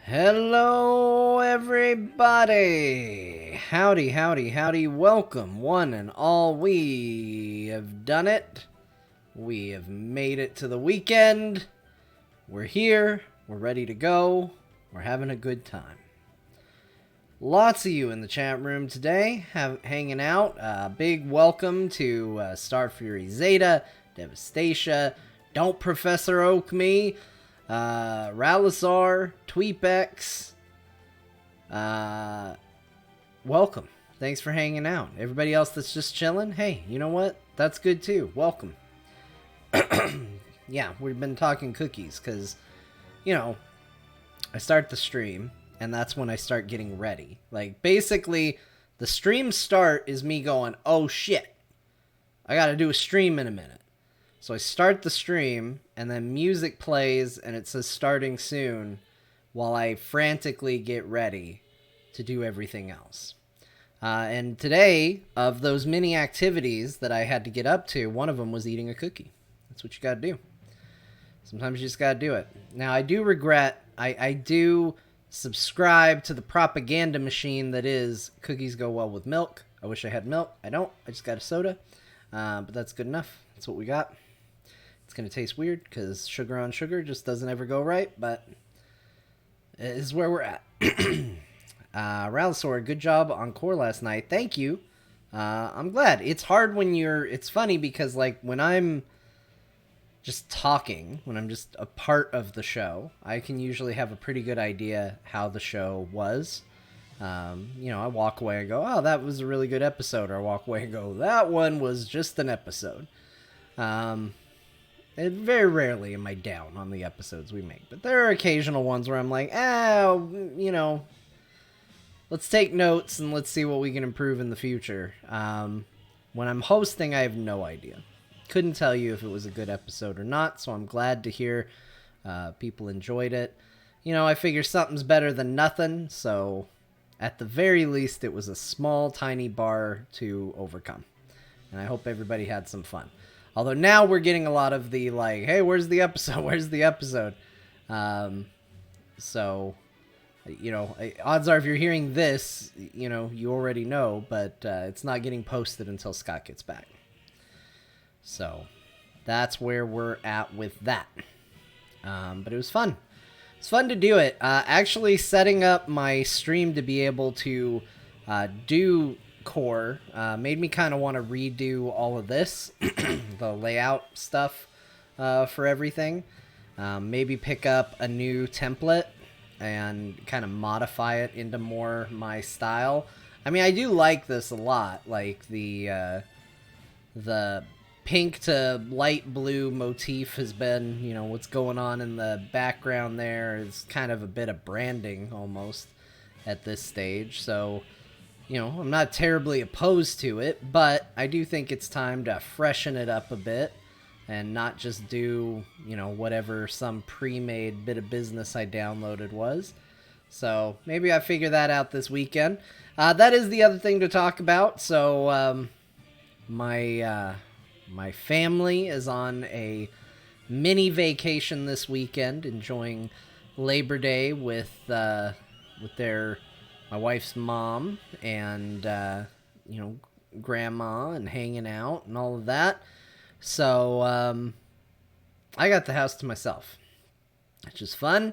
Hello, everybody. Howdy, howdy, howdy. Welcome, one and all. We have done it. We have made it to the weekend. We're here. We're ready to go. We're having a good time. Lots of you in the chat room today hanging out. Big welcome to Star Fury Zeta, Devastation, Don't Professor Oak Me, Ralisar, Tweepex. Welcome. Thanks for hanging out. Everybody else that's just chilling, hey, you know what? That's good too. Welcome. Yeah, we've been talking cookies because, I start the stream and that's when I start getting ready. Like, basically, the stream start is me going, oh shit, I gotta do a stream in a minute. So I start the stream, and then music plays, and it says starting soon, while I frantically get ready to do everything else. And today, of those many activities that I had to get up to, one of them was eating a cookie. That's what you gotta do. Sometimes you just gotta do it. Now, I do regret, I do subscribe to the propaganda machine that is cookies go well with milk. I wish I had milk. I don't. I just got a soda. But that's good enough. That's what we got. It's going to taste weird because sugar on sugar just doesn't ever go right, but it is where we're at. Ralisor, good job on core last night. Thank you. I'm glad. It's hard when it's funny because, like, when I'm just talking, when I'm just a part of the show, I can usually have a pretty good idea how the show was. I walk away and go, oh, that was a really good episode. Or I walk away and go, that one was just an episode. And very rarely am I down on the episodes we make. But there are occasional ones where I'm like, let's take notes and let's see what we can improve in the future. When I'm hosting, I have no idea. Couldn't tell you if it was a good episode or not, so I'm glad to hear people enjoyed it. I figure something's better than nothing, so at the very least, it was a small, tiny bar to overcome. And I hope everybody had some fun. Although now we're getting a lot of the, like, hey, where's the episode? Where's the episode? So, odds are if you're hearing this, you already know, but it's not getting posted until Scott gets back. So, that's where we're at with that. But it was fun. It's fun to do it. Actually setting up my stream to be able to do core made me kind of want to redo all of this, the layout stuff for everything. Maybe pick up a new template and kind of modify it into more my style. I mean, I do like this a lot, like the pink to light blue motif has been, what's going on in the background there is kind of a bit of branding almost at this stage. So, I'm not terribly opposed to it, but I do think it's time to freshen it up a bit and not just do, whatever some pre-made bit of business I downloaded was. So maybe I figure that out this weekend. That is the other thing to talk about. So my family is on a mini vacation this weekend, enjoying Labor Day with my wife's mom and grandma and hanging out and all of that. So I got the house to myself, which is fun.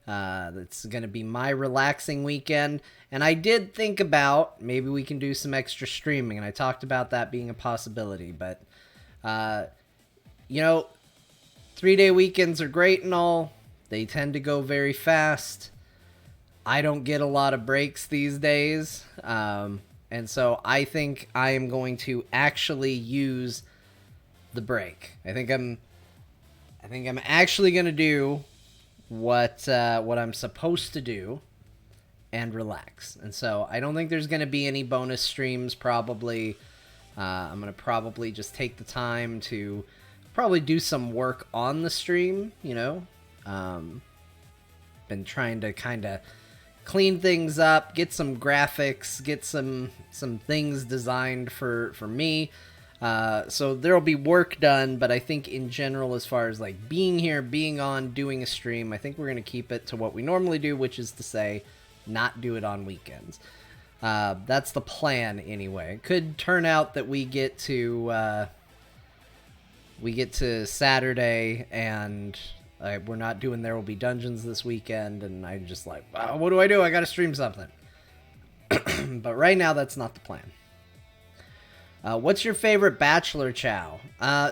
It's going to be my relaxing weekend. And I did think about maybe we can do some extra streaming, and I talked about that being a possibility, but 3-day weekends are great and all. They tend to go very fast. I don't get a lot of breaks these days. And so I think I am going to actually use the break. I think I'm actually going to do what I'm supposed to do and relax. And so I don't think there's going to be any bonus streams probably. I'm going to probably just take the time to probably do some work on the stream, Been trying to kind of clean things up, get some graphics, get some things designed for me. So there'll be work done, but I think in general, as far as like being here, being on, doing a stream, I think we're going to keep it to what we normally do, which is to say not do it on weekends. That's the plan anyway. It could turn out that we get to Saturday and we're not doing There Will Be Dungeons this weekend, and I'm just like, what do? I gotta stream something. But right now, that's not the plan. What's your favorite Bachelor chow?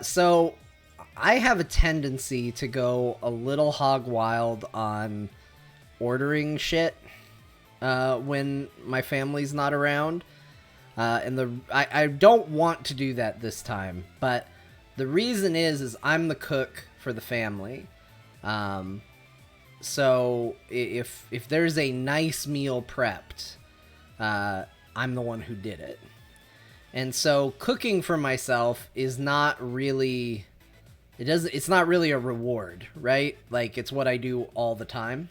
So I have a tendency to go a little hog wild on ordering shit when my family's not around. And I don't want to do that this time, but the reason is I'm the cook for the family. So if there's a nice meal prepped, I'm the one who did it. And so cooking for myself is not really, it's not really a reward, right? Like, it's what I do all the time.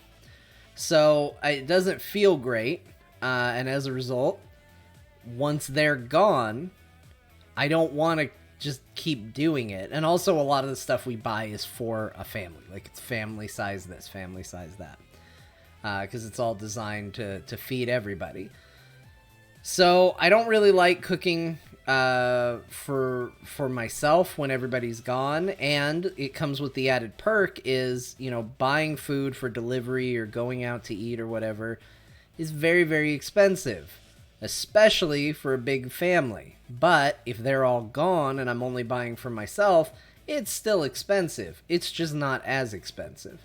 So it doesn't feel great. And as a result, once they're gone, I don't want to just keep doing it. And also, a lot of the stuff we buy is for a family. Like, it's family size this, family size that. Because it's all designed to feed everybody. So I don't really like cooking for myself when everybody's gone, and it comes with the added perk is, you know, buying food for delivery or going out to eat or whatever is very, very expensive, especially for a big family. But if they're all gone and I'm only buying for myself, it's still expensive. It's just not as expensive.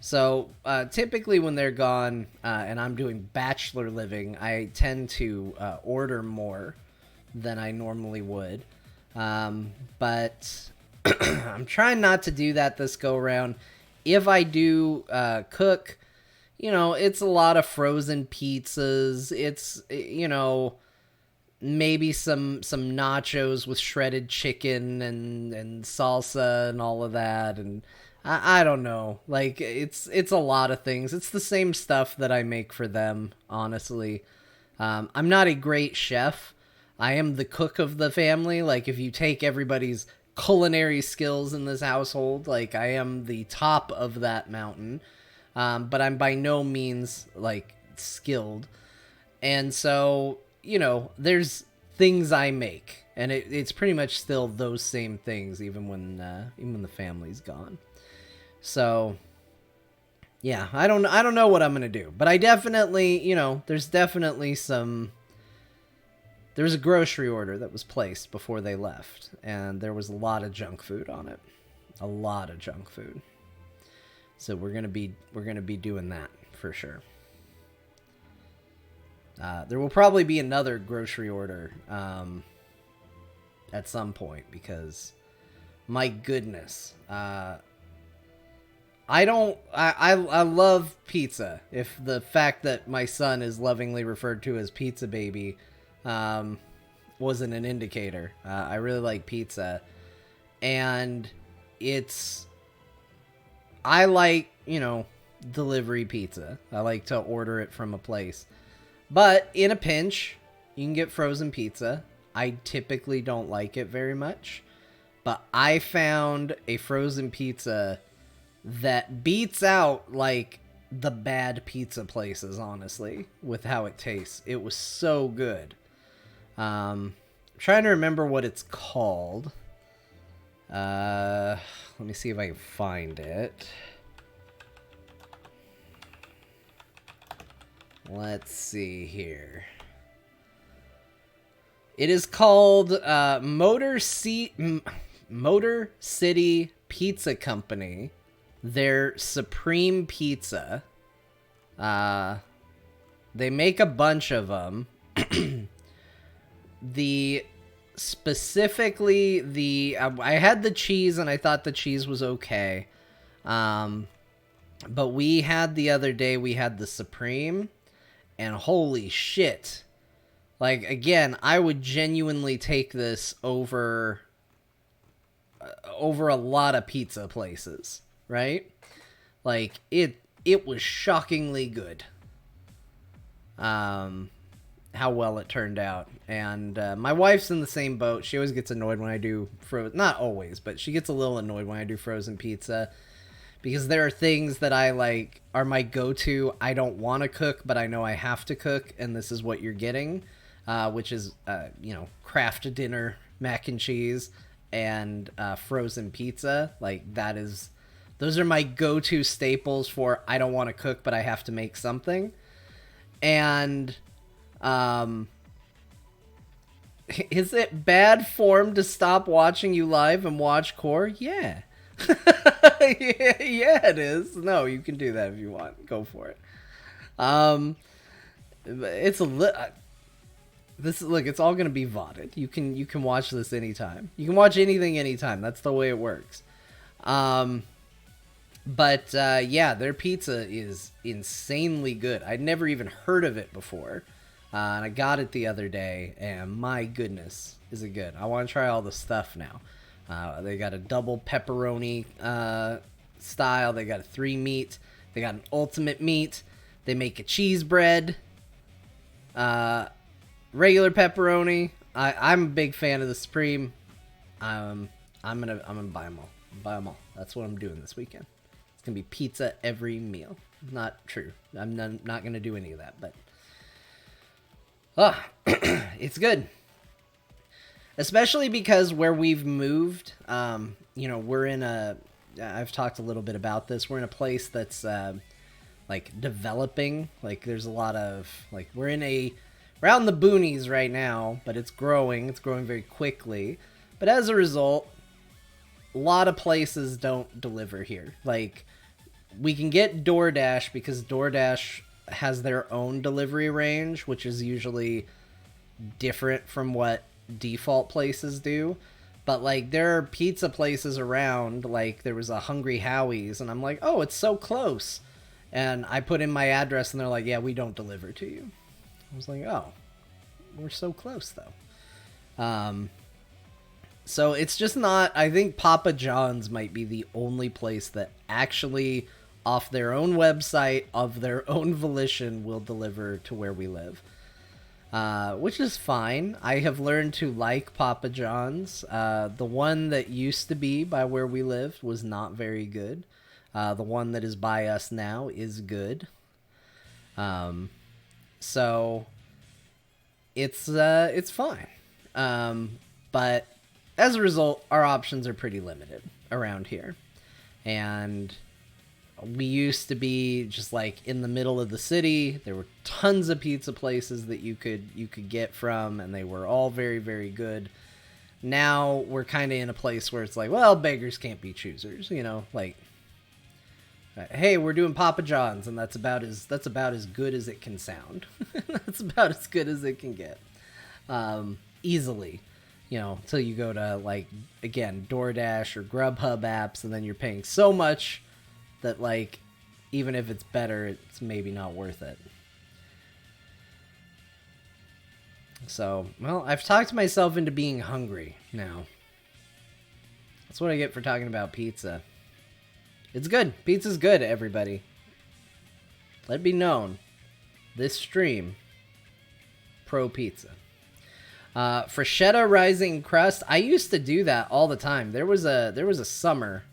So typically when they're gone and I'm doing bachelor living, I tend to order more than I normally would. But I'm trying not to do that this go around. If I do cook, you know, it's a lot of frozen pizzas. It's, you know, maybe some nachos with shredded chicken and salsa and all of that, and I don't know. Like, it's a lot of things. It's the same stuff that I make for them, honestly. I'm not a great chef. I am the cook of the family. Like, if you take everybody's culinary skills in this household, like, I am the top of that mountain. But I'm by no means, like, skilled. And so, you know, there's things I make. And it's pretty much still those same things, even when the family's gone. So, yeah, I don't know what I'm going to do. But I definitely, you know, there's a grocery order that was placed before they left. And there was a lot of junk food on it. A lot of junk food. So we're going to be doing that for sure. There will probably be another grocery order at some point because, my goodness, I love pizza. If the fact that my son is lovingly referred to as Pizza Baby wasn't an indicator. I really like pizza. And I like, you know, delivery pizza. I like to order it from a place. But in a pinch, you can get frozen pizza. I typically don't like it very much. But I found a frozen pizza that beats out, like, the bad pizza places, honestly, with how it tastes. It was so good. I'm trying to remember what it's called. Let me see if I can find it. Let's see here. It is called Motor City Pizza Company. Their Supreme Pizza. They make a bunch of them. I had the cheese and I thought the cheese was okay. But we had the other day, we had the Supreme, and holy shit. Like, again, I would genuinely take this over a lot of pizza places, right? Like, it was shockingly good. And how well it turned out. And my wife's in the same boat. She always gets annoyed when I do not always, but she gets a little annoyed when I do frozen pizza, because there are things that I like are my go-to. I don't want to cook, but I know I have to cook, and this is what you're getting, which is Kraft Dinner mac and cheese and frozen pizza. Like those are my go-to staples for I don't want to cook, but I have to make something. And is it bad form to stop watching you live and watch Core? Yeah. Yeah, it is. No, you can do that if you want. Go for it. It's look, it's all gonna be VODed. You can watch this anytime. You can watch anything anytime. That's the way it works. But yeah, their pizza is insanely good. I'd never even heard of it before. And I got it the other day, and my goodness, is it good. I want to try all the stuff now. They got a double pepperoni style. They got a 3 meat. They got an ultimate meat. They make a cheese bread. Regular pepperoni. I'm a big fan of the Supreme. I'm gonna buy them all. Buy them all. That's what I'm doing this weekend. It's gonna be pizza every meal. Not true. I'm not gonna do any of that, but it's good. Especially because where we've moved, we're in I've talked a little bit about this. We're in a place that's like developing. Like there's a lot of we're out in the boonies right now, but it's growing. It's growing very quickly. But as a result, a lot of places don't deliver here. Like we can get DoorDash because DoorDash has their own delivery range, which is usually different from what default places do. But like there are pizza places around, like there was a Hungry Howie's, and I'm like, oh, it's so close. And I put in my address and they're like, yeah, we don't deliver to you. I was like, oh, we're so close though. So it's just not, I think Papa John's might be the only place that actually off their own website, of their own volition, will deliver to where we live. Which is fine. I have learned to like Papa John's. The one that used to be by where we lived was not very good. The one that is by us now is good. So it's fine. But as a result, our options are pretty limited around here. And we used to be just like in the middle of the city. There were tons of pizza places that you could get from, and they were all very, very good. Now we're kind of in a place where it's like, well, beggars can't be choosers, like, hey, we're doing Papa John's, and that's about as good as it can sound. That's about as good as it can get. Easily, until you go to like, again, DoorDash or Grubhub apps, and then you're paying so much that like, even if it's better, it's maybe not worth it. So, well, I've talked myself into being hungry now. That's what I get for talking about pizza. It's good. Pizza's good, everybody. Let it be known. This stream, pro pizza. Freschetta rising crust. I used to do that all the time. There was a summer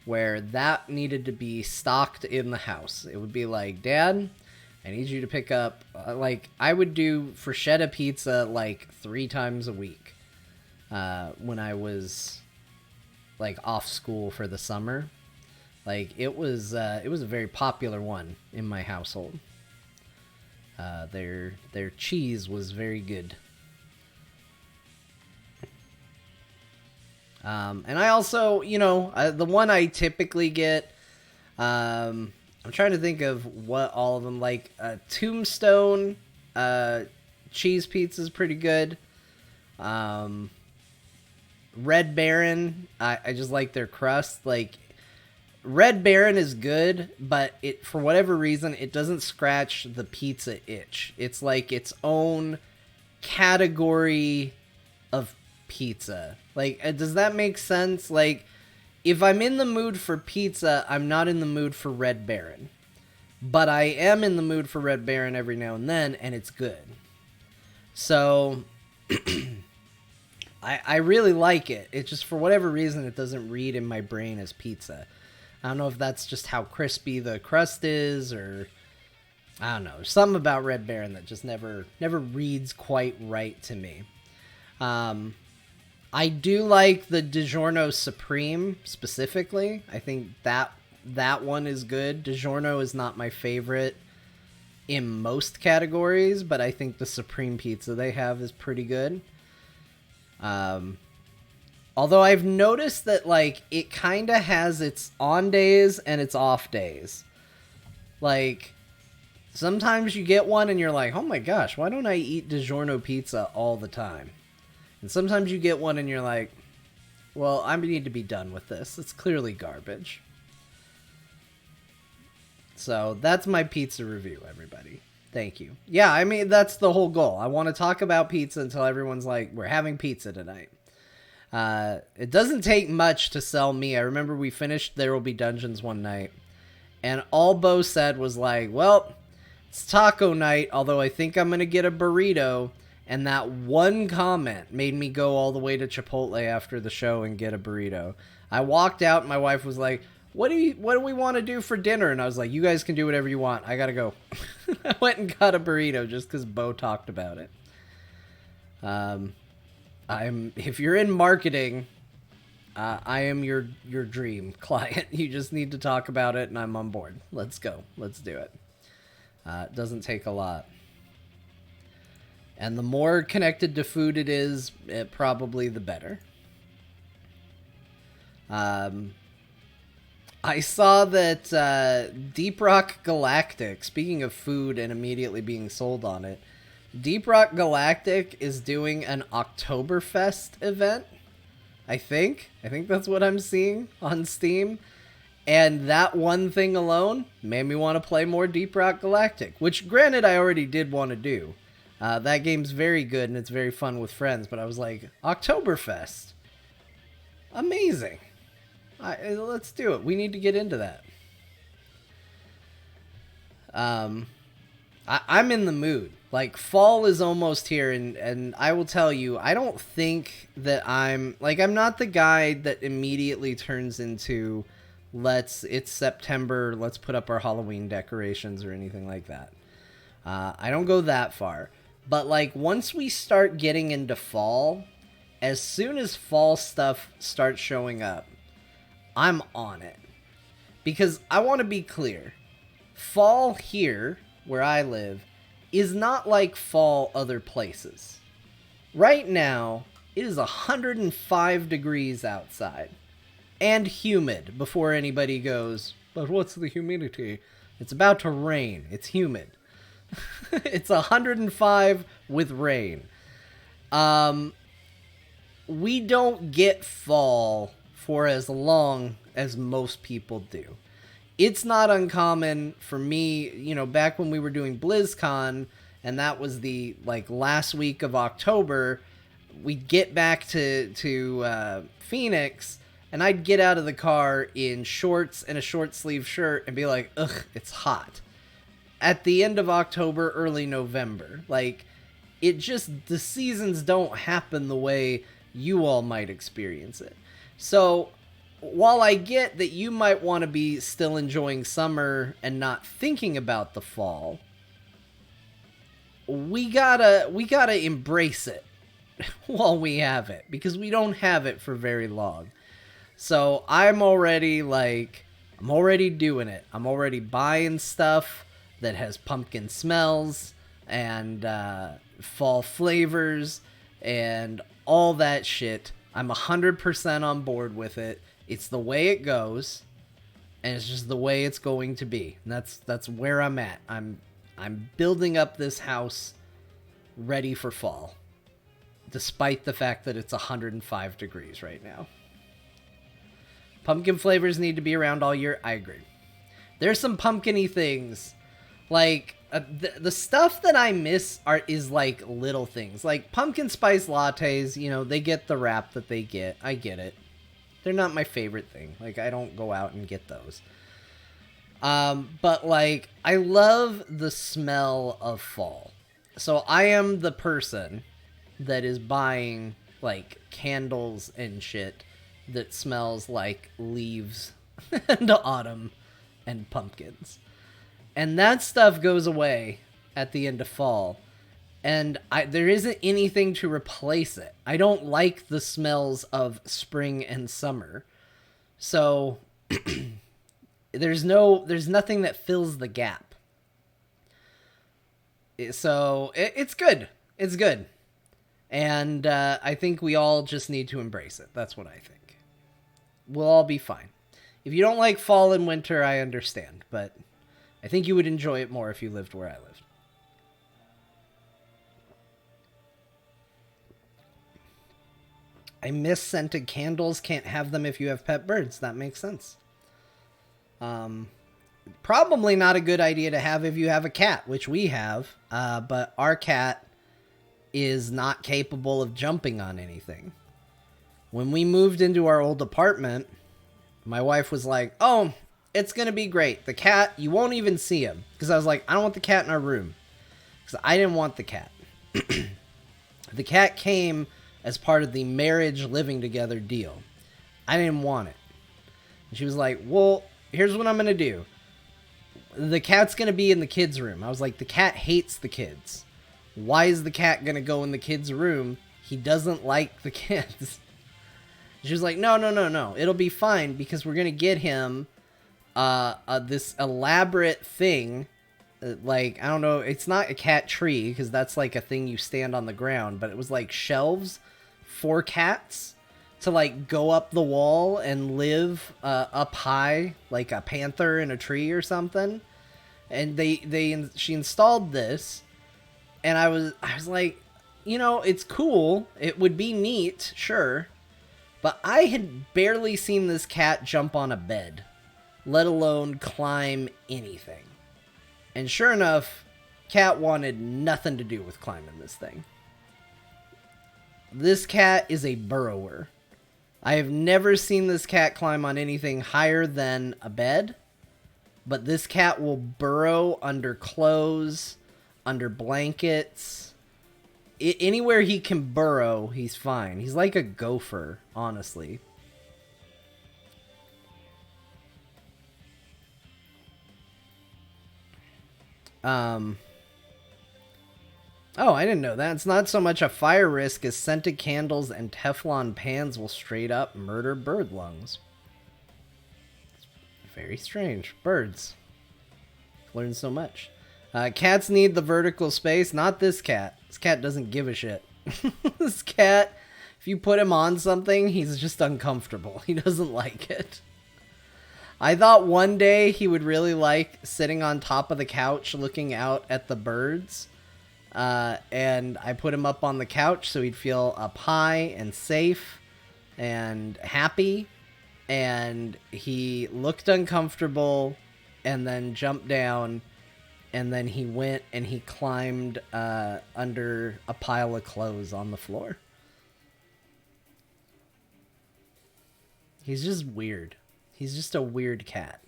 where that needed to be stocked in the house. It would be like, Dad, I need you to pick up, I would do Freschetta pizza like 3 times a week when I was like off school for the summer. Like it was a very popular one in my household. Their cheese was very good. And I also, the one I typically get, I'm trying to think of what all of them, like, Tombstone, cheese pizza is pretty good. Red Baron, I just like their crust. Like, Red Baron is good, but for whatever reason, it doesn't scratch the pizza itch. It's like its own category of pizza. Like, does that make sense? Like, if I'm in the mood for pizza, I'm not in the mood for Red Baron. But I am in the mood for Red Baron every now and then, and it's good. So I really like it. It just, for whatever reason, it doesn't read in my brain as pizza. I don't know if that's just how crispy the crust is, or I don't know. Something about Red Baron that just never reads quite right to me. I do like the DiGiorno Supreme specifically. I think that one is good. DiGiorno is not my favorite in most categories, but I think the Supreme pizza they have is pretty good. Although I've noticed that, like, it kind of has its on days and its off days. Like, sometimes you get one and you're like, oh my gosh, why don't I eat DiGiorno pizza all the time? And sometimes you get one and you're like, well, I need to be done with this. It's clearly garbage. So that's my pizza review, everybody. Thank you. Yeah, I mean, that's the whole goal. I want to talk about pizza until everyone's like, we're having pizza tonight. It doesn't take much to sell me. I remember we finished There Will Be Dungeons one night, and all Bo said was like, well, it's taco night, although I think I'm going to get a burrito. And that one comment made me go all the way to Chipotle after the show and get a burrito. I walked out and my wife was like, what do we want to do for dinner? And I was like, you guys can do whatever you want. I got to go. I went and got a burrito just because Bo talked about it. If you're in marketing, I am your dream client. You just need to talk about it and I'm on board. Let's go. Let's do it. It doesn't take a lot. And the more connected to food it is, probably the better. I saw that Deep Rock Galactic, speaking of food and immediately being sold on it, Deep Rock Galactic is doing an Oktoberfest event, I think. I think that's what I'm seeing on Steam. And that one thing alone made me want to play more Deep Rock Galactic, which, granted, I already did want to do. That game's very good and it's very fun with friends, but I was like, Oktoberfest. Amazing. Let's do it. We need to get into that. I'm in the mood. Like, fall is almost here, and I will tell you, I don't think that I'm not the guy that immediately turns into, it's September, let's put up our Halloween decorations or anything like that. I don't go that far. But, like, once we start getting into fall, as soon as fall stuff starts showing up, I'm on it. Because I want to be clear. Fall here, where I live, is not like fall other places. Right now, it is 105 degrees outside. And humid, before anybody goes, but what's the humidity? It's about to rain. It's humid. It's 105 with rain. We don't get fall for as long as most people do. It's not uncommon for me, back when we were doing BlizzCon, and that was the, last week of October, we'd get back to Phoenix, and I'd get out of the car in shorts and a short sleeve shirt and be like, ugh, it's hot. At the end of October, early November. The seasons don't happen the way you all might experience it. So, while I get that you might want to be still enjoying summer and not thinking about the fall, we gotta embrace it while we have it, because we don't have it for very long. So, I'm already doing it. I'm already buying stuff that has pumpkin smells and fall flavors and all that shit. I'm 100% on board with it. It's the way it goes, and it's just the way it's going to be. And that's where I'm at. I'm building up this house ready for fall, despite the fact that it's 105 degrees right now. Pumpkin flavors need to be around all year. I agree. There's some pumpkin-y things. The stuff that I miss is little things. Like pumpkin spice lattes, they get the rap that they get. I get it. They're not my favorite thing. I don't go out and get those. But I love the smell of fall. So I am the person that is buying like candles and shit that smells like leaves and autumn and pumpkins. And that stuff goes away at the end of fall. And there isn't anything to replace it. I don't like the smells of spring and summer. So there's nothing that fills the gap. So it's good. It's good. And I think we all just need to embrace it. That's what I think. We'll all be fine. If you don't like fall and winter, I understand. But I think you would enjoy it more if you lived where I lived. I miss scented candles. Can't have them if you have pet birds. That makes sense. Probably not a good idea to have if you have a cat, which we have. But our cat is not capable of jumping on anything. When we moved into our old apartment, my wife was like, oh, it's going to be great. The cat, you won't even see him. Because I was like, I don't want the cat in our room. Because I didn't want the cat. The cat came as part of the marriage living together deal. I didn't want it. And she was like, well, here's what I'm going to do. The cat's going to be in the kids' room. I was like, the cat hates the kids. Why is the cat going to go in the kids' room? He doesn't like the kids. She was like, no. It'll be fine because we're going to get him this elaborate thing. Like, I don't know. It's not a cat tree because that's like a thing you stand on the ground. But it was like shelves for cats to like go up the wall and live up high like a panther in a tree or something. And she installed this. And I was like, it's cool. It would be neat, sure. But I had barely seen this cat jump on a bed, let alone climb anything. And sure enough, cat wanted nothing to do with climbing this thing. This cat is a burrower. I have never seen this cat climb on anything higher than a bed. But this cat will burrow under clothes, under blankets. Anywhere he can burrow, he's fine. He's like a gopher, honestly. Oh, I didn't know that. It's not so much a fire risk as scented candles and Teflon pans will straight up murder bird lungs. It's very strange. Birds. Learn so much. Cats need the vertical space. Not this cat. This cat doesn't give a shit. This cat, if you put him on something, he's just uncomfortable. He doesn't like it. I thought one day he would really like sitting on top of the couch looking out at the birds. And I put him up on the couch so he'd feel up high and safe and happy. And he looked uncomfortable and then jumped down. And then he went and he climbed under a pile of clothes on the floor. He's just weird. He's just a weird cat.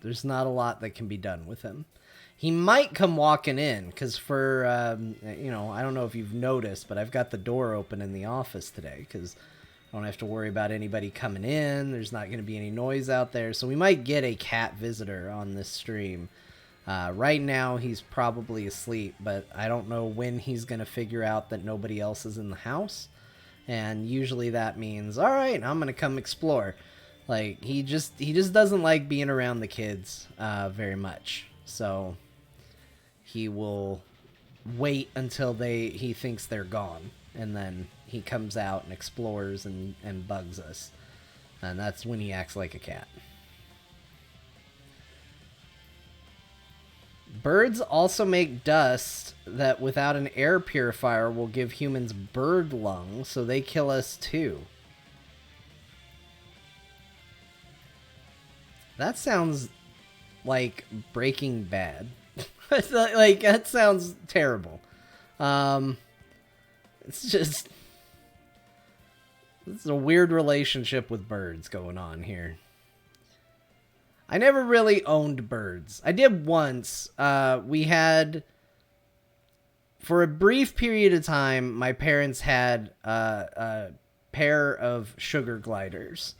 There's not a lot that can be done with him. He might come walking in, because for, I don't know if you've noticed, but I've got the door open in the office today, because I don't have to worry about anybody coming in. There's not going to be any noise out there. So we might get a cat visitor on this stream. Right now, he's probably asleep, but I don't know when he's going to figure out that nobody else is in the house. And usually that means, all right, I'm going to come explore. Like, he just doesn't like being around the kids very much. So he will wait until he thinks they're gone. And then he comes out and explores and bugs us. And that's when he acts like a cat. Birds also make dust that without an air purifier will give humans bird lung, so they kill us too. That sounds like Breaking Bad. Like, that sounds terrible. It's a weird relationship with birds going on here. I never really owned birds. I did once. We had for a brief period of time, my parents had a pair of sugar gliders.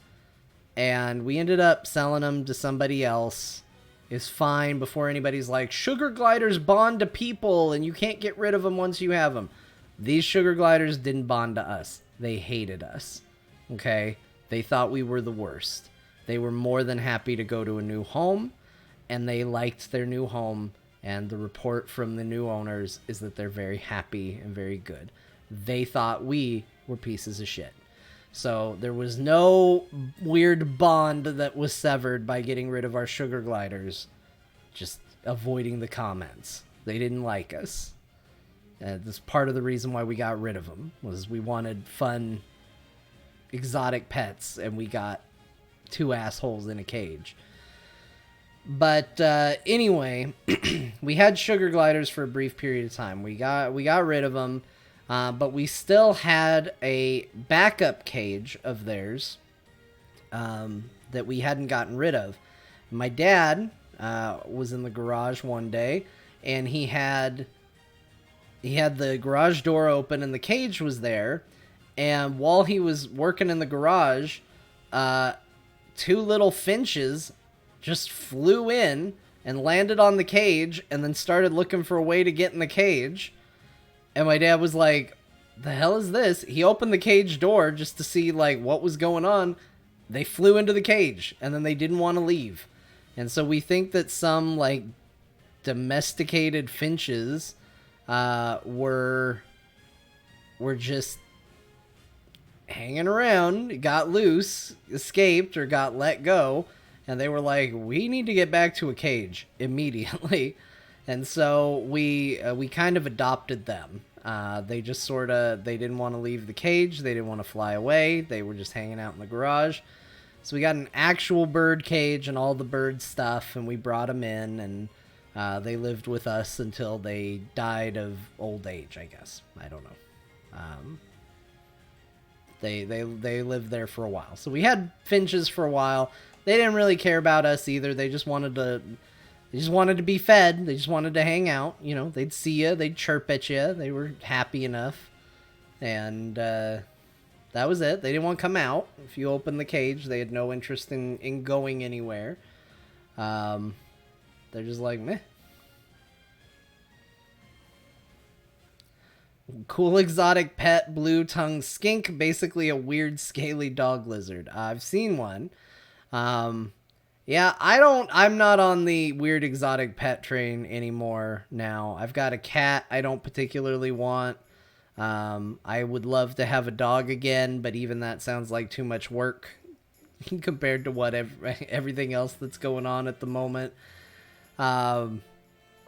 And we ended up selling them to somebody else. It's fine before anybody's like, sugar gliders bond to people and you can't get rid of them once you have them. These sugar gliders didn't bond to us. They hated us. Okay? They thought we were the worst. They were more than happy to go to a new home, and they liked their new home, and the report from the new owners is that they're very happy and very good. They thought we were pieces of shit. So there was no weird bond that was severed by getting rid of our sugar gliders. Just avoiding the comments. They didn't like us. That's part of the reason why we got rid of them, was we wanted fun, exotic pets, and we got two assholes in a cage. But anyway, we had sugar gliders for a brief period of time. We got rid of them, but we still had a backup cage of theirs that we hadn't gotten rid of. My dad was in the garage one day, and he had the garage door open and the cage was there. And while he was working in the garage, two little finches just flew in and landed on the cage and then started looking for a way to get in the cage. And my dad was like, the hell is this? He opened the cage door just to see like what was going on. They flew into the cage and then they didn't want to leave. And so we think that some like domesticated finches were just hanging around, got loose, escaped, or got let go, and they were like, we need to get back to a cage immediately. And so we kind of adopted them. They just they didn't want to leave the cage, they didn't want to fly away, they were just hanging out in the garage. So we got an actual bird cage and all the bird stuff, and we brought them in, and they lived with us until they died of old age, I guess. I don't know. They lived there for a while. So we had finches for a while. They didn't really care about us either. They just wanted to be fed. They just wanted to hang out. You know, they'd see you, they'd chirp at you. They were happy enough. And that was it. They didn't want to come out. If you opened the cage, they had no interest in going anywhere. They're just like, meh. Cool exotic pet, blue-tongued skink, basically a weird scaly dog lizard. I've seen one. Yeah, I'm not on the weird exotic pet train anymore now. I've got a cat I don't particularly want. I would love to have a dog again, but even that sounds like too much work compared to everything else that's going on at the moment.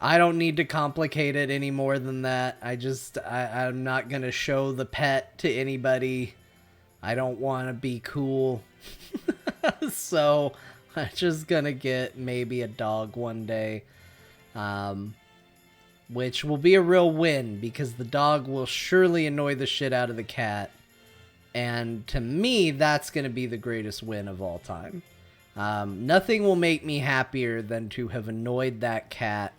I don't need to complicate it any more than that. I'm not going to show the pet to anybody. I don't want to be cool. So I'm just going to get maybe a dog one day. Which will be a real win because the dog will surely annoy the shit out of the cat. And to me, that's going to be the greatest win of all time. Nothing will make me happier than to have annoyed that cat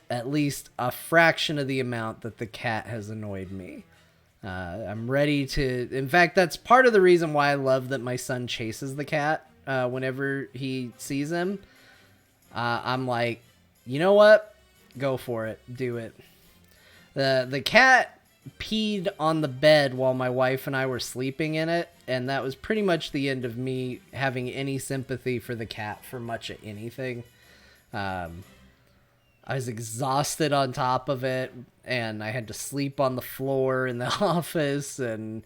at least a fraction of the amount that the cat has annoyed me. I'm ready to... In fact, that's part of the reason why I love that my son chases the cat whenever he sees him. I'm like, you know what? Go for it. Do it. The cat peed on the bed while my wife and I were sleeping in it, and that was pretty much the end of me having any sympathy for the cat for much of anything. I was exhausted on top of it, and I had to sleep on the floor in the office, and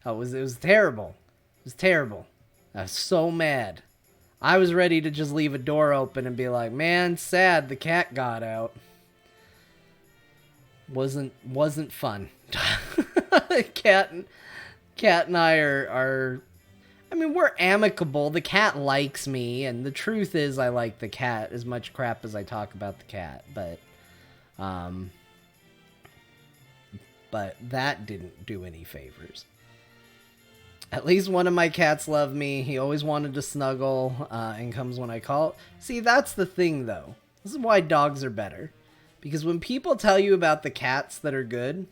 it was terrible. It was terrible. I was so mad. I was ready to just leave a door open and be like, man, sad the cat got out. Wasn't fun. Cat and I are I mean, we're amicable. The cat likes me, and the truth is I like the cat as much crap as I talk about the cat, but that didn't do any favors. At least one of my cats loved me. He always wanted to snuggle, and comes when I call. See, that's the thing, though. This is why dogs are better. Because when people tell you about the cats that are good,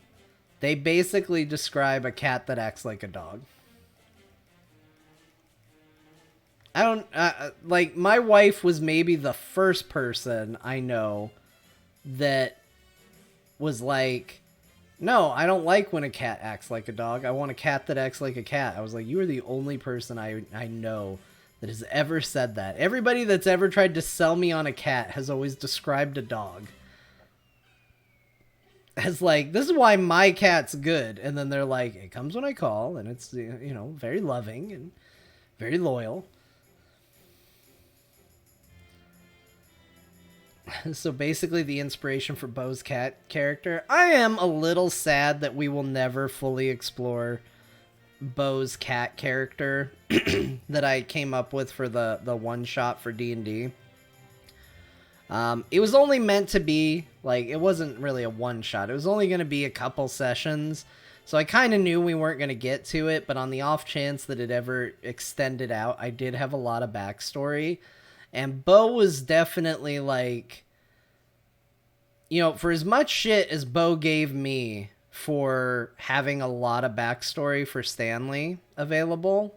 they basically describe a cat that acts like a dog. I don't, like, my wife was maybe the first person I know that was like, no, I don't like when a cat acts like a dog. I want a cat that acts like a cat. I was like, you are the only person I know that has ever said that. Everybody that's ever tried to sell me on a cat has always described a dog as like, this is why my cat's good. And then they're like, it comes when I call, and it's, you know, very loving and very loyal. So basically the inspiration for Bo's cat character. I am a little sad that we will never fully explore Bo's cat character that I came up with for the one shot for D&D. It was only meant to be, like, it wasn't really a one shot. It was only going to be a couple sessions. So I kind of knew we weren't going to get to it, but on the off chance that it ever extended out, I did have a lot of backstory. And Bo was definitely like, you know, for as much shit as Bo gave me for having a lot of backstory for Stanley available,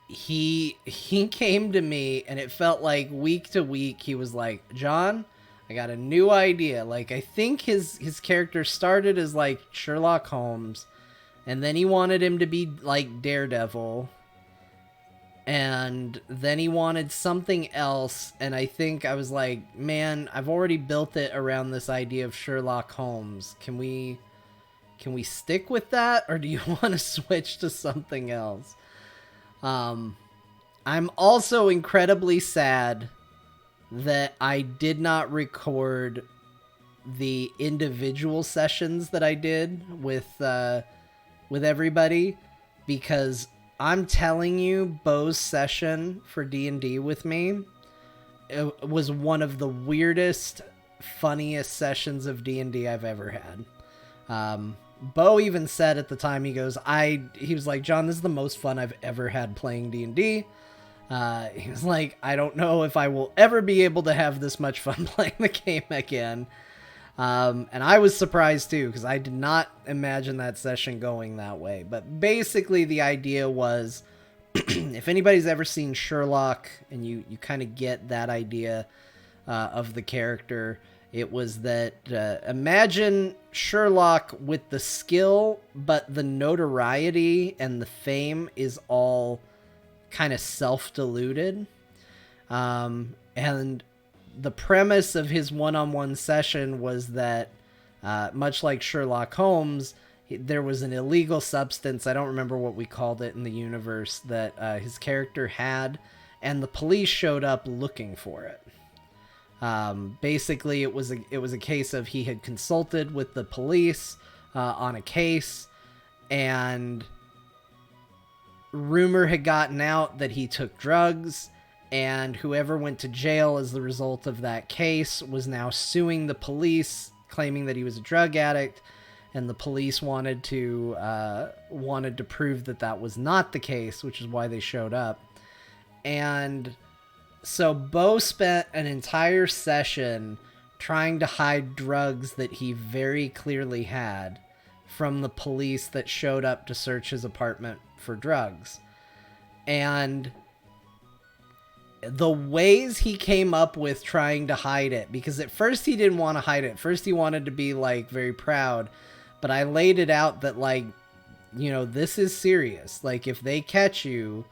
he came to me and it felt like week to week he was like, John, I got a new idea. Like, I think his character started as like Sherlock Holmes, and then he wanted him to be like Daredevil, and then he wanted something else, and I think I was like, man, I've already built it around this idea of Sherlock Holmes. Can we stick with that, or do you want to switch to something else? I'm also incredibly sad that I did not record the individual sessions that I did with everybody, because I'm telling you, Bo's session for D&D with me, it was one of the weirdest, funniest sessions of D&D I've ever had. Bo even said at the time, he was like, John, this is the most fun I've ever had playing D&D. He was like, I don't know if I will ever be able to have this much fun playing the game again. And I was surprised too, because I did not imagine that session going that way. But basically the idea was, if anybody's ever seen Sherlock and you kind of get that idea of the character, it was that imagine Sherlock with the skill, but the notoriety and the fame is all kind of self-deluded. And the premise of his one-on-one session was that, much like Sherlock Holmes, there was an illegal substance, I don't remember what we called it in the universe, that his character had, and the police showed up looking for it. Basically, it was a case of he had consulted with the police on a case, and rumor had gotten out that he took drugs, and whoever went to jail as the result of that case was now suing the police, claiming that he was a drug addict, and the police wanted to prove that that was not the case, which is why they showed up. And so Bo spent an entire session trying to hide drugs that he very clearly had from the police that showed up to search his apartment for drugs. And the ways he came up with trying to hide it, because at first he didn't want to hide it. At first he wanted to be like very proud, but I laid it out that, like, you know, this is serious. Like, if they catch you,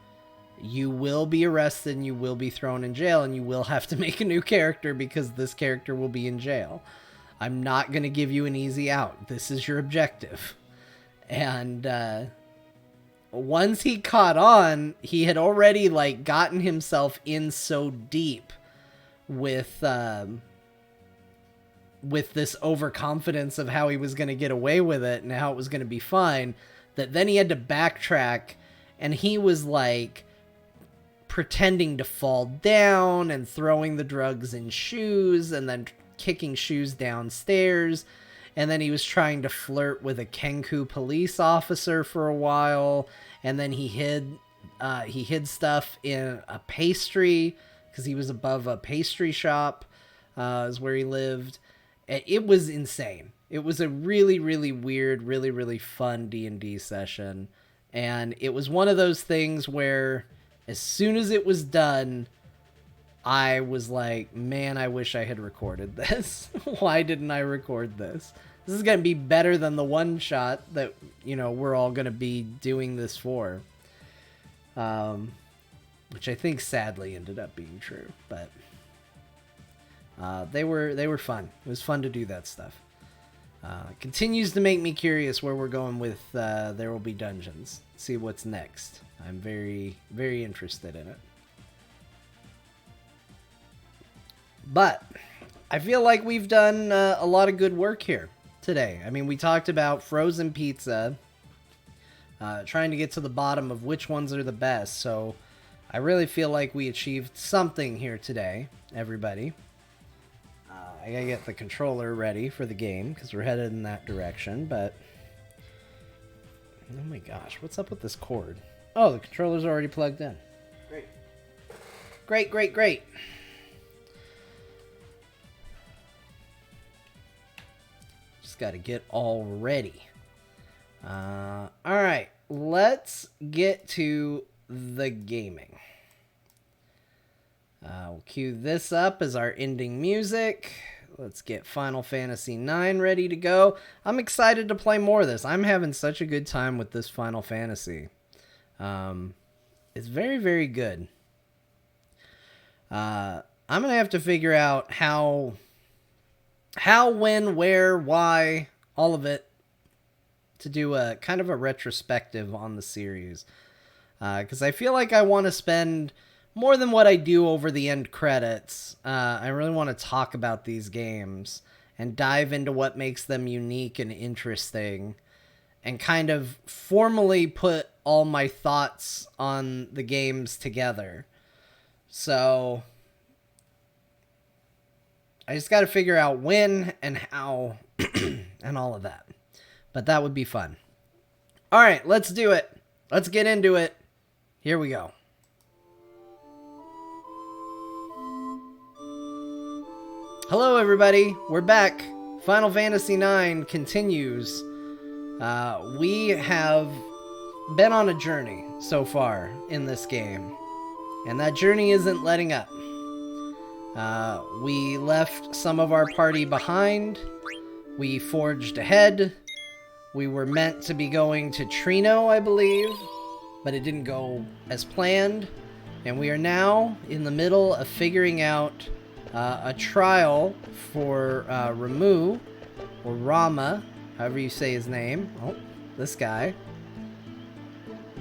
you will be arrested and you will be thrown in jail, and you will have to make a new character because this character will be in jail. I'm not going to give you an easy out. This is your objective. And once he caught on, he had already, like, gotten himself in so deep with this overconfidence of how he was going to get away with it and how it was going to be fine, that then he had to backtrack, and he was like pretending to fall down and throwing the drugs in shoes and then kicking shoes downstairs. And then he was trying to flirt with a Kenku police officer for a while. And then he hid stuff in a pastry because he was above a pastry shop. is where he lived. It was insane. It was a really, really weird, really, really fun D&D session. And it was one of those things where as soon as it was done, I was like, man, I wish I had recorded this. Why didn't I record this? This is going to be better than the one shot that, we're all going to be doing this for. Which I think sadly ended up being true, but they were fun. It was fun to do that stuff. Continues to make me curious where we're going with There Will Be Dungeons. See what's next. I'm very, very interested in it. But I feel like we've done a lot of good work here today. I mean, we talked about frozen pizza, trying to get to the bottom of which ones are the best. So I really feel like we achieved something here today, everybody. I gotta get the controller ready for the game because we're headed in that direction, but oh my gosh, what's up with this cord? Oh, the controller's already plugged in. Great. Just gotta get all ready. Alright, let's get to the gaming. We'll cue this up as our ending music. Let's get Final Fantasy IX ready to go. I'm excited to play more of this. I'm having such a good time with this Final Fantasy. It's very, very good. I'm going to have to figure out how, when, where, why, all of it, to do a kind of a retrospective on the series. Because I feel like I want to spend more than what I do over the end credits. I really want to talk about these games and dive into what makes them unique and interesting and kind of formally put all my thoughts on the games together. So I just got to figure out when and how and all of that. But that would be fun. All right, let's do it. Let's get into it. Here we go. Hello, everybody. We're back. Final Fantasy IX continues. We have been on a journey so far in this game, and that journey isn't letting up. We left some of our party behind. We forged ahead. We were meant to be going to Trino, I believe, but it didn't go as planned. And we are now in the middle of figuring out a trial for Ramu, or Rama, however you say his name. Oh, this guy.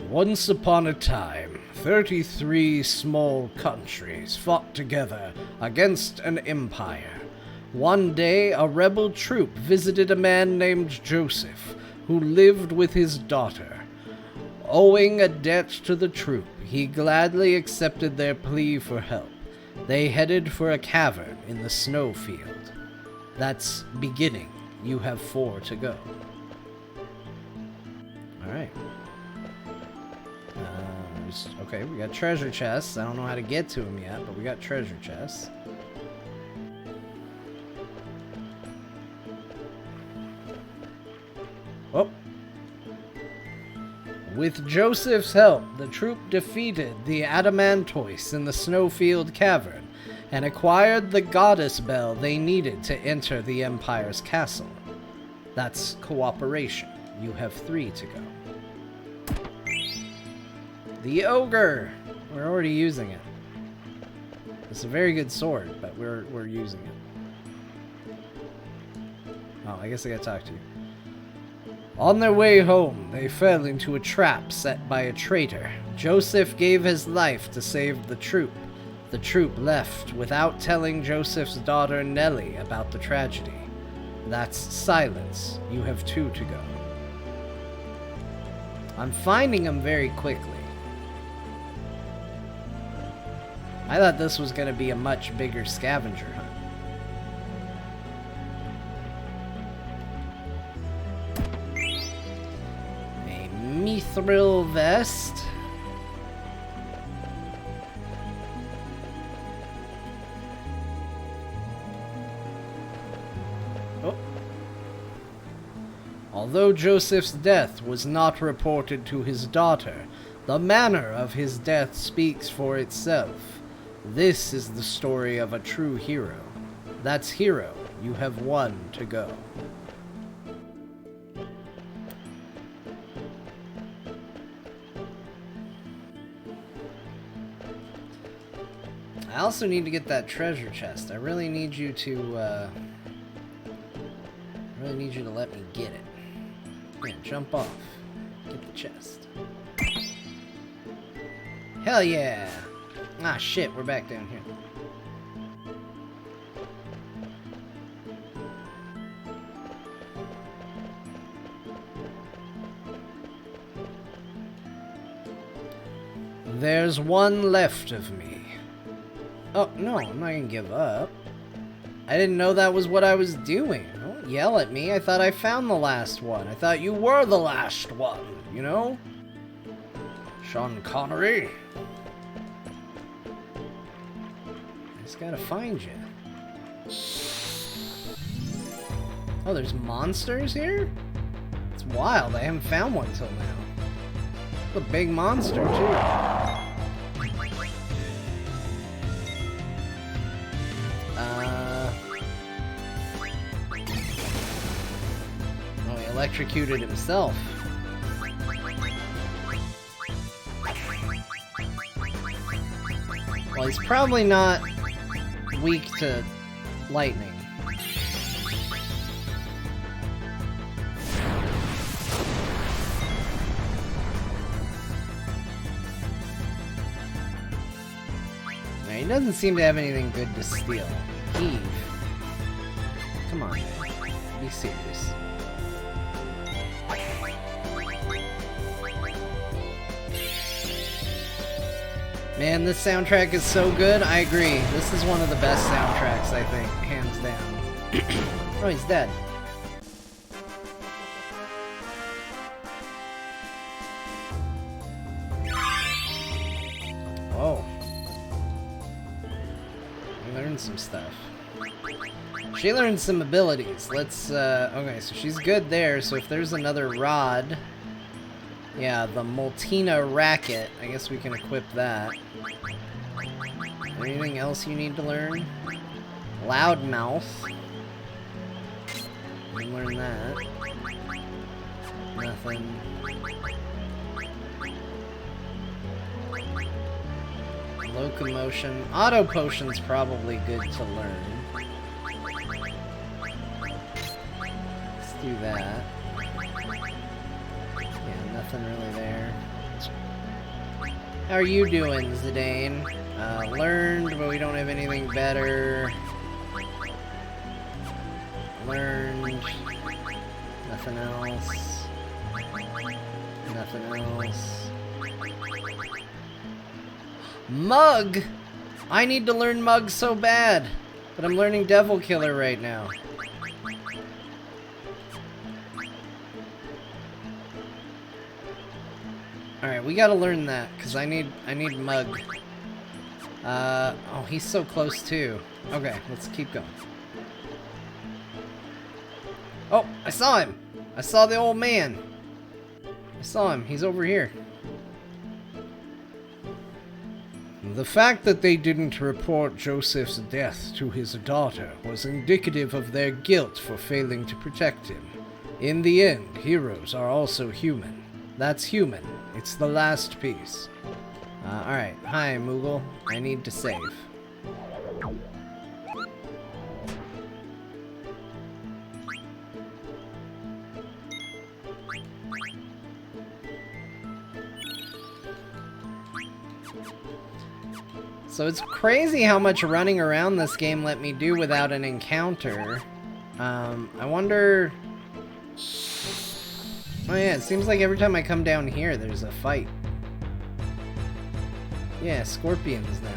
Once upon a time, 33 small countries fought together against an empire. One day, a rebel troop visited a man named Joseph, who lived with his daughter. Owing a debt to the troop, he gladly accepted their plea for help. They headed for a cavern in the snowfield. That's beginning. You have 4 to go. Alright. Okay, we got treasure chests. I don't know how to get to them yet, but we got treasure chests. Oh. With Joseph's help, the troop defeated the Adamantoise in the Snowfield Cavern and acquired the goddess bell they needed to enter the Empire's castle. That's cooperation. You have 3 to go. The Ogre! We're already using it. It's a very good sword, but we're using it. Oh, I guess I gotta talk to you. On their way home, they fell into a trap set by a traitor. Joseph gave his life to save the troop. The troop left without telling Joseph's daughter Nellie about the tragedy. That's silence. You have 2 to go. I'm finding them very quickly. I thought this was going to be a much bigger scavenger hunt. Mithril vest. Although Joseph's death was not reported to his daughter, the manner of his death speaks for itself. This is the story of a true hero. That's hero. You have one to go. I also need to get that treasure chest. I really need you to, let me get it. Yeah, jump off. Get the chest. Hell yeah! Ah, shit, we're back down here. There's one left of me. Oh, no, I'm not gonna give up. I didn't know that was what I was doing. Don't yell at me. I thought I found the last one. I thought you were the last one, you know? Sean Connery. I just gotta find you. Oh, there's monsters here? It's wild. I haven't found one till now. A big monster, too. Oh, he electrocuted himself. Well, he's probably not weak to lightning. Now, he doesn't seem to have anything good to steal. Heave. Come on, man. Be serious. Man, this soundtrack is so good. I agree. This is one of the best soundtracks, I think, hands down. Oh, he's dead. Whoa. I learned some stuff. She learned some abilities. Let's, okay, so she's good there. So if there's another rod... Yeah, the Multina Racket. I guess we can equip that. Anything else you need to learn? Loudmouth. You can learn that. Nothing. Locomotion. Auto Potion's probably good to learn. Let's do that. Yeah, nothing really there. How are you doing, Zidane? Learned, but we don't have anything better. Learned. Nothing else. Nothing else. Mug! I need to learn Mug so bad, but I'm learning Devil Killer right now. Alright, we gotta learn that, because I need Mug. Oh, he's so close too. Okay, let's keep going. Oh, I saw him! I saw the old man! I saw him, he's over here. The fact that they didn't report Joseph's death to his daughter was indicative of their guilt for failing to protect him. In the end, heroes are also human. That's human. It's the last piece. Alright. Hi, Moogle. I need to save. So it's crazy how much running around this game let me do without an encounter. I wonder... Oh yeah, it seems like every time I come down here, there's a fight. Yeah, scorpions now.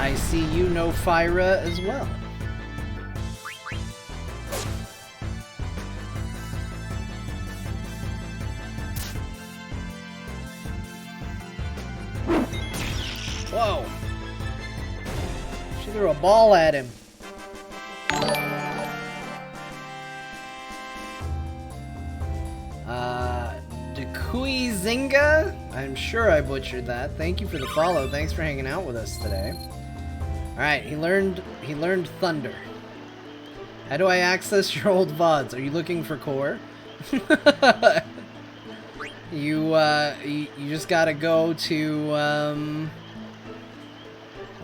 I see you know Fyra as well. Whoa. She threw a ball at him. Zinga? I'm sure I butchered that. Thank you for the follow. Thanks for hanging out with us today. Alright, he learned Thunder. How do I access your old VODs? Are you looking for core? you just gotta go to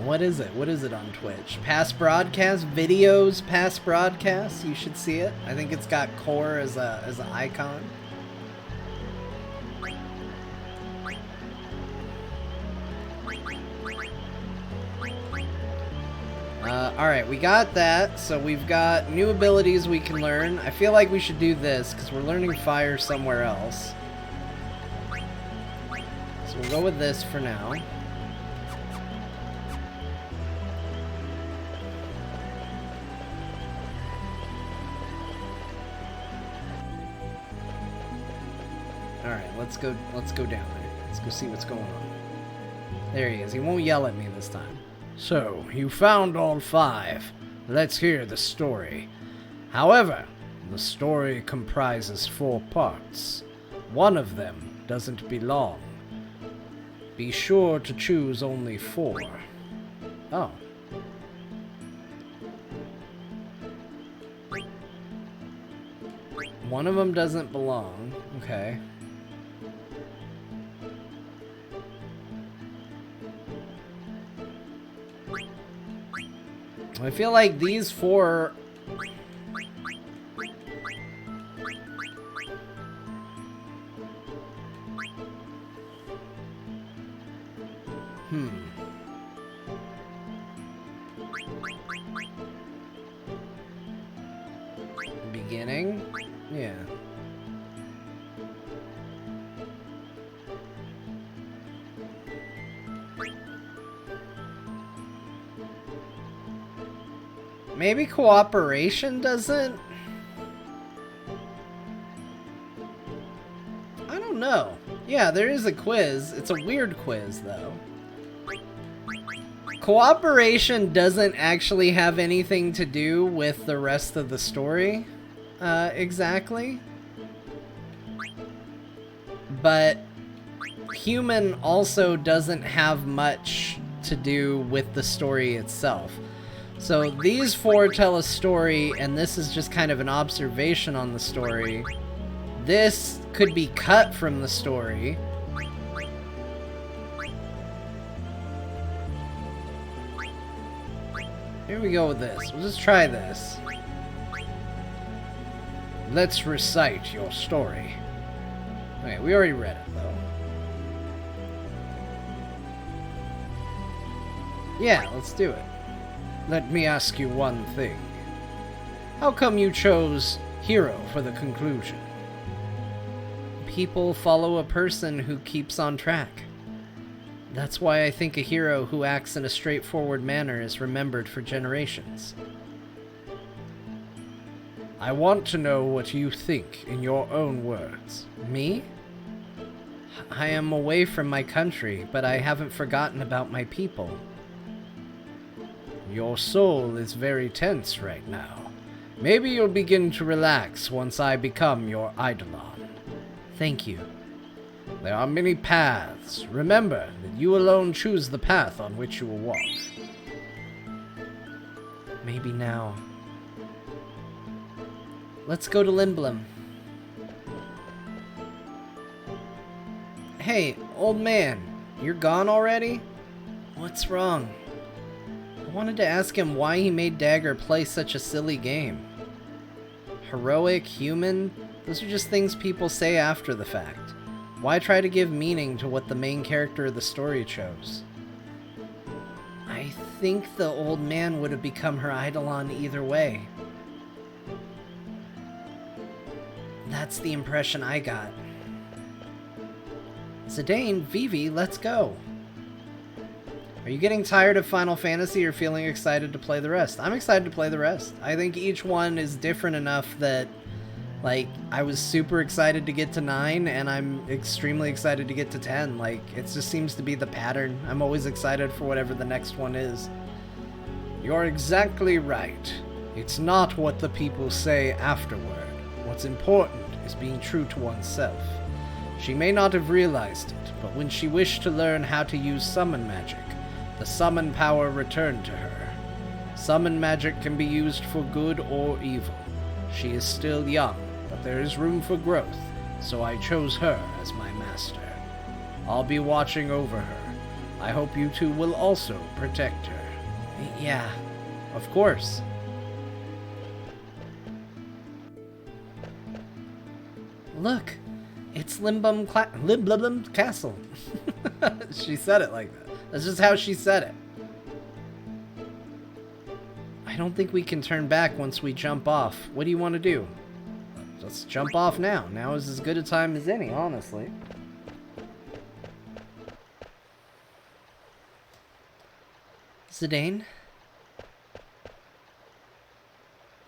what is it? What is it on Twitch? Past broadcast? Videos past broadcasts? You should see it. I think it's got core as an icon. Alright, we got that, so we've got new abilities we can learn. I feel like we should do this, because we're learning fire somewhere else. So we'll go with this for now. Alright, let's go down there. Let's go see what's going on. There he is. He won't yell at me this time. So, you found all 5. Let's hear the story. However, the story comprises 4 parts. One of them doesn't belong. Be sure to choose only 4. Oh. One of them doesn't belong. Okay. I feel like these 4... Beginning? Yeah. Maybe cooperation doesn't? I don't know. Yeah, there is a quiz. It's a weird quiz, though. Cooperation doesn't actually have anything to do with the rest of the story, exactly. But human also doesn't have much to do with the story itself. So these 4 tell a story, and this is just kind of an observation on the story. This could be cut from the story. Here we go with this. We'll just try this. Let's recite your story. Okay, we already read it, though. Yeah, let's do it. Let me ask you one thing. How come you chose hero for the conclusion? People follow a person who keeps on track. That's why I think a hero who acts in a straightforward manner is remembered for generations. I want to know what you think in your own words. Me? I am away from my country, but I haven't forgotten about my people. Your soul is very tense right now. Maybe you'll begin to relax once I become your Eidolon. Thank you. There are many paths. Remember that you alone choose the path on which you will walk. Maybe now. Let's go to Lindblom. Hey, old man, you're gone already? What's wrong? I wanted to ask him why he made Dagger play such a silly game. Heroic, human, those are just things people say after the fact. Why try to give meaning to what the main character of the story chose? I think the old man would have become her Eidolon either way. That's the impression I got. Zidane, Vivi, let's go. Are you getting tired of Final Fantasy or feeling excited to play the rest? I'm excited to play the rest. I think each one is different enough that, like, I was super excited to get to 9, and I'm extremely excited to get to 10. Like, it just seems to be the pattern. I'm always excited for whatever the next one is. You're exactly right. It's not what the people say afterward. What's important is being true to oneself. She may not have realized it, but when she wished to learn how to use summon magic, the summon power returned to her. Summon magic can be used for good or evil. She is still young, but there is room for growth, so I chose her as my master. I'll be watching over her. I hope you two will also protect her. Yeah, of course. Look, it's Limblum Castle. She said it like that. That's just how she said it. I don't think we can turn back once we jump off. What do you want to do? Let's jump off now. Now is as good a time as any, honestly. Zidane?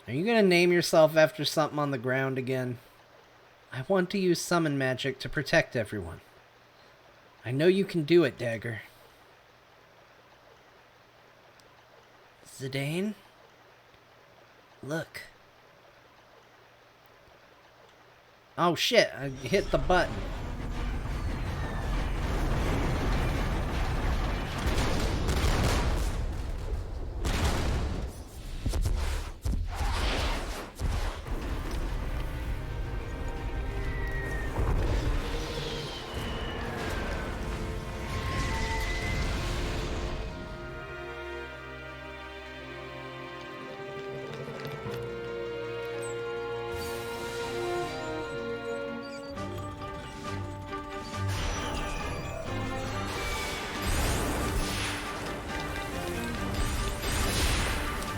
Are you gonna name yourself after something on the ground again? I want to use summon magic to protect everyone. I know you can do it, Dagger. Zidane? Look. Oh shit, I hit the button.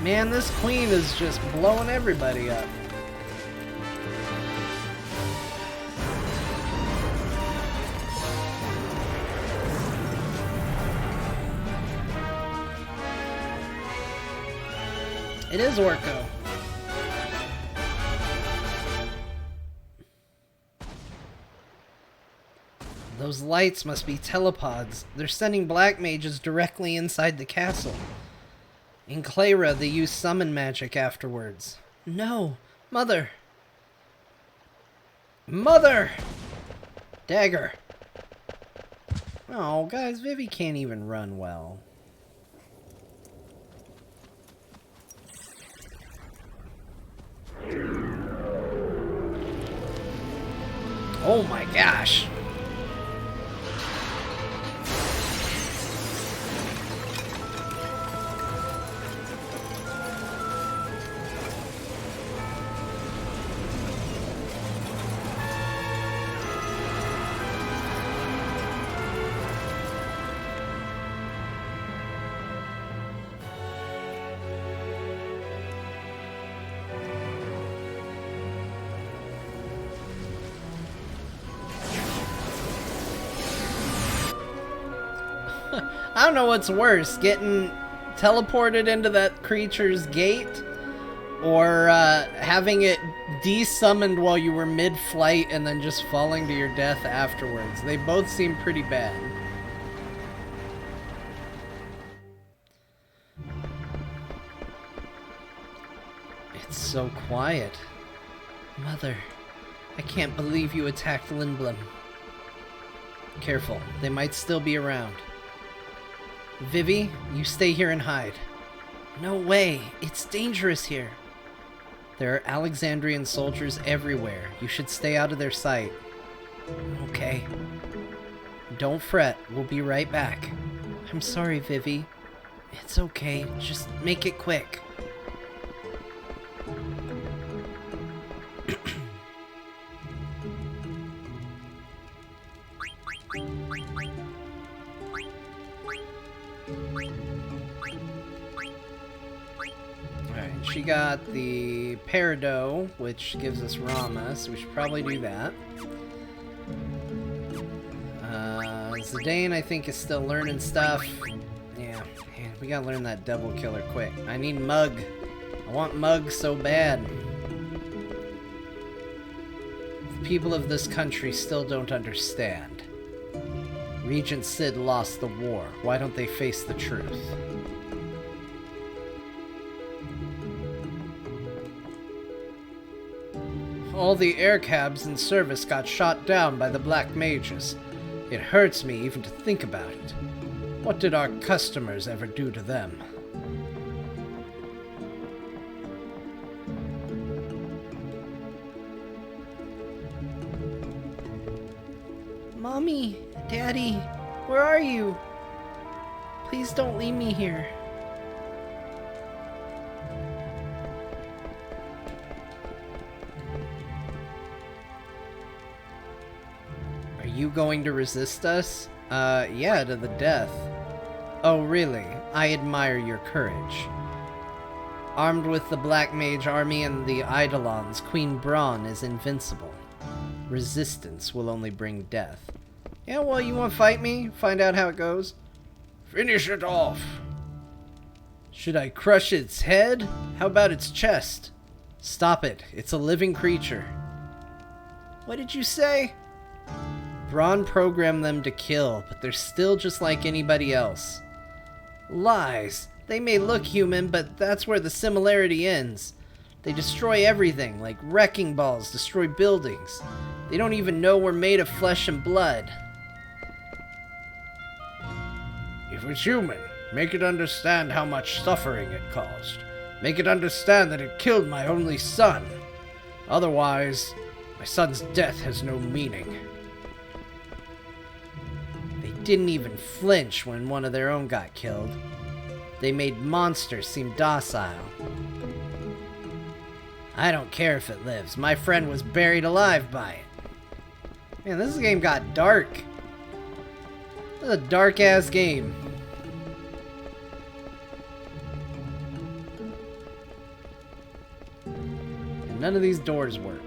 Man, this queen is just blowing everybody up. It is Orko. Those lights must be telepods. They're sending black mages directly inside the castle. In Clara, they use summon magic afterwards. No! Mother! Mother! Dagger! Oh, guys, Vivi can't even run well. Oh my gosh! I don't know what's worse, getting teleported into that creature's gate, or having it desummoned while you were mid-flight and then just falling to your death afterwards. They both seem pretty bad. It's so quiet. Mother, I can't believe you attacked Lindblom. Careful, they might still be around. Vivi, you stay here and hide. No way, it's dangerous here. There are Alexandrian soldiers everywhere. You should stay out of their sight. Okay. Don't fret, we'll be right back. I'm sorry, Vivi. It's okay, just make it quick. She got the Peridot, which gives us Rama, so we should probably do that. Zidane, I think, is still learning stuff. Yeah, man, we gotta learn that devil killer quick. I need Mug. I want Mug so bad. The people of this country still don't understand. Regent Sid lost the war. Why don't they face the truth? All the air cabs in service got shot down by the Black Mages. It hurts me even to think about it. What did our customers ever do to them? Mommy, Daddy, where are you? Please don't leave me here. Are you going to resist us? Yeah, to the death. Oh, really? I admire your courage. Armed with the Black Mage army and the Eidolons, Queen Braun is invincible. Resistance will only bring death. Yeah, well, you want to fight me? Find out how it goes? Finish it off! Should I crush its head? How about its chest? Stop it. It's a living creature. What did you say? Braun programmed them to kill, but they're still just like anybody else. Lies. They may look human, but that's where the similarity ends. They destroy everything, like wrecking balls destroy buildings. They don't even know we're made of flesh and blood. If it's human, make it understand how much suffering it caused. Make it understand that it killed my only son. Otherwise, my son's death has no meaning. They didn't even flinch when one of their own got killed. They made monsters seem docile. I don't care if it lives. My friend was buried alive by it. Man, this game got dark. This is a dark-ass game. And none of these doors work.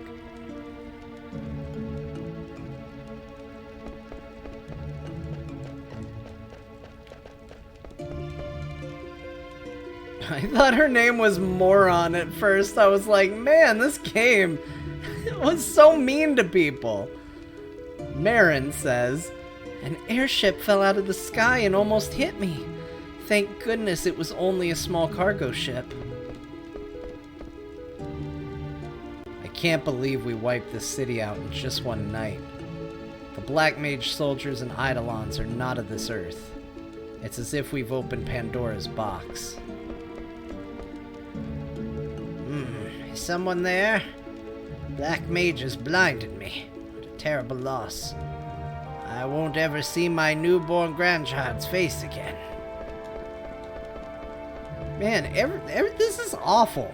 I thought her name was Moron at first. I was like, man, this game was so mean to people. Marin says, an airship fell out of the sky and almost hit me. Thank goodness it was only a small cargo ship. I can't believe we wiped this city out in just one night. The Black Mage soldiers and Eidolons are not of this earth. It's as if we've opened Pandora's box. Is someone there? Black Mages blinded me. What a terrible loss. I won't ever see my newborn grandchild's face again. Man, this is awful.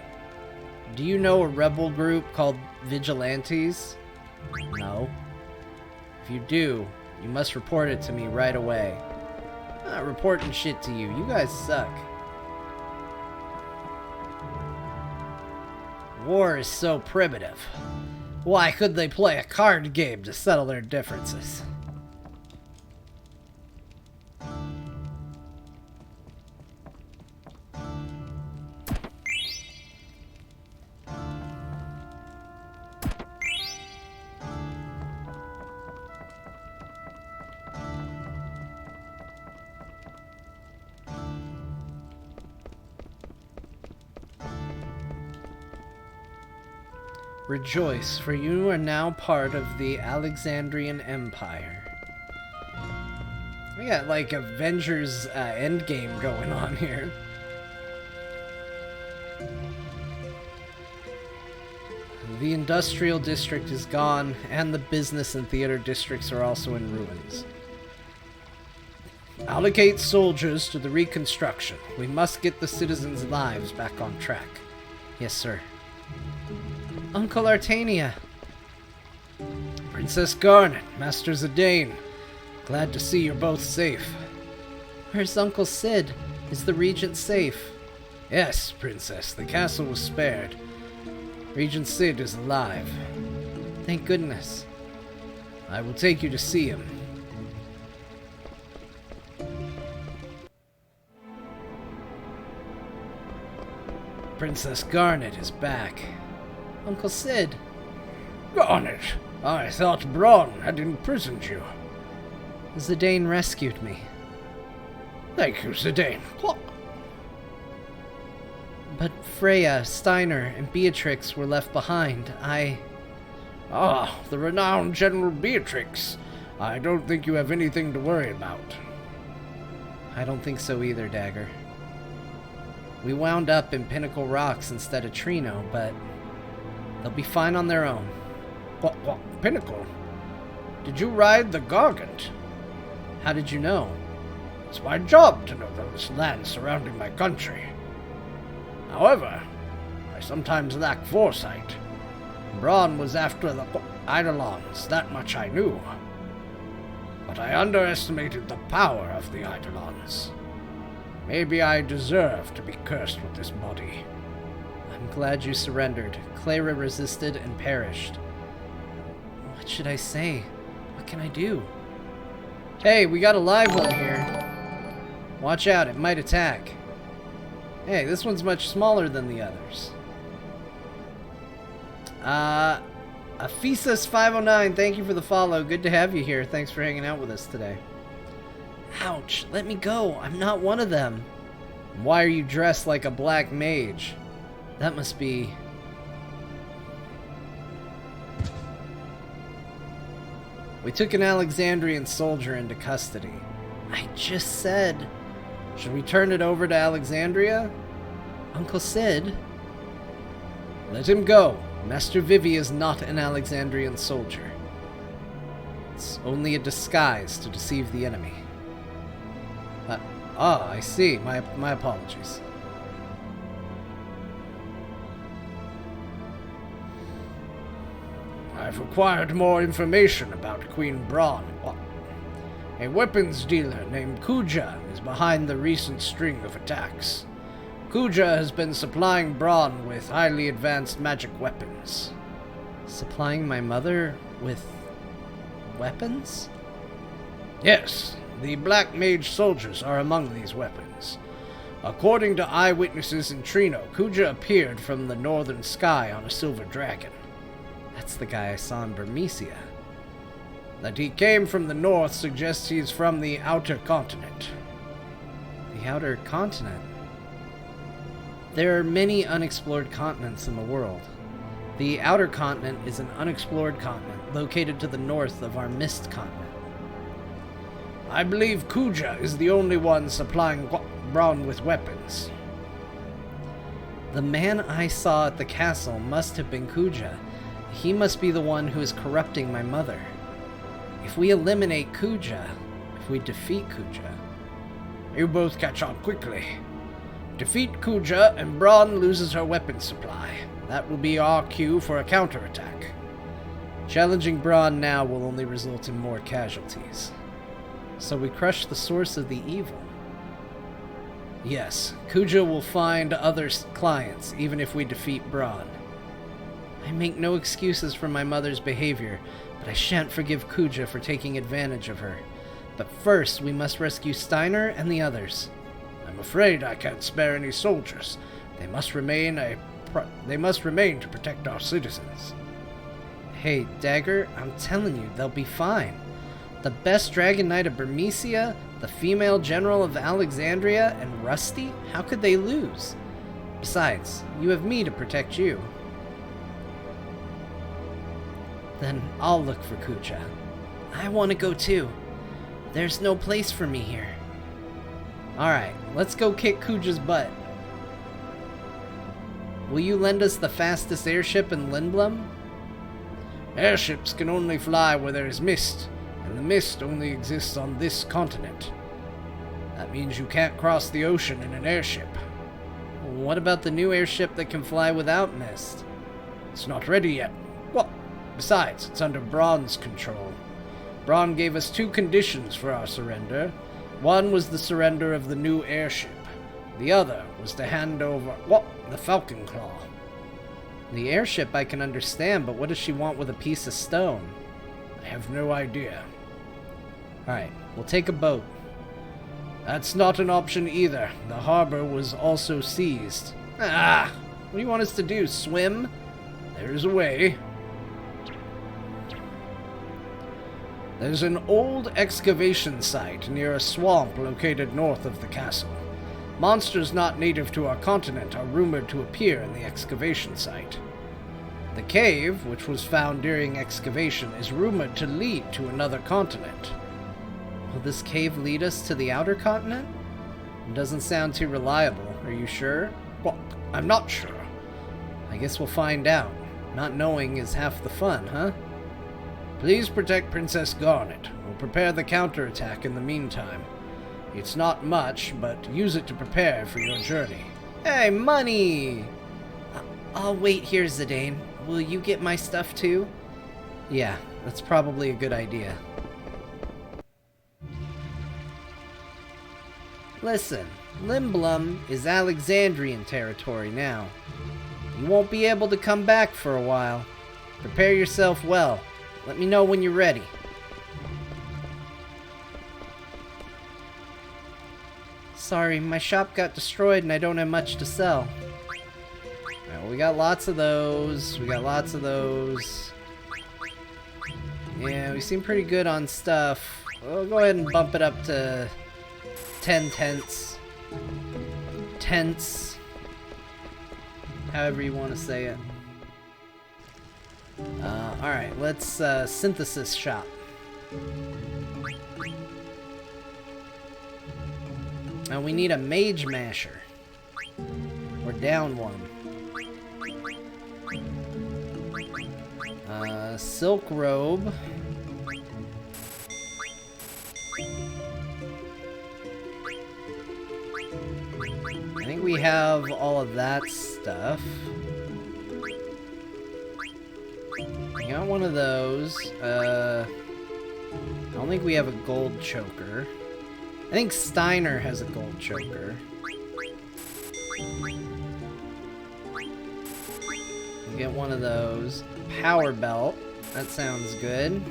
Do you know a rebel group called Vigilantes? No. If you do, you must report it to me right away. I'm not reporting shit to you. You guys suck. War is so primitive. Why couldn't they play a card game to settle their differences? Rejoice, for you are now part of the Alexandrian Empire. We got like Avengers Endgame going on here. The industrial district is gone, and the business and theater districts are also in ruins. Allocate soldiers to the reconstruction. We must get the citizens' lives back on track. Yes, sir. Uncle Artania. Princess Garnet, Master Zidane. Glad to see you're both safe. Where's Uncle Sid? Is the Regent safe? Yes, Princess. The castle was spared. Regent Sid is alive. Thank goodness. I will take you to see him. Princess Garnet is back. Uncle Sid. Garnet, I thought Braun had imprisoned you. Zidane rescued me. Thank you, Zidane. But Freya, Steiner, and Beatrix were left behind. Ah, the renowned General Beatrix. I don't think you have anything to worry about. I don't think so either, Dagger. We wound up in Pinnacle Rocks instead of Trino, but they'll be fine on their own. What, Pinnacle? Did you ride the Gargant? How did you know? It's my job to know those lands surrounding my country. However, I sometimes lack foresight. Braun was after the Eidolons, that much I knew. But I underestimated the power of the Eidolons. Maybe I deserve to be cursed with this body. I'm glad you surrendered. Clara resisted and perished. What should I say? What can I do? Hey, we got a live one here. Watch out, it might attack. Hey, this one's much smaller than the others. Aphesus509, thank you for the follow. Good to have you here. Thanks for hanging out with us today. Ouch, let me go. I'm not one of them. Why are you dressed like a black mage? That must be... We took an Alexandrian soldier into custody. I just said... Should we turn it over to Alexandria? Uncle Sid? Let him go. Master Vivi is not an Alexandrian soldier. It's only a disguise to deceive the enemy. I see. My apologies. I've acquired more information about Queen Braun. A weapons dealer named Kuja is behind the recent string of attacks. Kuja has been supplying Braun with highly advanced magic weapons. Supplying my mother with weapons? Yes, the Black Mage soldiers are among these weapons. According to eyewitnesses in Trino, Kuja appeared from the northern sky on a silver dragon. That's the guy I saw in Burmecia. That he came from the north suggests he's from the outer continent. The outer continent? There are many unexplored continents in the world. The outer continent is an unexplored continent located to the north of our mist continent. I believe Kuja is the only one supplying Braun with weapons. The man I saw at the castle must have been Kuja. He must be the one who is corrupting my mother. If we eliminate Kuja, if we defeat Kuja... You both catch on quickly. Defeat Kuja and Braun loses her weapon supply. That will be our cue for a counterattack. Challenging Braun now will only result in more casualties. So we crush the source of the evil. Yes, Kuja will find other clients, even if we defeat Braun. I make no excuses for my mother's behavior, but I shan't forgive Kuja for taking advantage of her. But first, we must rescue Steiner and the others. I'm afraid I can't spare any soldiers. They must remain to protect our citizens. Hey, Dagger, I'm telling you, they'll be fine. The best Dragon Knight of Burmecia, the female general of Alexandria, and Rusty? How could they lose? Besides, you have me to protect you. Then I'll look for Kuja. I want to go too. There's no place for me here. Alright, let's go kick Kuja's butt. Will you lend us the fastest airship in Lindblum? Airships can only fly where there is mist, and the mist only exists on this continent. That means you can't cross the ocean in an airship. What about the new airship that can fly without mist? It's not ready yet. Well, besides, it's under Braun's control. Braun gave us 2 conditions for our surrender. One was the surrender of the new airship. The other was to hand over, the Falcon Claw. The airship I can understand, but what does she want with a piece of stone? I have no idea. Alright, we'll take a boat. That's not an option either. The harbor was also seized. What do you want us to do? Swim? There's a way. There's an old excavation site near a swamp located north of the castle. Monsters not native to our continent are rumored to appear in the excavation site. The cave, which was found during excavation, is rumored to lead to another continent. Will this cave lead us to the outer continent? It doesn't sound too reliable. Are you sure? Well, I'm not sure. I guess we'll find out. Not knowing is half the fun, huh? Please protect Princess Garnet. We'll prepare the counterattack in the meantime. It's not much, but use it to prepare for your journey. Hey, money! I'll wait here, Zidane. Will you get my stuff too? Yeah, that's probably a good idea. Listen, Limblum is Alexandrian territory now. You won't be able to come back for a while. Prepare yourself well. Let me know when you're ready. Sorry, my shop got destroyed and I don't have much to sell. Alright, well, we got lots of those. Yeah, we seem pretty good on stuff. We'll go ahead and bump it up to 10 tents. Tents. However you want to say it. Alright, let's synthesis shop. Now we need a mage masher. We're down one. Silk robe. I think we have all of that stuff. We got one of those. I don't think we have a gold choker. I think Steiner has a gold choker. We'll get one of those. Power belt. That sounds good.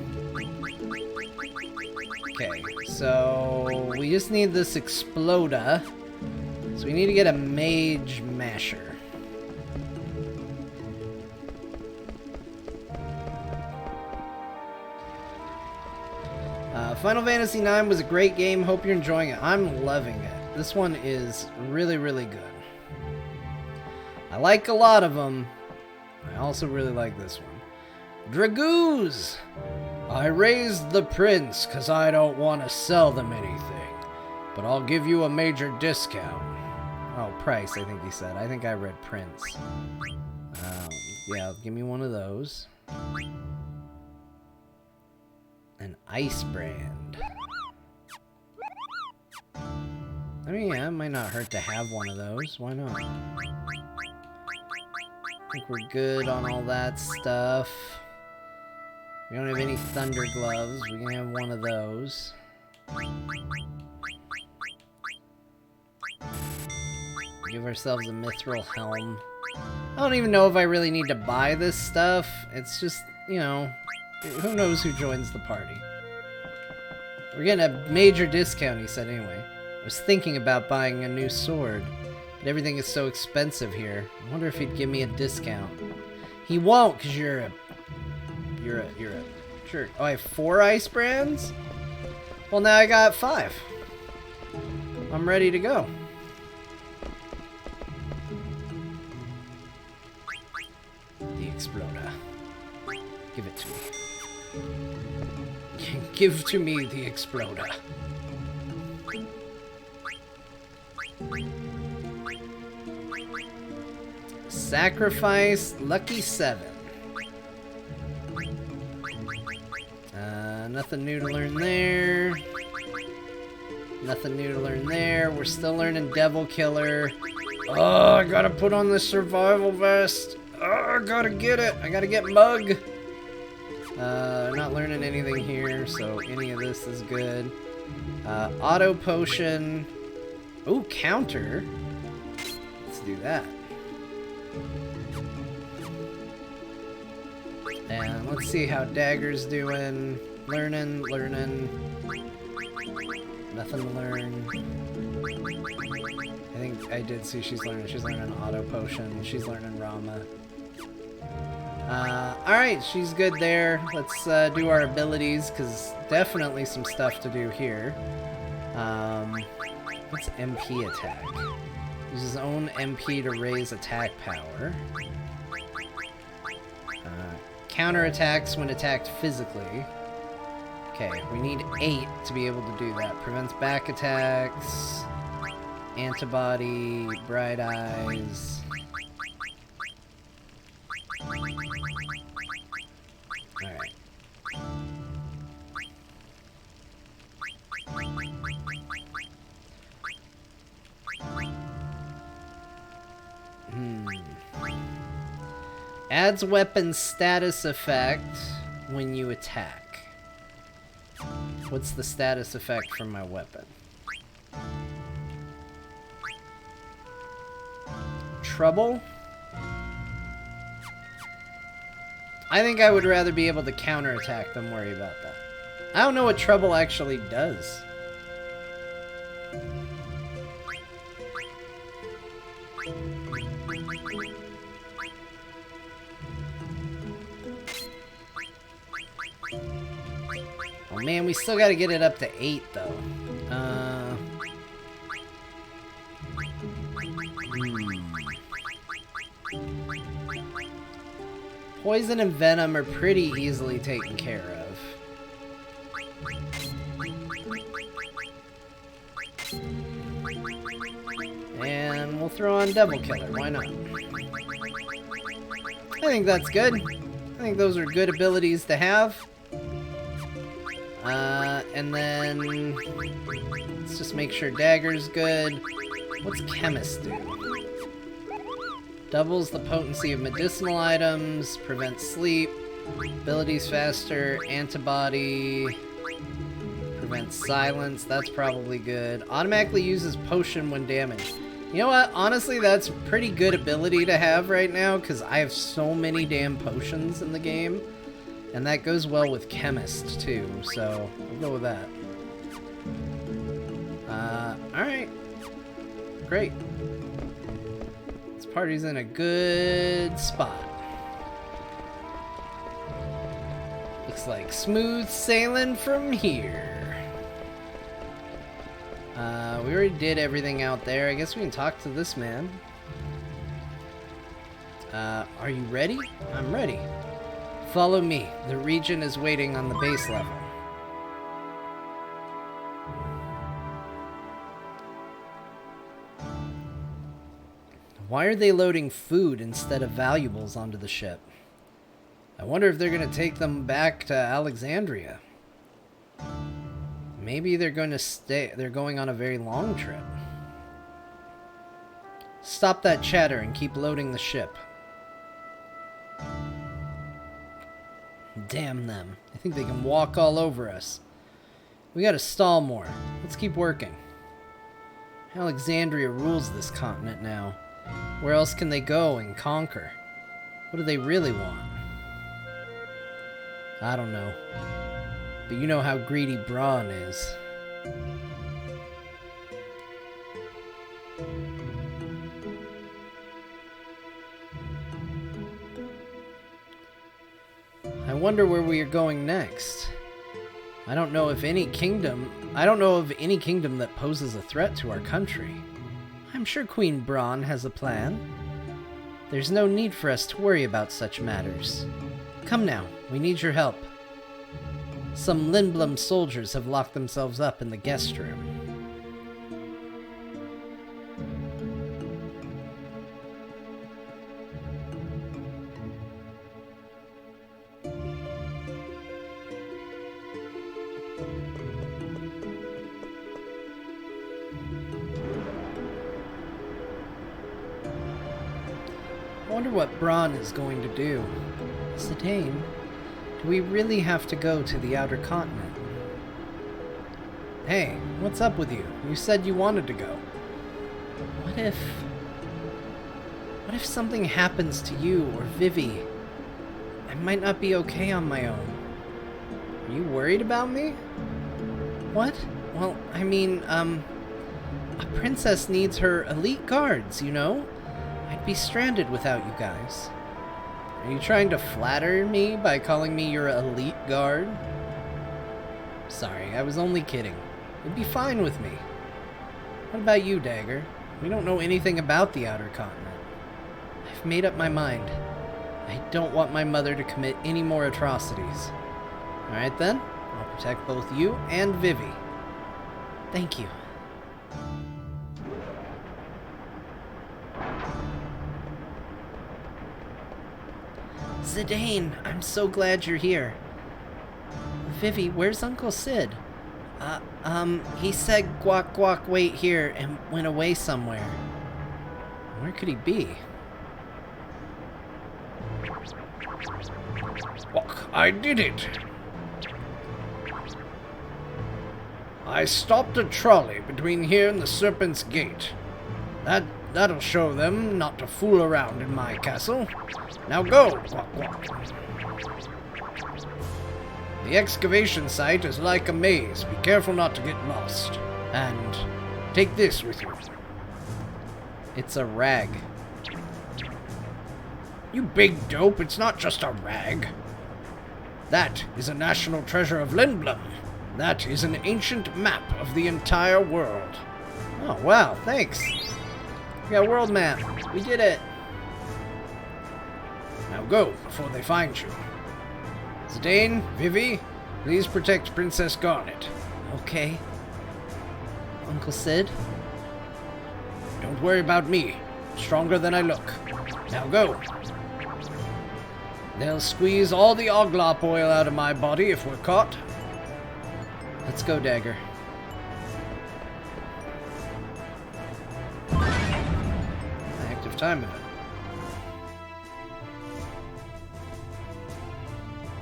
Okay, so we just need this exploder. So we need to get a mage masher. Final Fantasy IX was a great game. Hope you're enjoying it. I'm loving it. This one is really, really good. I like a lot of them. I also really like this one. Dragoos! I raised the prince because I don't want to sell them anything. But I'll give you a major discount. Oh, price, I think he said. I think I read prince. Yeah, give me one of those. An ice brand. I mean, yeah, it might not hurt to have one of those. Why not? I think we're good on all that stuff. We don't have any thunder gloves. We can have one of those. Give ourselves a mithril helm. I don't even know if I really need to buy this stuff. It's just, you know, who knows who joins the party. We're getting a major discount, he said anyway. I was thinking about buying a new sword, but everything is so expensive here. I wonder if he'd give me a discount. He won't, because you're a jerk. Oh, I have 4 ice brands? Well, now I got 5. I'm ready to go. The exploder. Give it to me. Give to me the exploder. Sacrifice Lucky 7. Nothing new to learn there. Nothing new to learn there. We're still learning Devil Killer. Oh, I gotta put on the survival vest. Oh, I gotta get it. I gotta get Mug. Not learning anything here, so any of this is good. Auto potion. Ooh, counter. Let's do that. And let's see how Dagger's doing. Learning. Nothing to learn. I think I did see she's learning auto potion. She's learning Rama. Alright, she's good there. Let's do our abilities, because definitely some stuff to do here. What's MP attack? Uses own MP to raise attack power. Counter attacks when attacked physically. Okay, we need 8 to be able to do that. Prevents back attacks. Antibody. Bright eyes. Alright. Adds weapon status effect when you attack. What's the status effect from my weapon? Trouble? I think I would rather be able to counterattack than worry about that. I don't know what trouble actually does. Oh man, we still gotta get it up to 8 though. Poison and venom are pretty easily taken care of. And we'll throw on Devil Killer, why not? I think that's good. I think those are good abilities to have. And then let's just make sure Dagger's good. What's Chemist do? Doubles the potency of medicinal items, prevents sleep, abilities faster, antibody, prevents silence, that's probably good. Automatically uses potion when damaged. You know what? Honestly, that's a pretty good ability to have right now, because I have so many damn potions in the game. And that goes well with Chemist, too, so we'll go with that. Alright. Great. This party's in a good spot. Looks like smooth sailing from here. We already did everything out there. I guess we can talk to this man. Are you ready? I'm ready. Follow me. The region is waiting on the base level. Why are they loading food instead of valuables onto the ship? I wonder if they're going to take them back to Alexandria. Maybe they're going to stay. They're going on a very long trip. Stop that chatter and keep loading the ship. Damn them. I think they can walk all over us. We gotta stall more. Let's keep working. Alexandria rules this continent now. Where else can they go and conquer? What do they really want? I don't know. But you know how greedy Braun is. I wonder where we are going next. I don't know of any kingdom that poses a threat to our country. I'm sure Queen Braun has a plan. There's no need for us to worry about such matters. Come now, we need your help. Some Lindblum soldiers have locked themselves up in the guest room. I wonder what Braun is going to do. Zidane, do we really have to go to the outer continent? Hey, what's up with you? You said you wanted to go. What if something happens to you or Vivi? I might not be okay on my own. Are you worried about me? What? Well, I mean, A princess needs her elite guards, you know? I'd be stranded without you guys. Are you trying to flatter me by calling me your elite guard? Sorry, I was only kidding. It'd be fine with me. What about you, Dagger? We don't know anything about the Outer Continent. I've made up my mind. I don't want my mother to commit any more atrocities. Alright then, I'll protect both you and Vivi. Thank you. Zidane, I'm so glad you're here. Vivi, where's Uncle Sid? He said guac guac wait here and went away somewhere. Where could he be? Look, I did it. I stopped a trolley between here and the Serpent's Gate. That'll show them not to fool around in my castle. Now go, Quack Quack. The excavation site is like a maze. Be careful not to get lost. And take this with you. It's a rag. You big dope, it's not just a rag. That is a national treasure of Lindblum. That is an ancient map of the entire world. Oh, wow, thanks. We got a world map. We did it. Now go, before they find you. Zidane, Vivi, please protect Princess Garnet. Okay. Uncle Sid? Don't worry about me. I'm stronger than I look. Now go. They'll squeeze all the Oglop oil out of my body if we're caught. Let's go, Dagger. Active time event.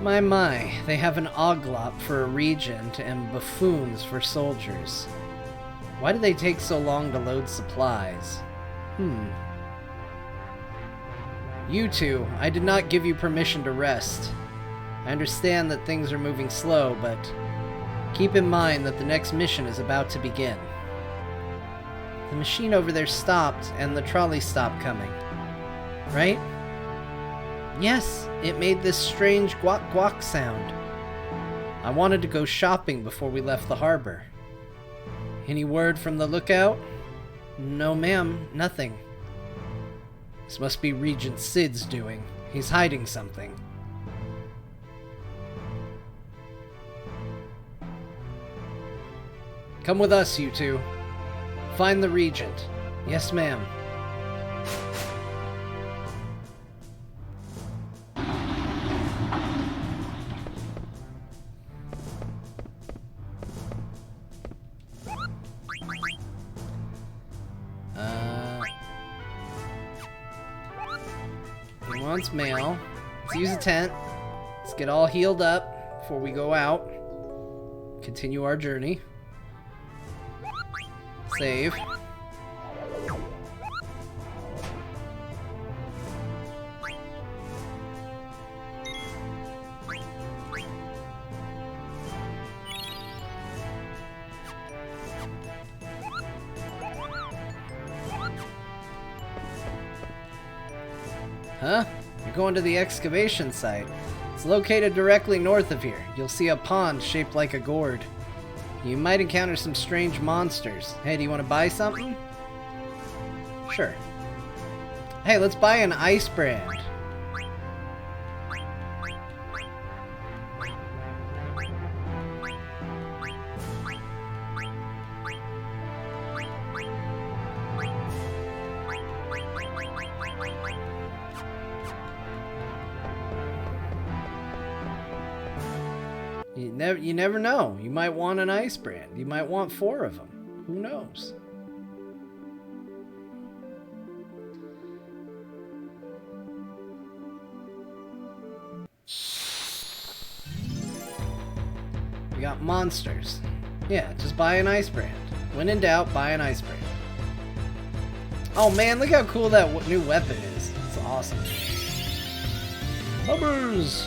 My, they have an Oglop for a regent and buffoons for soldiers. Why do they take so long to load supplies? You two, I did not give you permission to rest. I understand that things are moving slow, but keep in mind that the next mission is about to begin. The machine over there stopped, and the trolley stopped coming. Right? Yes, it made this strange guac guac sound. I wanted to go shopping before we left the harbor. Any word from the lookout? No, ma'am, nothing. This must be Regent Sid's doing. He's hiding something. Come with us, you two. Find the Regent. Yes, ma'am. He wants mail. Let's use a tent. Let's get all healed up before we go out. Continue our journey. Save. Huh? You're going to the excavation site. It's located directly north of here. You'll see a pond shaped like a gourd. You might encounter some strange monsters. Hey, do you want to buy something? Sure. Hey, let's buy an ice brand. You never know. You might want an ice brand. You might want 4 of them. Who knows? We got monsters. Yeah, just buy an ice brand. When in doubt, buy an ice brand. Oh man, look how cool that new weapon is. It's awesome. Bubbers!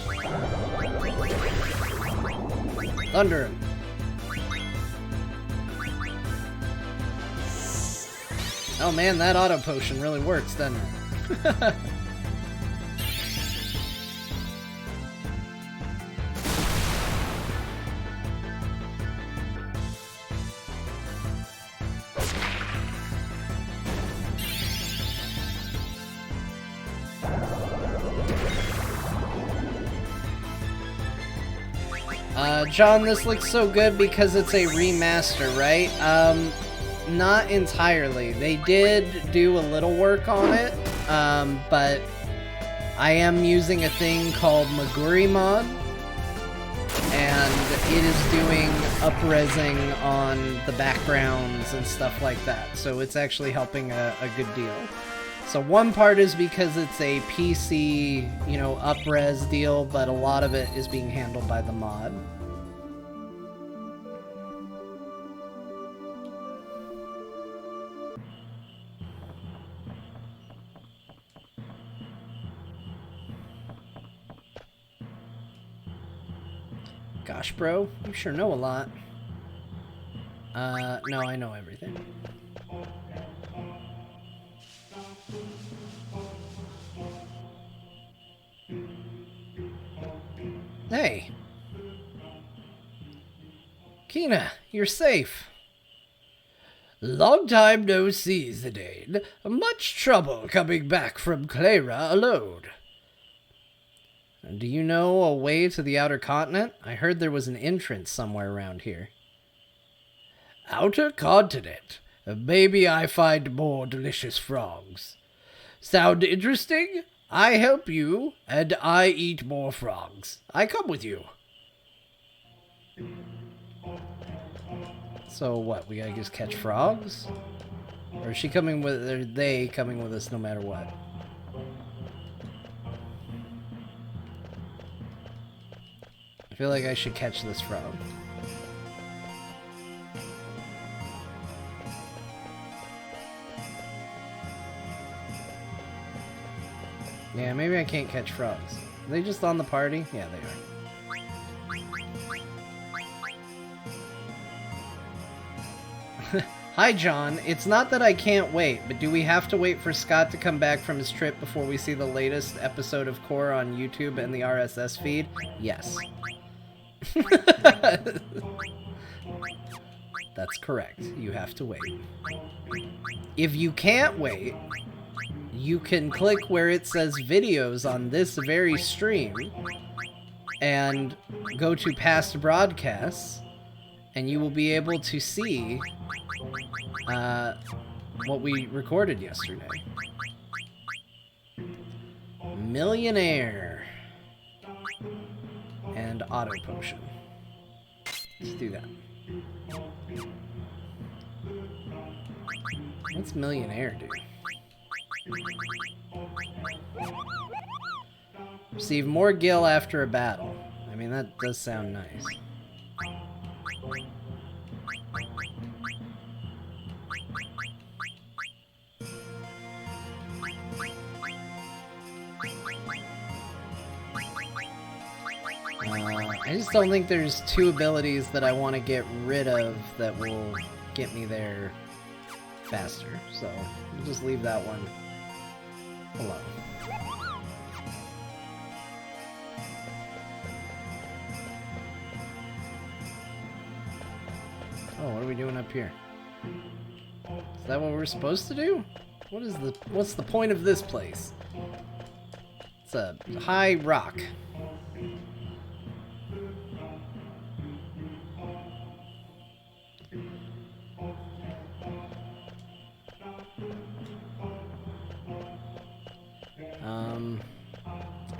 Thunder him. Oh man, that auto potion really works, doesn't it? John, this looks so good because it's a remaster, right? Not entirely. They did do a little work on it, but I am using a thing called Magurimon, and it is doing up-resing on the backgrounds and stuff like that, so it's actually helping a good deal. So one part is because it's a PC, you know, up-res deal, but a lot of it is being handled by the mod. Gosh, bro, you sure know a lot. No, I know everything. Hey! Kina, you're safe. Long time no see, Zidane. Much trouble coming back from Clara alone. Do you know a way to the outer continent? I heard there was an entrance somewhere around here. Outer continent? Maybe I find more delicious frogs. Sound interesting? I help you, and I eat more frogs. I come with you. So what, we gotta just catch frogs? Or is she coming with, are they coming with us no matter what? I feel like I should catch this frog. Yeah, maybe I can't catch frogs. Are they just on the party? Yeah, they are. Hi, John. It's not that I can't wait, but do we have to wait for Scott to come back from his trip before we see the latest episode of Core on YouTube and the RSS feed? Yes. That's correct. You have to wait. If you can't wait, you can click where it says videos on this very stream and go to past broadcasts, and you will be able to see what we recorded yesterday. Millionaire and auto potion. Let's do that. What's millionaire do? Receive more gil after a battle. I mean, that does sound nice. I just don't think there's two abilities that I want to get rid of that will get me there faster. So, we'll just leave that one alone. Oh, what are we doing up here? Is that what we're supposed to do? What's the point of this place? It's a high rock.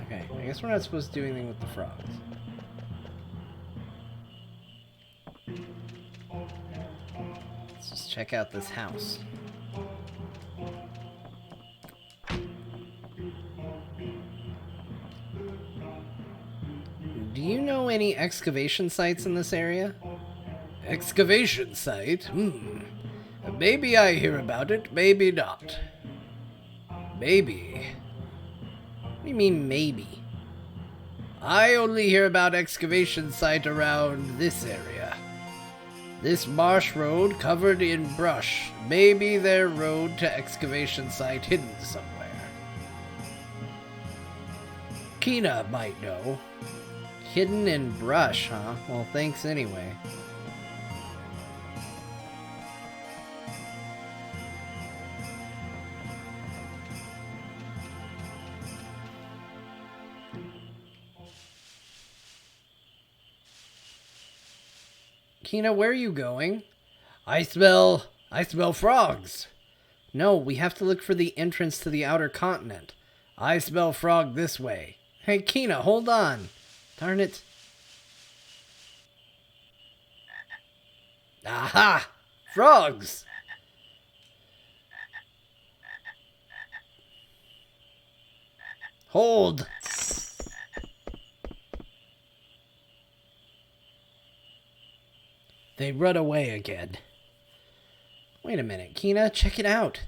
Okay, I guess we're not supposed to do anything with the frogs. Let's just check out this house. Do you know any excavation sites in this area? Excavation site? Maybe I hear about it, maybe not. Maybe. What do you mean, maybe? I only hear about excavation site around this area. This marsh road covered in brush may be their road to excavation site hidden somewhere. Kina might know. Hidden in brush, huh? Well, thanks anyway. Kina, where are you going? I smell frogs. No, we have to look for the entrance to the outer continent. I smell frog this way. Hey, Kina, hold on. Darn it. Aha! Frogs! Hold! They run away again. Wait a minute, Kina, check it out.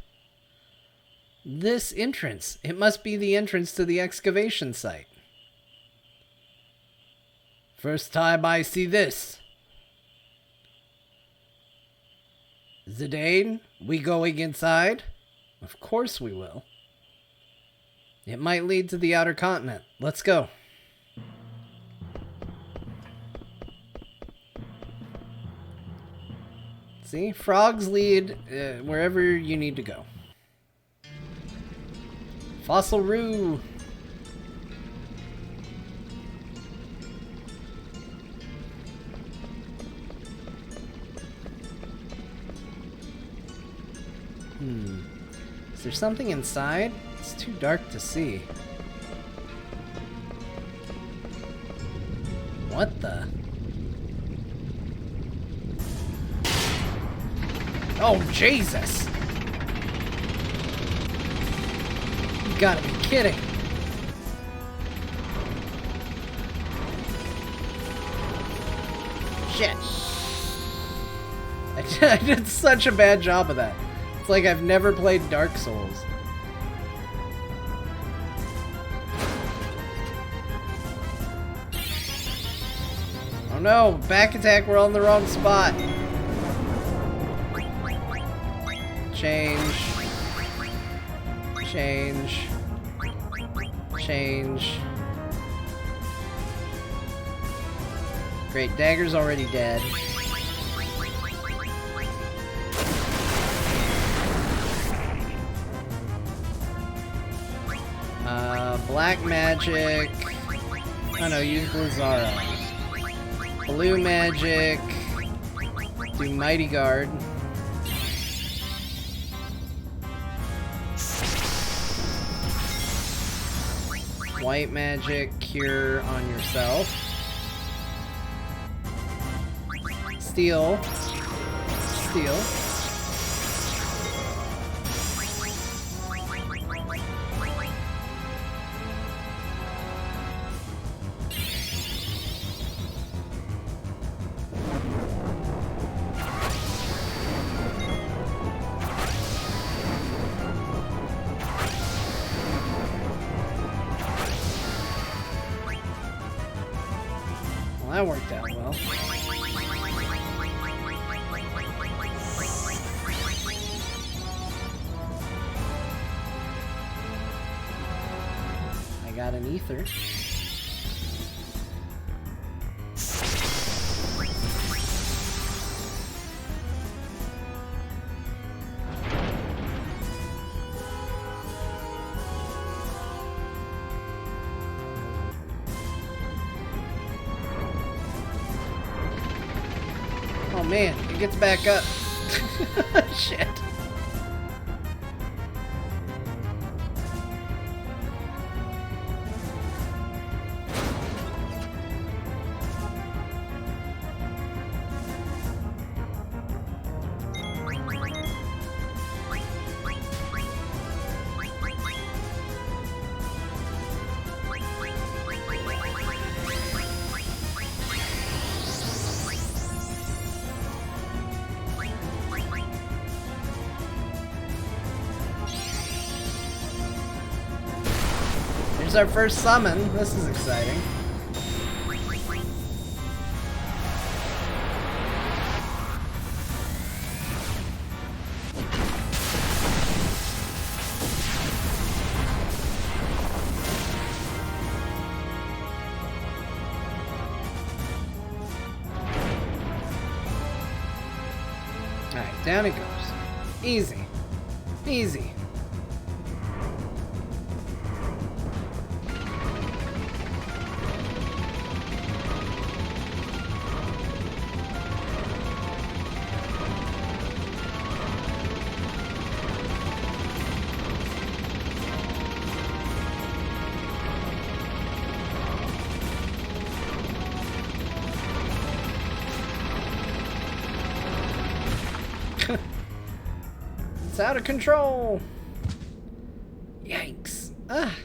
This entrance. It must be the entrance to the excavation site. First time I see this. Zidane, we going inside? Of course we will. It might lead to the outer continent. Let's go. See? Frogs lead wherever you need to go. Fossil Roo! Is there something inside? It's too dark to see. What the? Oh, Jesus! You gotta be kidding. Shit. I did such a bad job of that. It's like I've never played Dark Souls. Oh no, back attack, we're on the wrong spot. Change. Change. Change. Great, Dagger's already dead. Black magic. Oh no, use Blizzara. Blue magic. Do Mighty Guard. White magic, cure on yourself. Steel. Steel. That worked out well. I got an ether. Oh man, it gets back up. Shit. There's our first summon. This is exciting. Alright, down it goes. Easy. Easy. It's out of control. Yikes. Ah.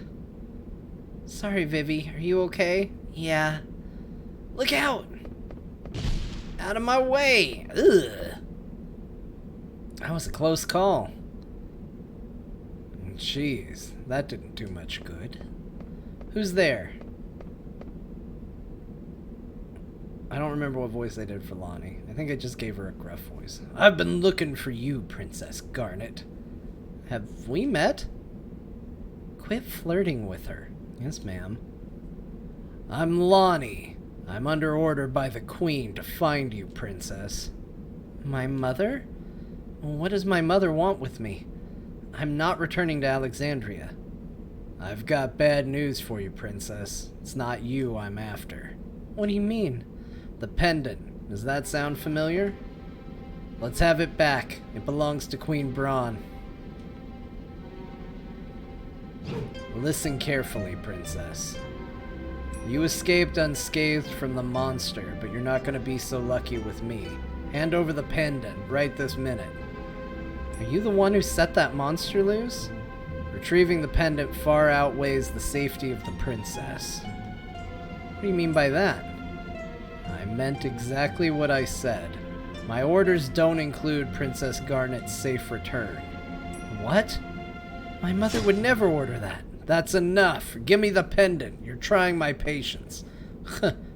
Sorry, Vivi. Are you okay? Yeah. Look out! Out of my way! Ugh. That was a close call. Jeez, that didn't do much good. Who's there? I don't remember what voice I did for Lonnie. I think I just gave her a gruff voice. I've been looking for you, Princess Garnet. Have we met? Quit flirting with her. Yes, ma'am. I'm Lonnie. I'm under order by the Queen to find you, Princess. My mother? What does my mother want with me? I'm not returning to Alexandria. I've got bad news for you, Princess. It's not you I'm after. What do you mean? The pendant. Does that sound familiar? Let's have it back. It belongs to Queen Braun. Listen carefully, Princess. You escaped unscathed from the monster, but you're not going to be so lucky with me. Hand over the pendant right this minute. Are you the one who set that monster loose? Retrieving the pendant far outweighs the safety of the princess. What do you mean by that? I meant exactly what I said. My orders don't include Princess Garnet's safe return. What? My mother would never order that. That's enough. Give me the pendant. You're trying my patience.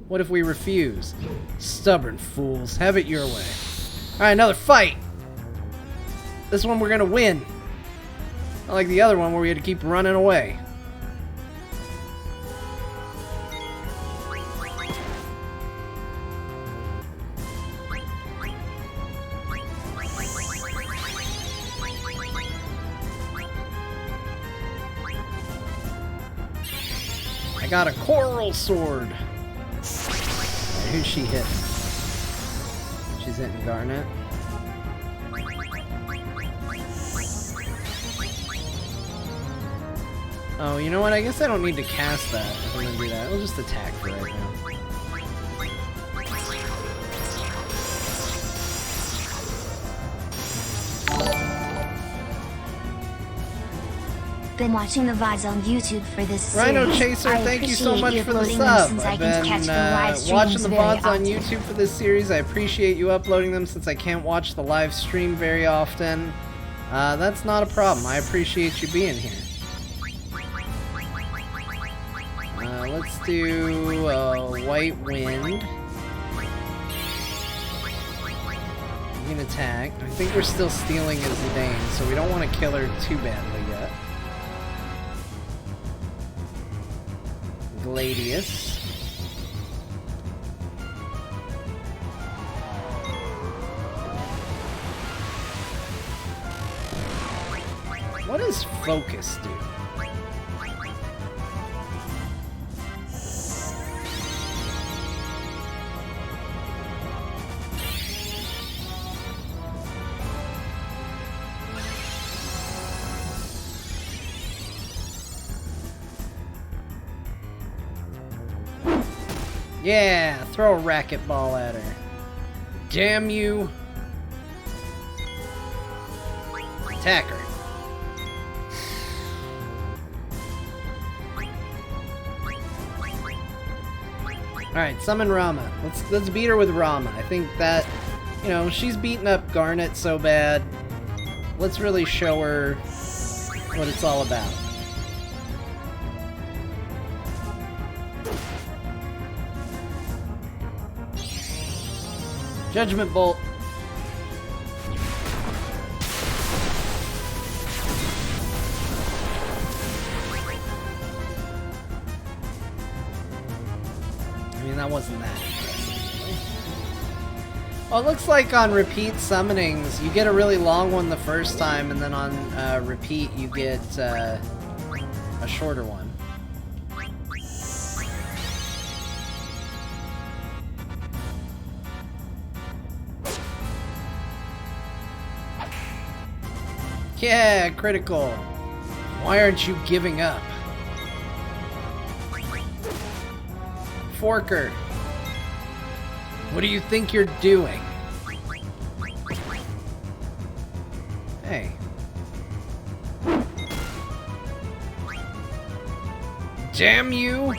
What if we refuse? Stubborn fools. Have it your way. Alright, another fight. This one we're gonna win. Not like the other one where we had to keep running away. I got a coral sword. Who's she hitting? She's hitting Garnet. Oh, you know what? I guess I don't need to cast that if I'm gonna do that. We'll just attack for right now. Been watching the VODs on YouTube for this Rhino series. Chaser, thank you so much for the sub. I've been watching the VODs on YouTube for this series. I appreciate you uploading them since I can't watch the live stream very often. That's not a problem. I appreciate you being here. Let's do White Wind. You can attack. I think we're still stealing as Zidane, so we don't want to kill her too badly yet. Gladius. What does focus do? Yeah, throw a racquetball at her. Damn you. Attack her. Alright, summon Rama. Let's beat her with Rama. I think that, you know, she's beating up Garnet so bad. Let's really show her what it's all about. Judgment Bolt. I mean, that wasn't that impressive. Well, it looks like on repeat summonings, you get a really long one the first time, and then on repeat, you get a shorter one. Yeah, critical. Why aren't you giving up? Forker. What do you think you're doing? Hey. Damn you!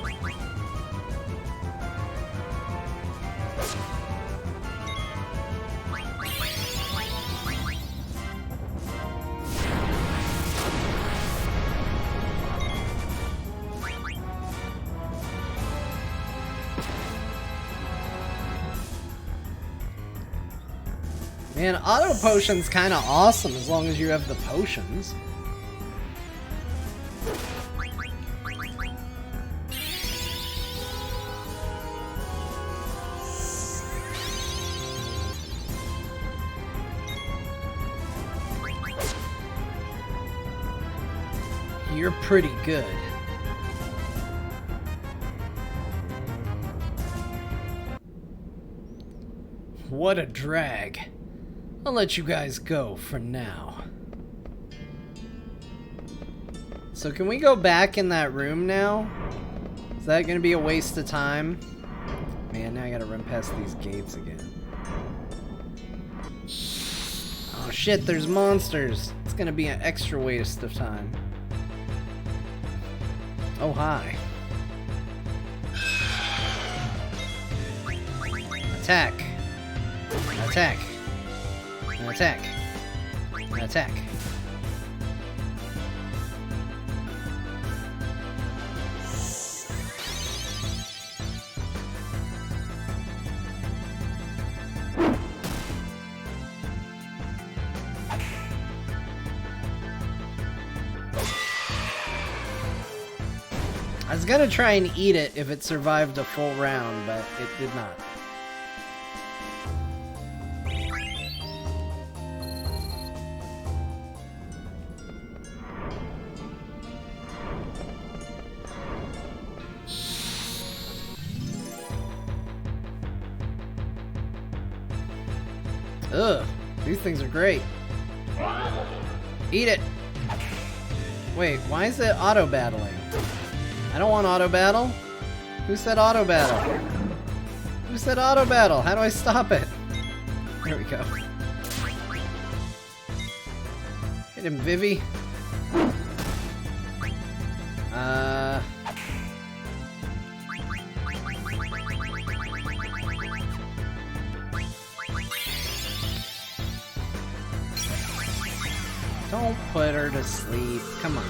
Man, auto potion's kind of awesome as long as you have the potions. You're pretty good. What a drag. I'll let you guys go for now. So can we go back in that room now? Is that gonna be a waste of time? Man, now I gotta run past these gates again. Oh shit, there's monsters. It's gonna be an extra waste of time. Oh, hi. Attack. Attack. Attack. Attack. I was gonna try and eat it if it survived a full round, but it did not. Ugh, these things are great. Eat it! Wait, why is it auto-battling? I don't want auto-battle. Who said auto-battle? Who said auto-battle? How do I stop it? There we go. Hit him, Vivi. Don't put her to sleep. Come on.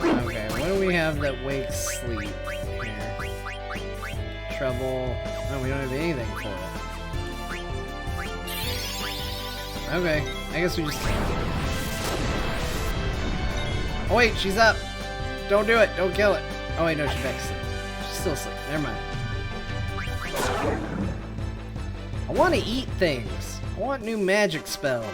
Okay, what do we have that wakes sleep here? Trouble. No, we don't have anything for it. Okay, I guess we just... Oh wait, she's up! Don't do it! Don't kill it! Oh wait, no, she's back asleep. She's still asleep. Never mind. I want to eat things. I want new magic spells.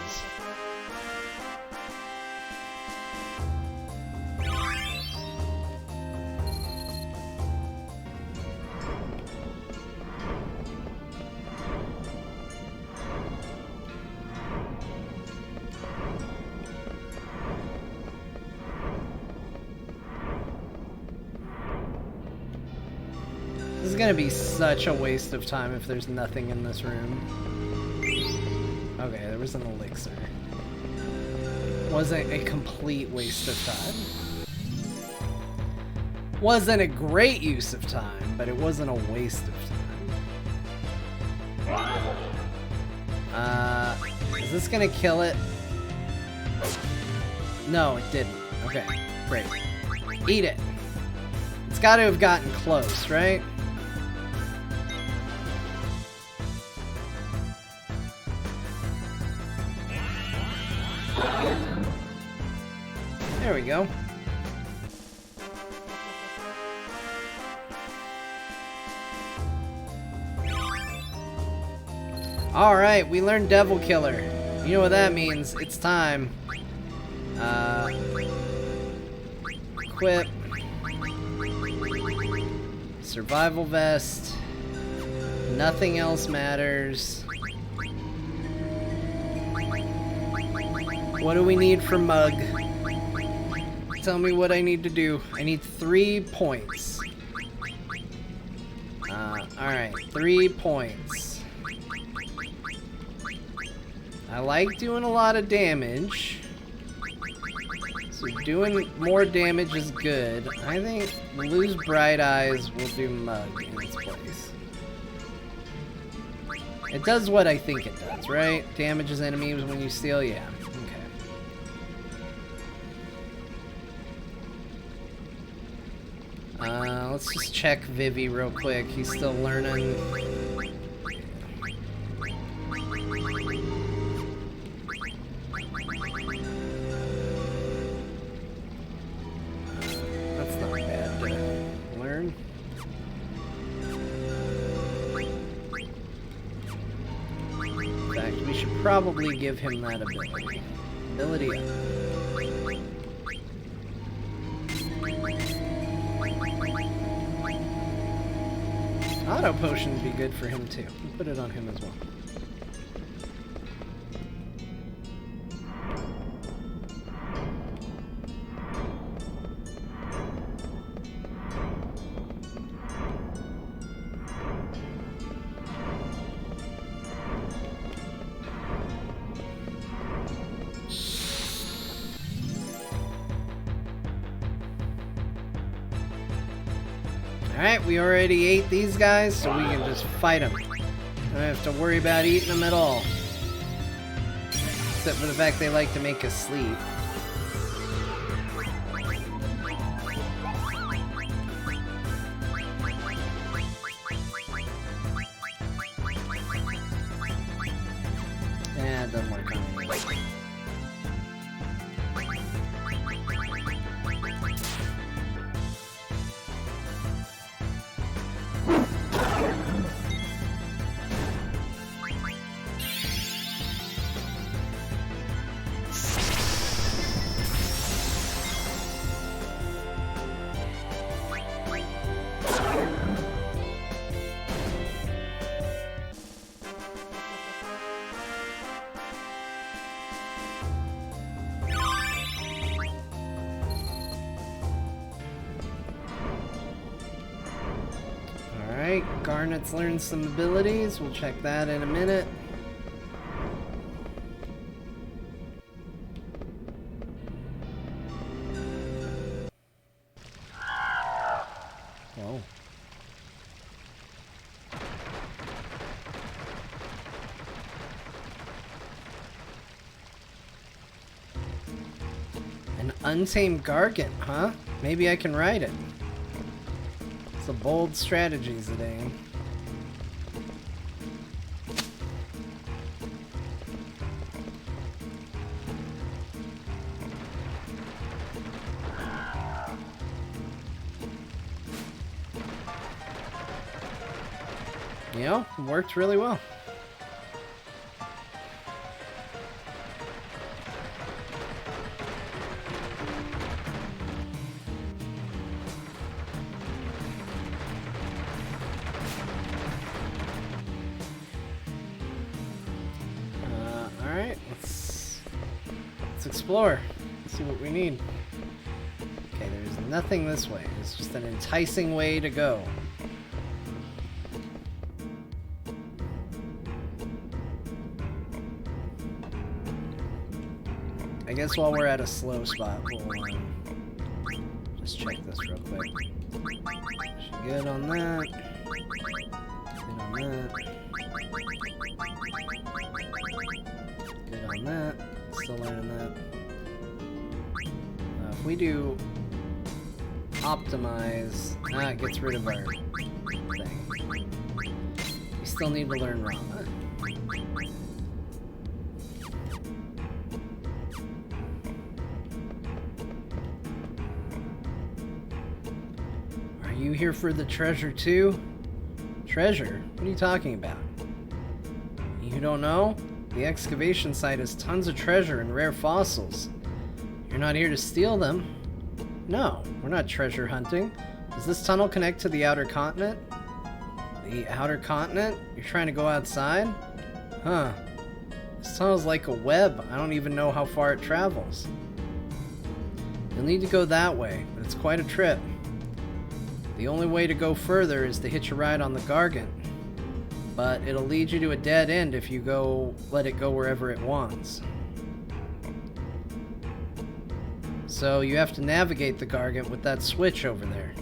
This is gonna be such a waste of time if there's nothing in this room. Okay, there was an elixir. Wasn't a complete waste of time. Wasn't a great use of time, but it wasn't a waste of time. Is this gonna kill it? No, it didn't. Okay, great. Eat it. It's gotta have gotten close, right? There we go. Alright, we learned Devil Killer. You know what that means. It's time. Equip. Survival vest. Nothing else matters. What do we need for Mug? Tell me what I need to do. I need 3 points. Alright, 3 points. I like doing a lot of damage. So doing more damage is good. I think Lose Bright Eyes will do Mug in its place. It does what I think it does, right? Damages enemies when you steal, yeah. Let's just check Vivi real quick. He's still learning. That's not bad to learn. In fact, we should probably give him that ability. Ability up. Auto potion would be good for him too. We'll put it on him as well. Alright, we already ate these guys, so we can just fight them. Don't have to worry about eating them at all. Except for the fact they like to make us sleep. Yeah, it doesn't work on me. Alright, Garnet's learned some abilities. We'll check that in a minute. Whoa. An untamed Gargant, huh? Maybe I can ride it. It's a bold strategy, Zidane. You know, it worked really well. Alright, let's explore. Let's see what we need. Okay, there's nothing this way. It's just an enticing way to go. I guess while we're at a slow spot, we'll just check this real quick. Good on that. Good on that. Good on that. Still learning that. If we do optimize, it gets rid of our thing. We still need to learn Rama. you here for the treasure too? Treasure? What are you talking about? You don't know? The excavation site has tons of treasure and rare fossils. You're not here to steal them. No, we're not treasure hunting. Does this tunnel connect to the outer continent? The outer continent? You're trying to go outside? Huh. This tunnel's like a web. I don't even know how far it travels. You'll need to go that way, but it's quite a trip. The only way to go further is to hitch a ride on the Gargant. But it'll lead you to a dead end if you let it go wherever it wants. So you have to navigate the Gargant with that switch over there.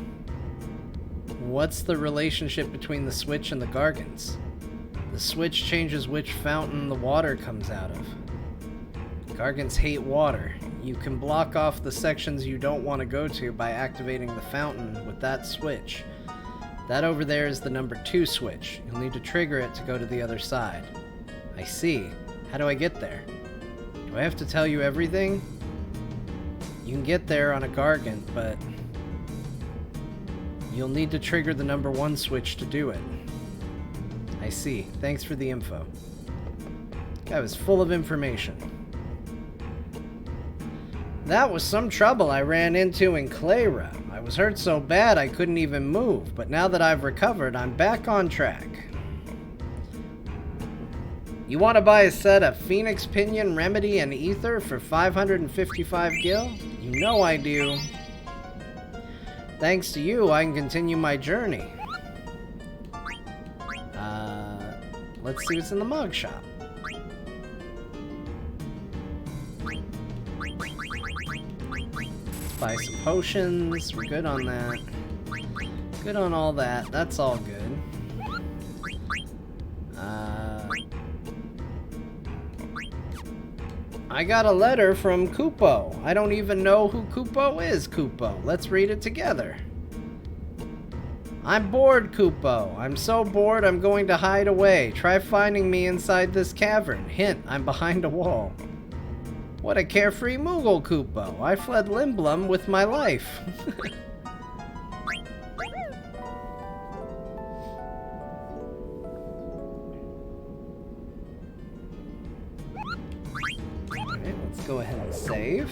What's the relationship between the switch and the Gargants? The switch changes which fountain the water comes out of. Gargants hate water. You can block off the sections you don't want to go to by activating the fountain with that switch. That over there is the number 2 switch. You'll need to trigger it to go to the other side. I see. How do I get there? Do I have to tell you everything? You can get there on a Gargant, but you'll need to trigger the number 1 switch to do it. I see. Thanks for the info. Guy was full of information. That was some trouble I ran into in Clara. I was hurt so bad I couldn't even move, but now that I've recovered, I'm back on track. You want to buy a set of Phoenix Pinion, Remedy, and Ether for 555 gil? You know I do. Thanks to you, I can continue my journey. Let's see what's in the mug shop. Let's buy some potions. We're good on that. Good on all that. That's all good. I got a letter from Kupo. I don't even know who Kupo is, Kupo. Let's read it together. I'm bored, Kupo. I'm so bored I'm going to hide away. Try finding me inside this cavern. Hint, I'm behind a wall. What a carefree Moogle, Kupo. I fled Limblum with my life. Alright, let's go ahead and save.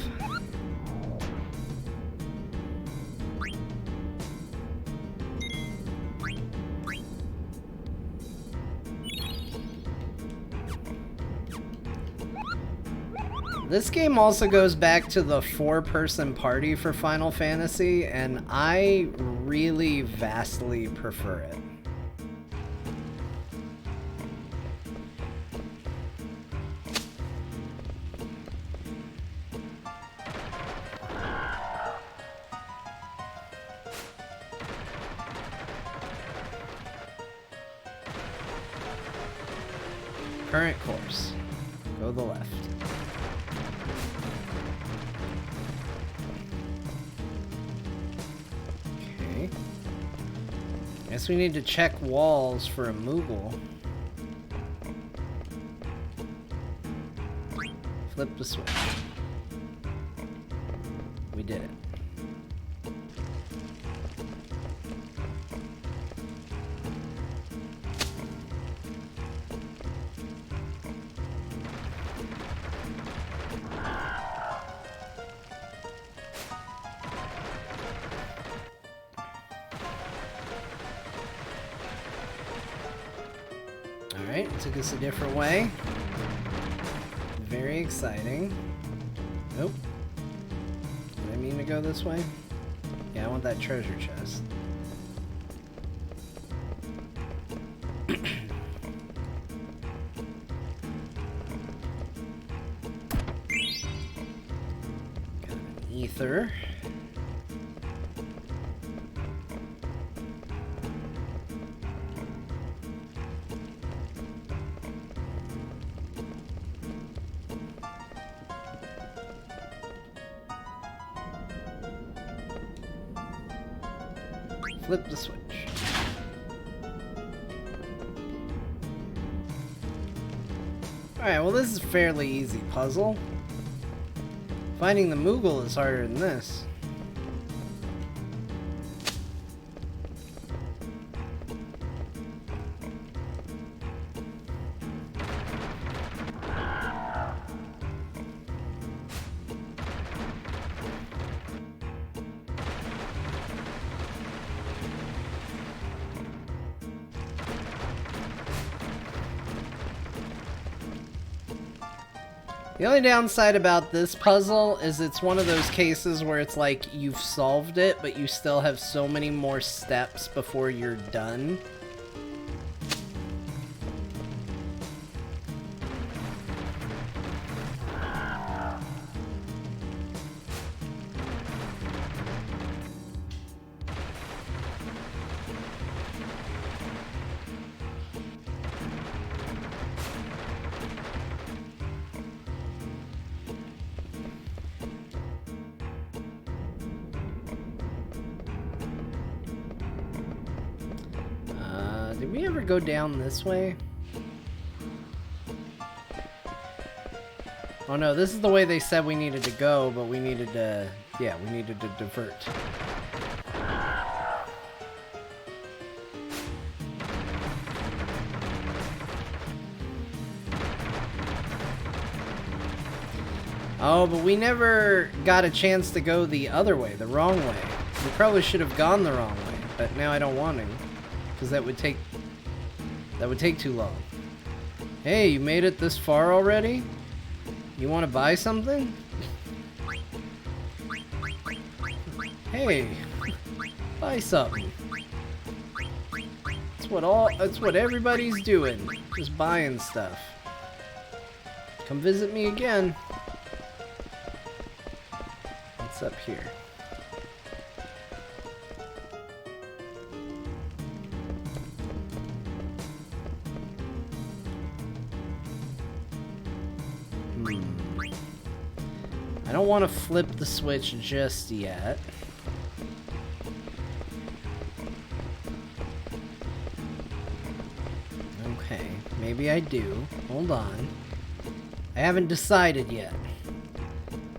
This game also goes back to the 4-person party for Final Fantasy, and I really vastly prefer it. Current course. Go to the left. Okay. Guess we need to check walls for a Moogle. Flip the switch. We did it. Alright, took us a different way. Very exciting. Nope. Did I mean to go this way? Yeah, I want that treasure chest. Got an ether. Flip the switch. Alright, well this is a fairly easy puzzle. Finding the Moogle is harder than this. The only downside about this puzzle is it's one of those cases where it's like you've solved it, but you still have so many more steps before you're done. Did we ever go down this way? Oh no, this is the way they said we needed to go, but we needed to... yeah, we needed to divert. Oh, but we never got a chance to go the other way, the wrong way. We probably should have gone the wrong way, but now I don't want to. Because that would take too long. Hey, you made it this far already? You want to buy something? Hey, buy something. That's what everybody's doing. Just buying stuff. Come visit me again. What's up here? I don't want to flip the switch just yet. Okay, maybe I do. Hold on. I haven't decided yet.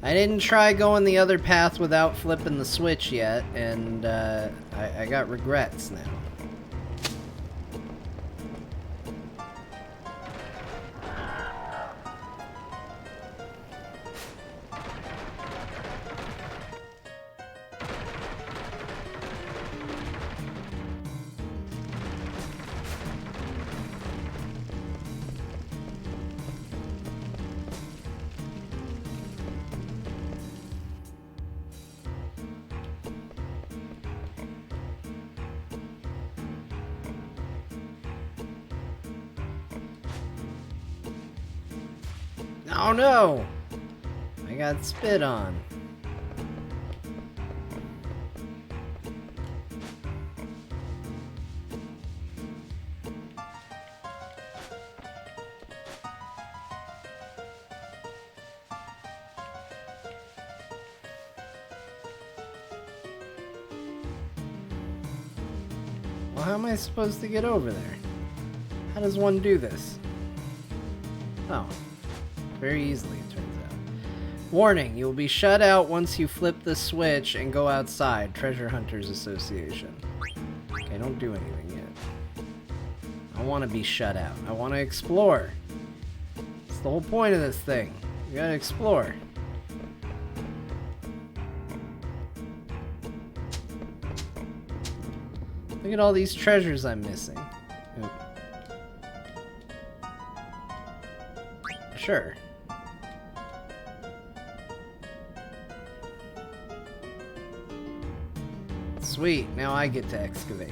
I didn't try going the other path without flipping the switch yet, and I got regrets now. Oh no! I got spit on. Well, how am I supposed to get over there? How does one do this? Oh. Very easily, it turns out. Warning, you will be shut out once you flip the switch and go outside. Treasure Hunters Association. Okay, don't do anything yet. I want to be shut out. I want to explore. It's the whole point of this thing. You gotta explore. Look at all these treasures I'm missing. Sure. Sweet, now I get to excavate.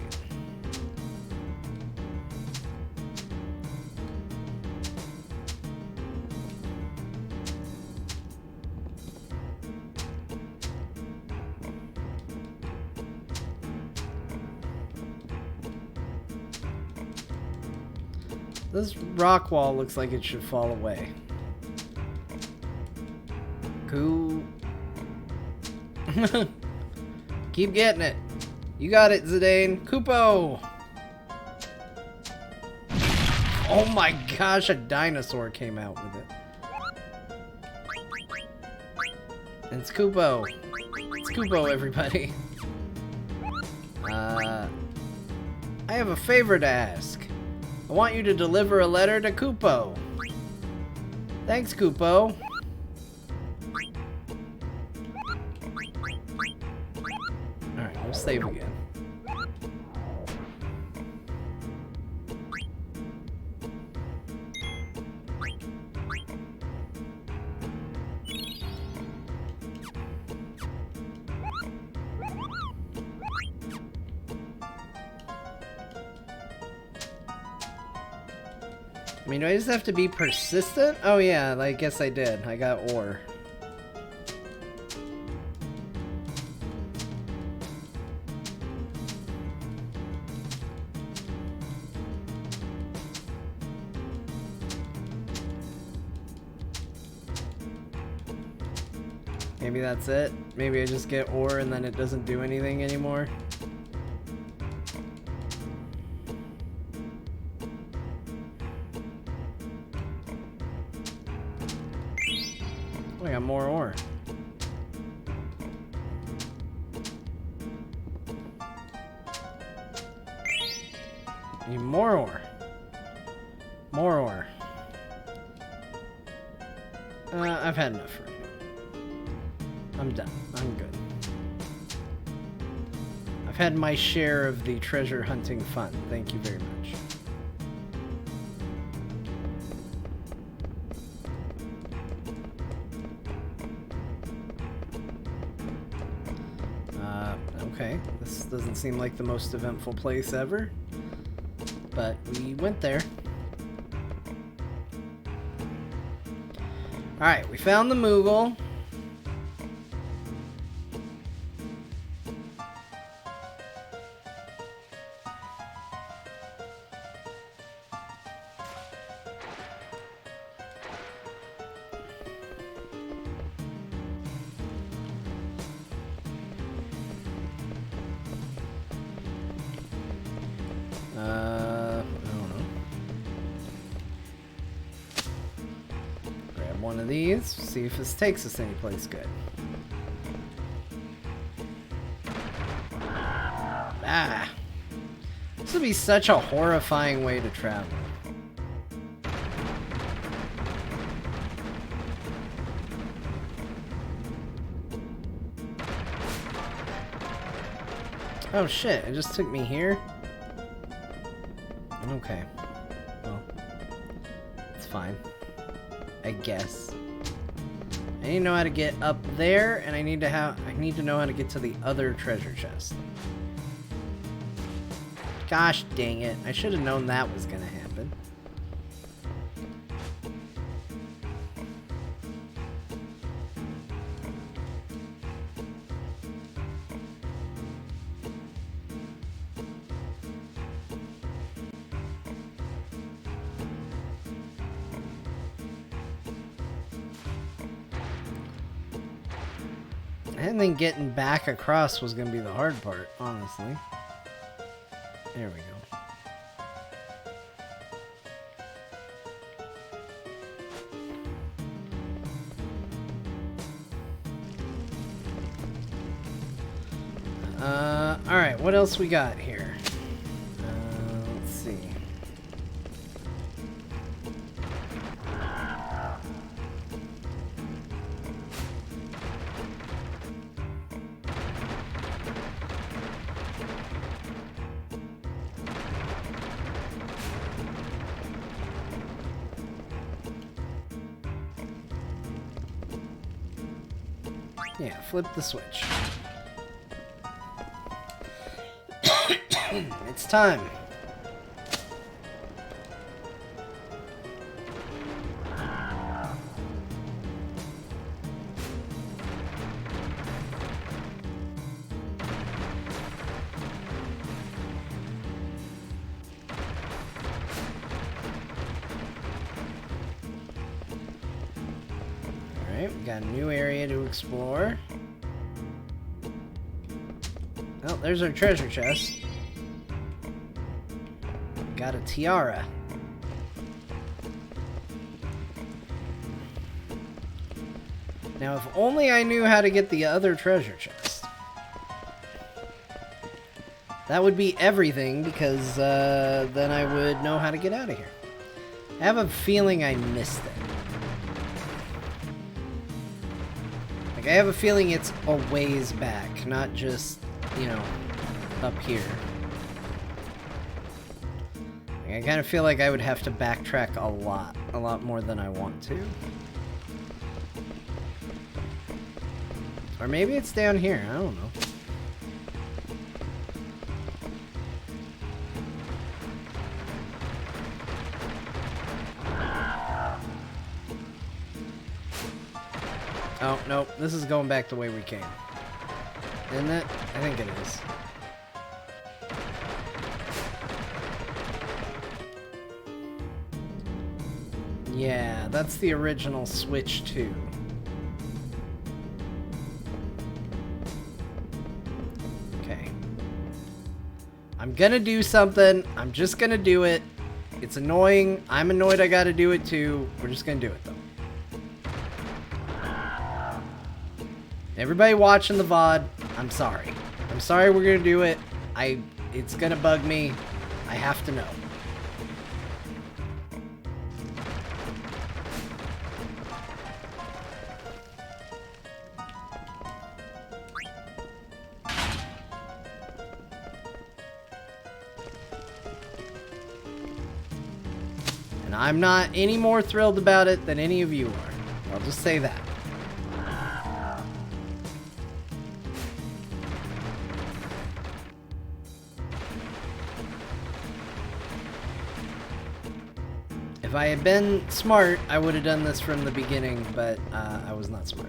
This rock wall looks like it should fall away. Cool. Keep getting it. You got it, Zidane. Kupo! Oh my gosh, a dinosaur came out with it. It's Kupo. It's Kupo, everybody. I have a favor to ask. I want you to deliver a letter to Kupo. Thanks, Kupo. Alright, we'll save again. I mean, do I just have to be persistent? Oh yeah, I guess I did. I got ore. Maybe that's it. Maybe I just get ore and then it doesn't do anything anymore. Oh, I got more ore. Need more ore. More ore. I've had enough for right now. I'm done. I'm good. I've had my share of the treasure hunting fun. Thank you very much. Okay, this doesn't seem like the most eventful place ever, but we went there. Alright, we found the Moogle. I don't know. Grab one of these, see if this takes us anyplace good. Ah! This would be such a horrifying way to travel. Oh shit, it just took me here? Okay. Well, it's fine. I guess. I need to know how to get up there, and I need to know how to get to the other treasure chest. Gosh dang it. I should have known that was gonna happen. I didn't think getting back across was going to be the hard part, honestly. There we go. Alright, what else we got here? Let's see. Yeah, flip the switch. It's time. Alright, we got a new area to explore. Oh, there's our treasure chest. Got a tiara. Now, if only I knew how to get the other treasure chest. That would be everything, because then I would know how to get out of here. I have a feeling I missed it. Like, I have a feeling it's a ways back, not just, you know, up here. I kind of feel like I would have to backtrack a lot more than I want to. Or maybe it's down here, I don't know. This is going back the way we came. Isn't it? I think it is. Yeah, that's the original Switch 2. Okay. I'm gonna do something. I'm just gonna do it. It's annoying. I'm annoyed I gotta do it too. We're just gonna do it though. Everybody watching the VOD, I'm sorry. I'm sorry we're gonna do it. It's gonna bug me. I have to know. And I'm not any more thrilled about it than any of you are. I'll just say that. If I had been smart, I would have done this from the beginning, but I was not smart.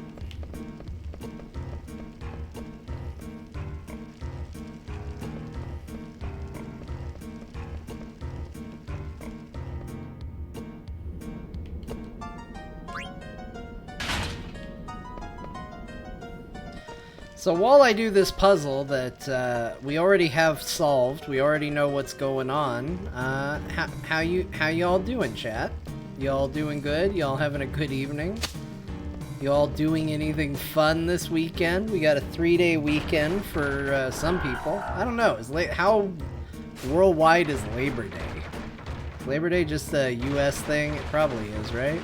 So while I do this puzzle that we already have solved, we already know what's going on. How y'all doing, chat? Y'all doing good? Y'all having a good evening? Y'all doing anything fun this weekend? We got a 3-day weekend for some people. I don't know. How worldwide is Labor Day? Is Labor Day just a U.S. thing? It probably is, right?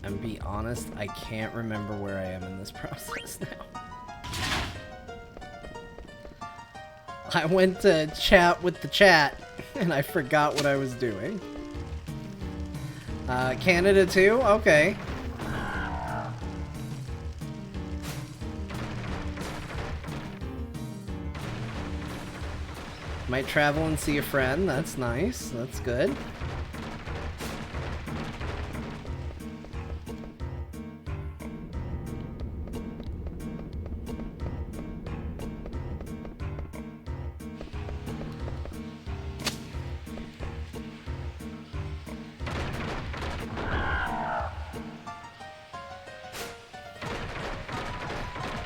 And be honest, I can't remember where I am in this process now. I went to chat with the chat, and I forgot what I was doing. Canada too? Okay. Might travel and see a friend. That's nice. That's good.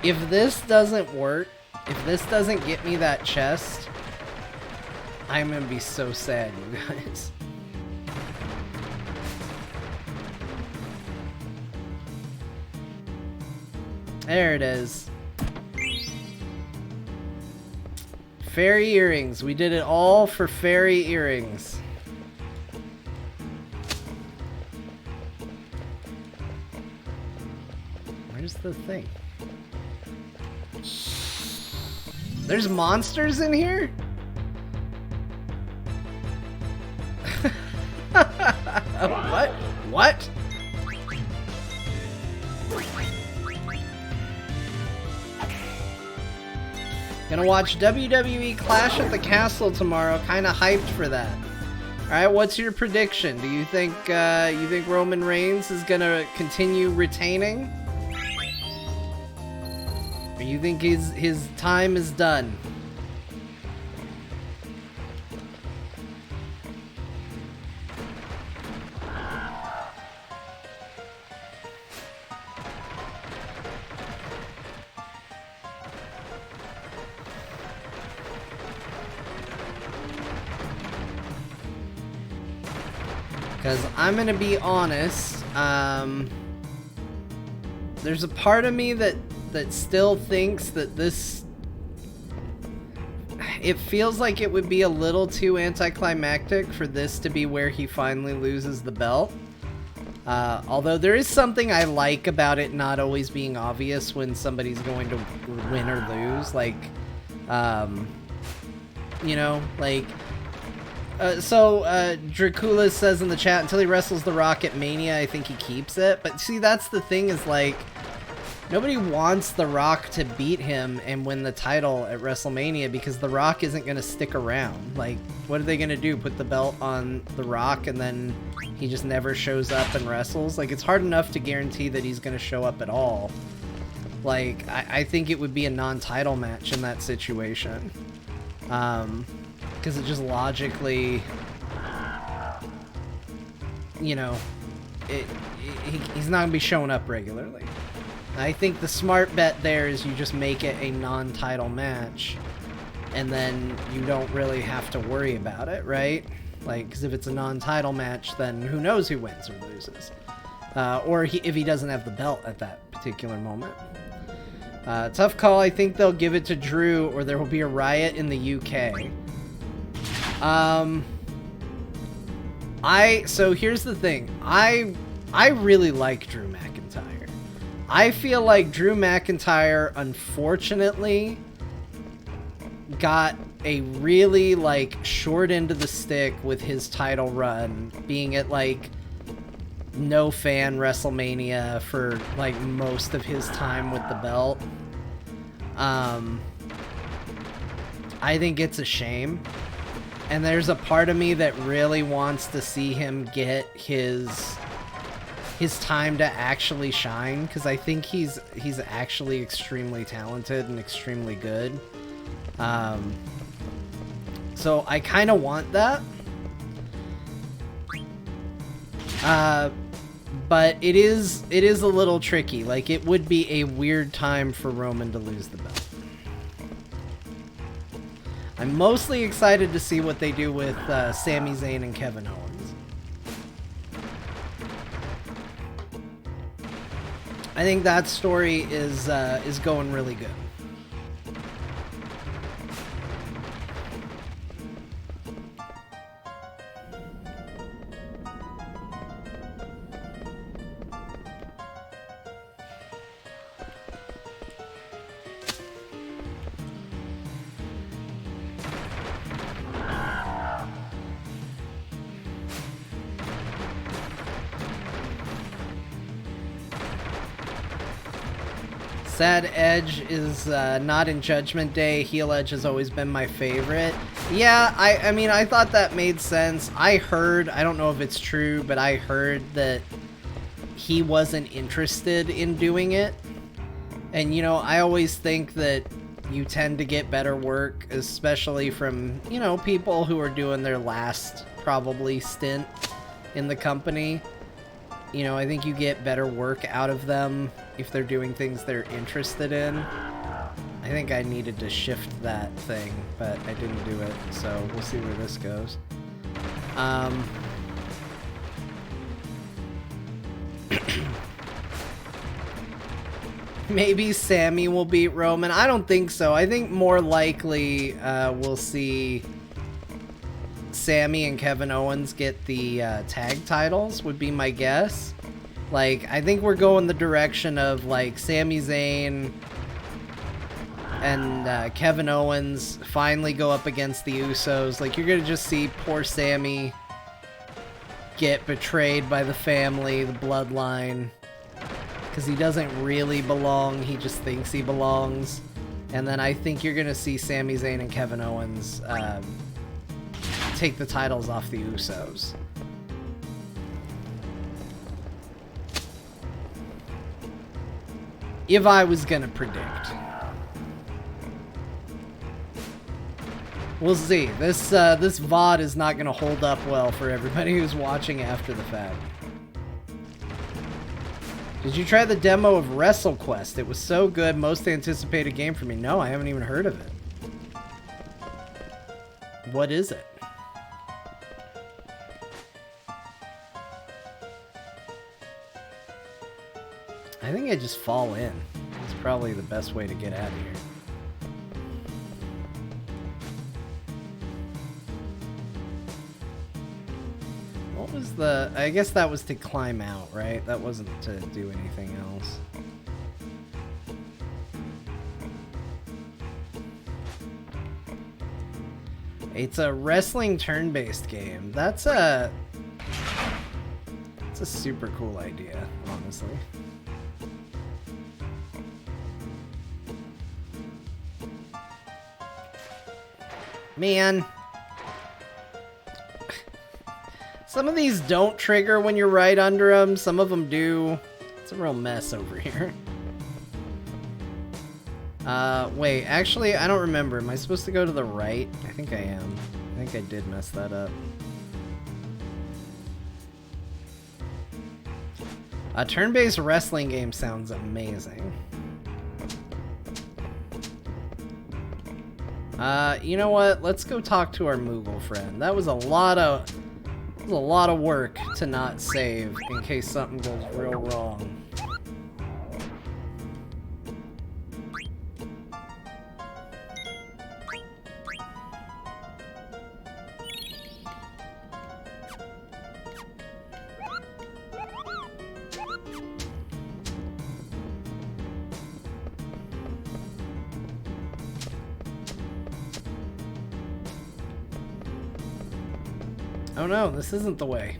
If this doesn't work, if this doesn't get me that chest, I'm gonna be so sad, you guys. There it is. Fairy earrings. We did it all for fairy earrings. Where's the thing? There's monsters in here? What? What? Gonna watch WWE Clash at the Castle tomorrow. Kinda hyped for that. Alright, what's your prediction? Do you think Roman Reigns is gonna continue retaining? Or you think his time is done? Because I'm gonna be honest, there's a part of me that still thinks that this... It feels like it would be a little too anticlimactic for this to be where he finally loses the belt. Although there is something I like about it not always being obvious when somebody's going to win or lose. Like, you know, like... Dracula says in the chat, until he wrestles The Rock at Mania, I think he keeps it. But see, that's the thing is, like, Nobody wants The Rock to beat him and win the title at WrestleMania because The Rock isn't going to stick around. Like, what are they going to do? Put the belt on The Rock and then he just never shows up and wrestles? Like, it's hard enough to guarantee that he's going to show up at all. Like, I think it would be a non-title match in that situation. Because it just logically, you know, he's not going to be showing up regularly. I think the smart bet there is you just make it a non-title match, and then you don't really have to worry about it, right? Like, because if it's a non-title match, then who knows who wins or loses. Or if he doesn't have the belt at that particular moment. Tough call. I think they'll give it to Drew, or there will be a riot in the UK. So here's the thing. I really like Drew McIntyre. I feel like Drew McIntyre, unfortunately, got a really, like, short end of the stick with his title run, being at, like, no fan WrestleMania for, like, most of his time with the belt. I think it's a shame. And there's a part of me that really wants to see him get his time to actually shine, because I think he's actually extremely talented and extremely good. So I kind of want that. But it is a little tricky. Like, it would be a weird time for Roman to lose the belt. I'm mostly excited to see what they do with Sami Zayn and Kevin Owens. I think that story is going really good. Sad Edge is not in Judgment Day. Heel Edge has always been my favorite. Yeah, I mean, I thought that made sense. I heard, I don't know if it's true, but I heard that he wasn't interested in doing it. And, you know, I always think that you tend to get better work, especially from, you know, people who are doing their last, probably, stint in the company. You know, I think you get better work out of them if they're doing things they're interested in. I think I needed to shift that thing, but I didn't do it, so we'll see where this goes. Maybe Sammy will beat Roman. I don't think so. I think more likely we'll see Sammy and Kevin Owens get the tag titles, would be my guess. Like, I think we're going the direction of, like, Sami Zayn and Kevin Owens finally go up against the Usos. Like, you're gonna just see poor Sammy get betrayed by the family, the bloodline, because he doesn't really belong, he just thinks he belongs. And then I think you're gonna see Sami Zayn and Kevin Owens take the titles off the Usos. If I was gonna predict. We'll see. This VOD is not gonna hold up well for everybody who's watching after the fact. Did you try the demo of WrestleQuest? It was so good, most anticipated game for me. No, I haven't even heard of it. What is it? I think I just fall in. It's probably the best way to get out of here. What was the... I guess that was to climb out, right? That wasn't to do anything else. It's a wrestling turn-based game. That's a super cool idea, honestly. Man. Some of these don't trigger when you're right under them. Some of them do. It's a real mess over here. Wait, actually, I don't remember. Am I supposed to go to the right? I think I am. I think I did mess that up. A turn-based wrestling game sounds amazing. You know what? Let's go talk to our Moogle friend. That was a lot of work to not save in case something goes real wrong. Oh no, this isn't the way.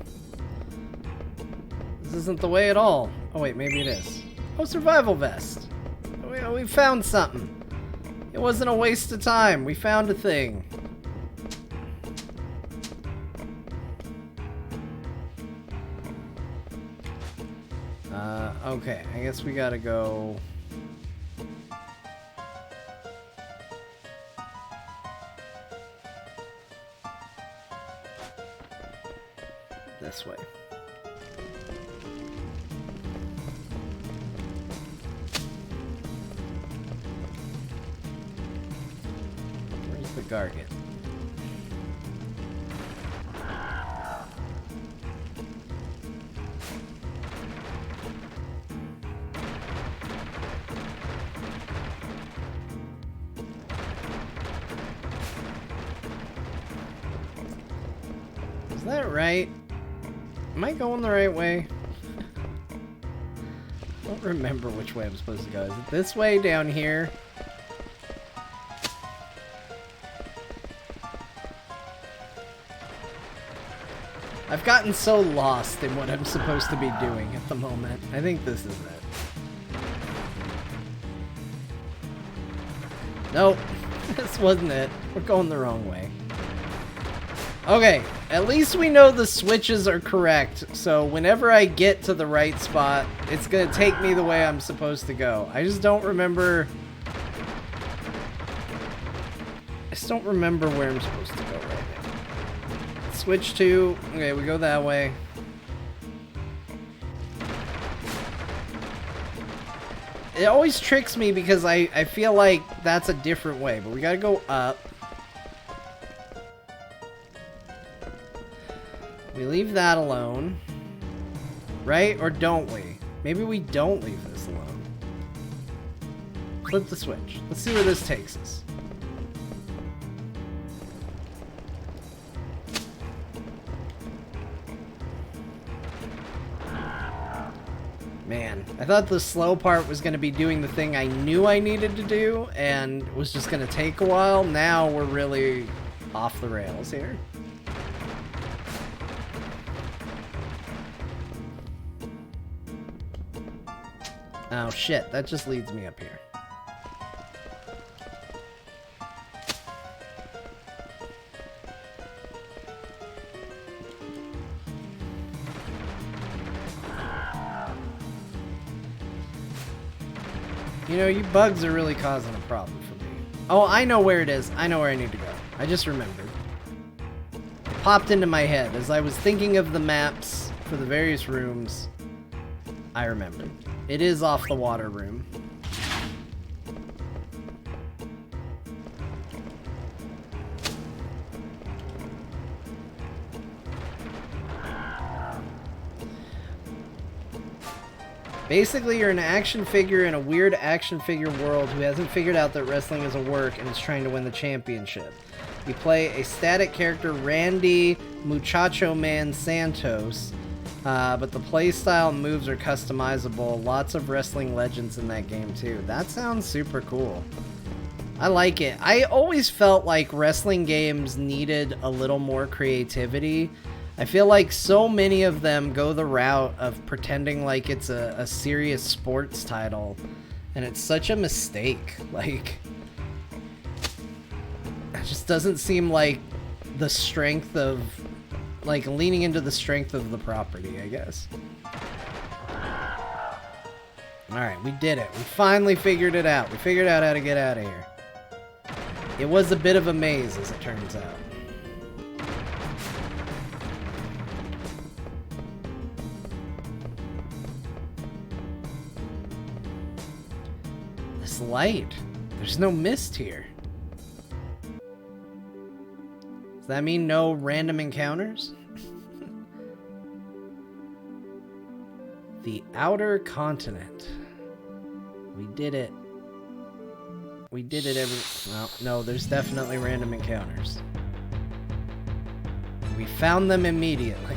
This isn't the way at all. Oh wait, maybe it is. Oh, survival vest. We found something. It wasn't a waste of time. We found a thing. Okay, I guess we gotta go... this way. Where's the Gargant? Is that right? Am I going the right way? I don't remember which way I'm supposed to go. Is it this way down here? I've gotten so lost in what I'm supposed to be doing at the moment. I think this is it. Nope. This wasn't it. We're going the wrong way. Okay, at least we know the switches are correct, so whenever I get to the right spot, it's gonna take me the way I'm supposed to go. I just don't remember... I just don't remember where I'm supposed to go right now. Switch to... Okay, we go that way. It always tricks me because I feel like that's a different way, but we gotta go up. We leave that alone, right? Or don't we? Maybe we don't leave this alone. Flip the switch. Let's see where this takes us. Man, I thought the slow part was going to be doing the thing I knew I needed to do and was just going to take a while. Now we're really off the rails here. Oh shit, that just leads me up here. You know, you bugs are really causing a problem for me. Oh, I know where it is. I know where I need to go. I just remembered. It popped into my head as I was thinking of the maps for the various rooms. I remembered. It is off the water room. Basically, you're an action figure in a weird action figure world who hasn't figured out that wrestling is a work and is trying to win the championship. You play a static character, Randy Muchacho Man Santos, but the playstyle and moves are customizable. Lots of wrestling legends in that game too. That sounds super cool. I like it. I always felt like wrestling games needed a little more creativity. I feel like so many of them go the route of pretending like it's a serious sports title, and it's such a mistake. Like, just doesn't seem like the strength of, like, leaning into the strength of the property, I guess. Alright, we did it. We finally figured it out. We figured out how to get out of here. It was a bit of a maze, as it turns out. This light. There's no mist here. Does that mean no random encounters? The outer continent. We did it. We did it well, no, there's definitely random encounters. We found them immediately.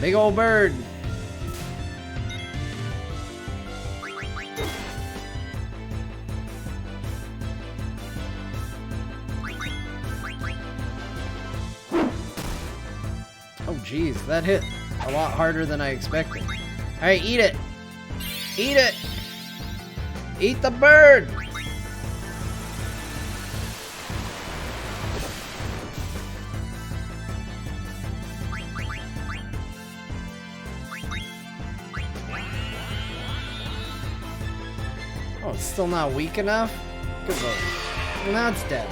Big old bird. Oh, geez, that hit a lot harder than I expected. Alright, eat it! Eat it! Eat the bird! Oh, it's still not weak enough? Good lord. Well, now it's dead.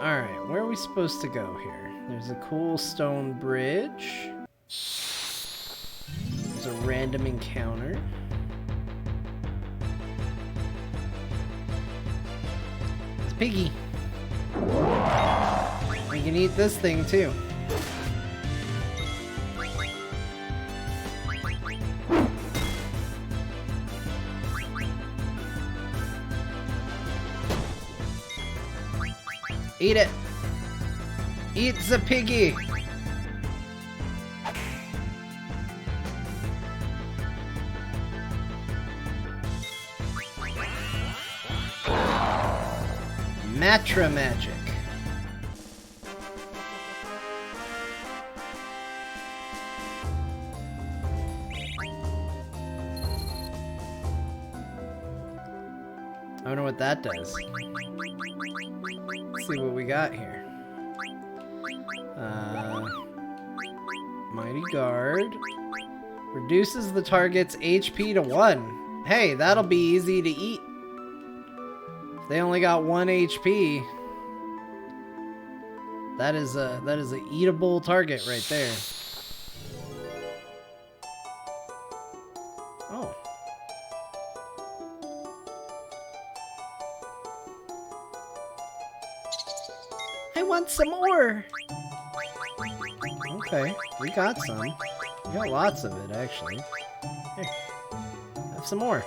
Alright, where are we supposed to go here? There's a cool stone bridge. There's a random encounter. It's Piggy. We can eat this thing too. Eat it! Eat the piggy! Matra magic. I wonder what that does. Let's see what we got here. Mighty Guard. Reduces the target's HP to 1. Hey, that'll be easy to eat. If they only got 1 HP, that is a eatable target right there. Oh. I want some more. Okay, we got some. We got lots of it, actually. Here, have some more.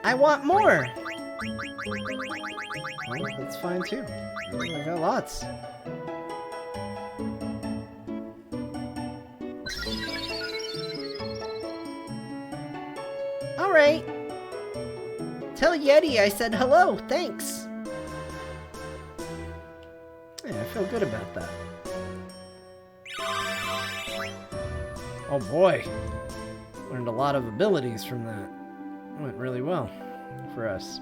I want more. Well, that's fine too. I got lots. All right. Tell Yeti I said hello, thanks. Yeah, I feel good about that. Oh boy. Learned a lot of abilities from that. Went really well for us.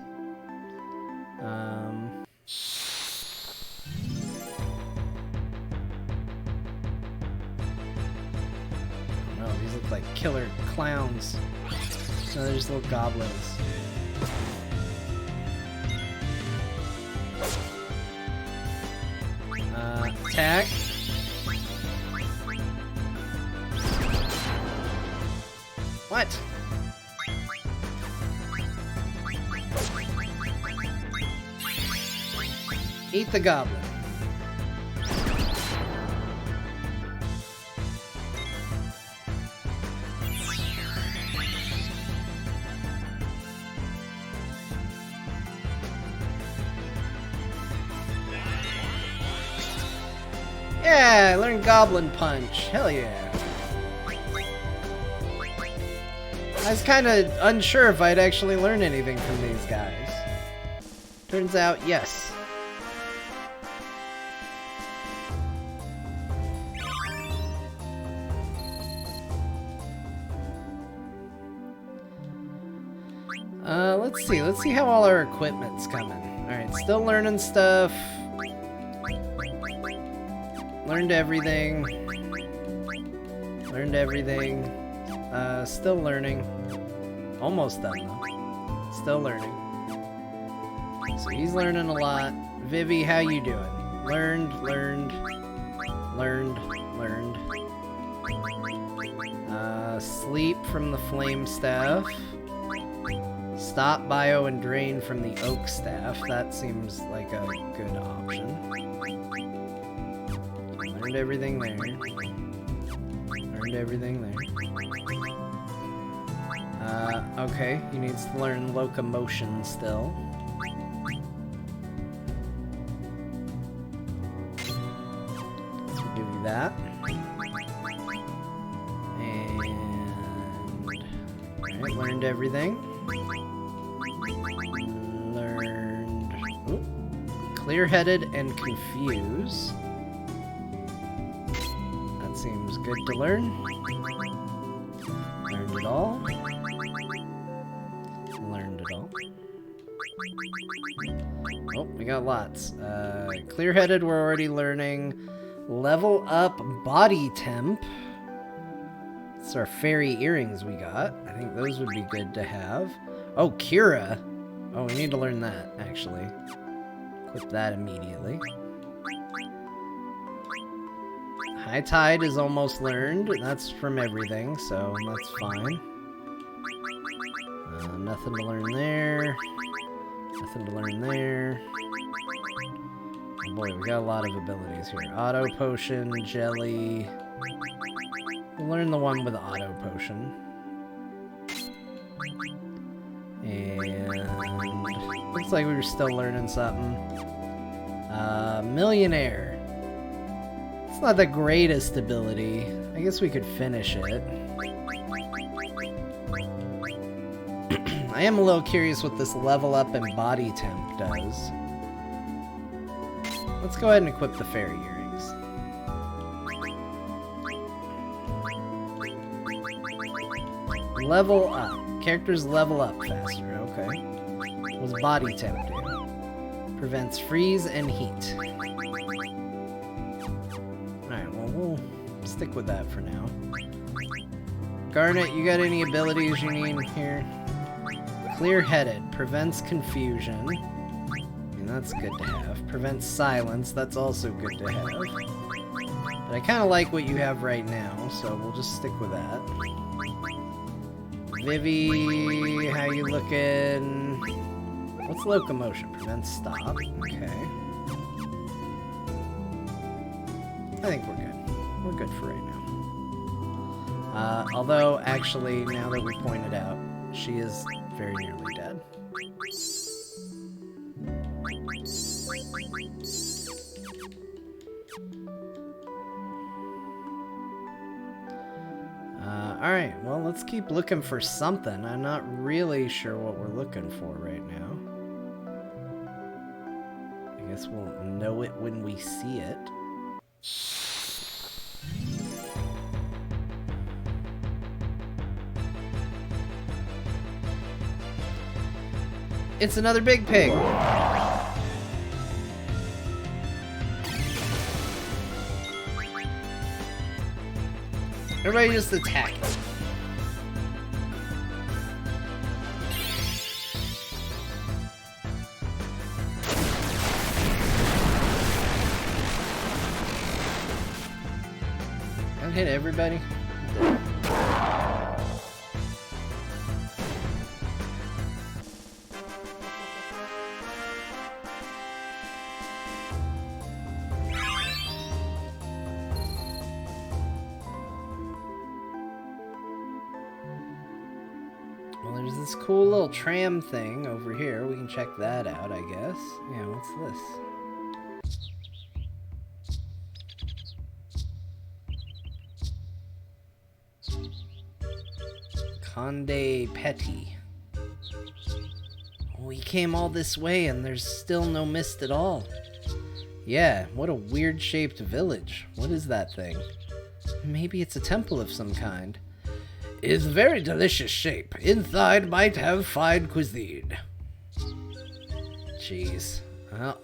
No, these look like killer clowns. No, they're just little goblins. Attack. What? Eat the goblin. Yeah, I learned Goblin Punch. Hell yeah. I was kind of unsure if I'd actually learn anything from these guys. Turns out, yes. Let's see how all our equipment's coming. Alright, still learning stuff. Learned everything. Learned everything. Still learning. Almost done though. Still learning. So he's learning a lot. Vivi, how you doing? Learned. Sleep from the flame staff. Stop, bio, and drain from the oak staff. That seems like a good option. Learned everything there. Learned everything there. Okay, he needs to learn locomotion still. So we'll give you that. And... Alright, learned everything. Learned... Ooh. Clear-headed and confuse. That seems good to learn. Learned it all. Learned it all. Oh, we got lots. Clear-headed we're already learning. Level up body temp. It's our fairy earrings we got. I think those would be good to have. Oh, Kira. Oh, we need to learn that, actually. Equip that immediately. High Tide is almost learned. That's from everything, so that's fine. Nothing to learn there. Nothing to learn there. Oh boy, we got a lot of abilities here. Auto Potion, Jelly. We'll learn the one with Auto Potion. And... looks like we were still learning something. Millionaire. It's not the greatest ability. I guess we could finish it. I am a little curious what this level up and body temp does. Let's go ahead and equip the fairy earrings. Level up. Characters level up faster, okay. What's body temp do? Prevents freeze and heat. Alright, well, we'll stick with that for now. Garnet, you got any abilities you need here? Clear-headed. Prevents confusion. I mean, that's good to have. Prevents silence. That's also good to have. But I kind of like what you have right now, so we'll just stick with that. Vivi, how you looking? What's locomotion? Prevents stop. Okay. I think we're good. We're good for right now. Although, actually, now that we pointed out, she is very nearly dead. Alright, well, let's keep looking for something. I'm not really sure what we're looking for right now. I guess we'll know it when we see it. It's another big pig! Everybody just attack it. I'll hit everybody. Well, there's this cool little tram thing over here. We can check that out, I guess. Yeah, what's this? Conde Petty. We came all this way and there's still no mist at all. Yeah, what a weird-shaped village. What is that thing? Maybe it's a temple of some kind. It's a very delicious shape. Inside might have fine cuisine. Jeez.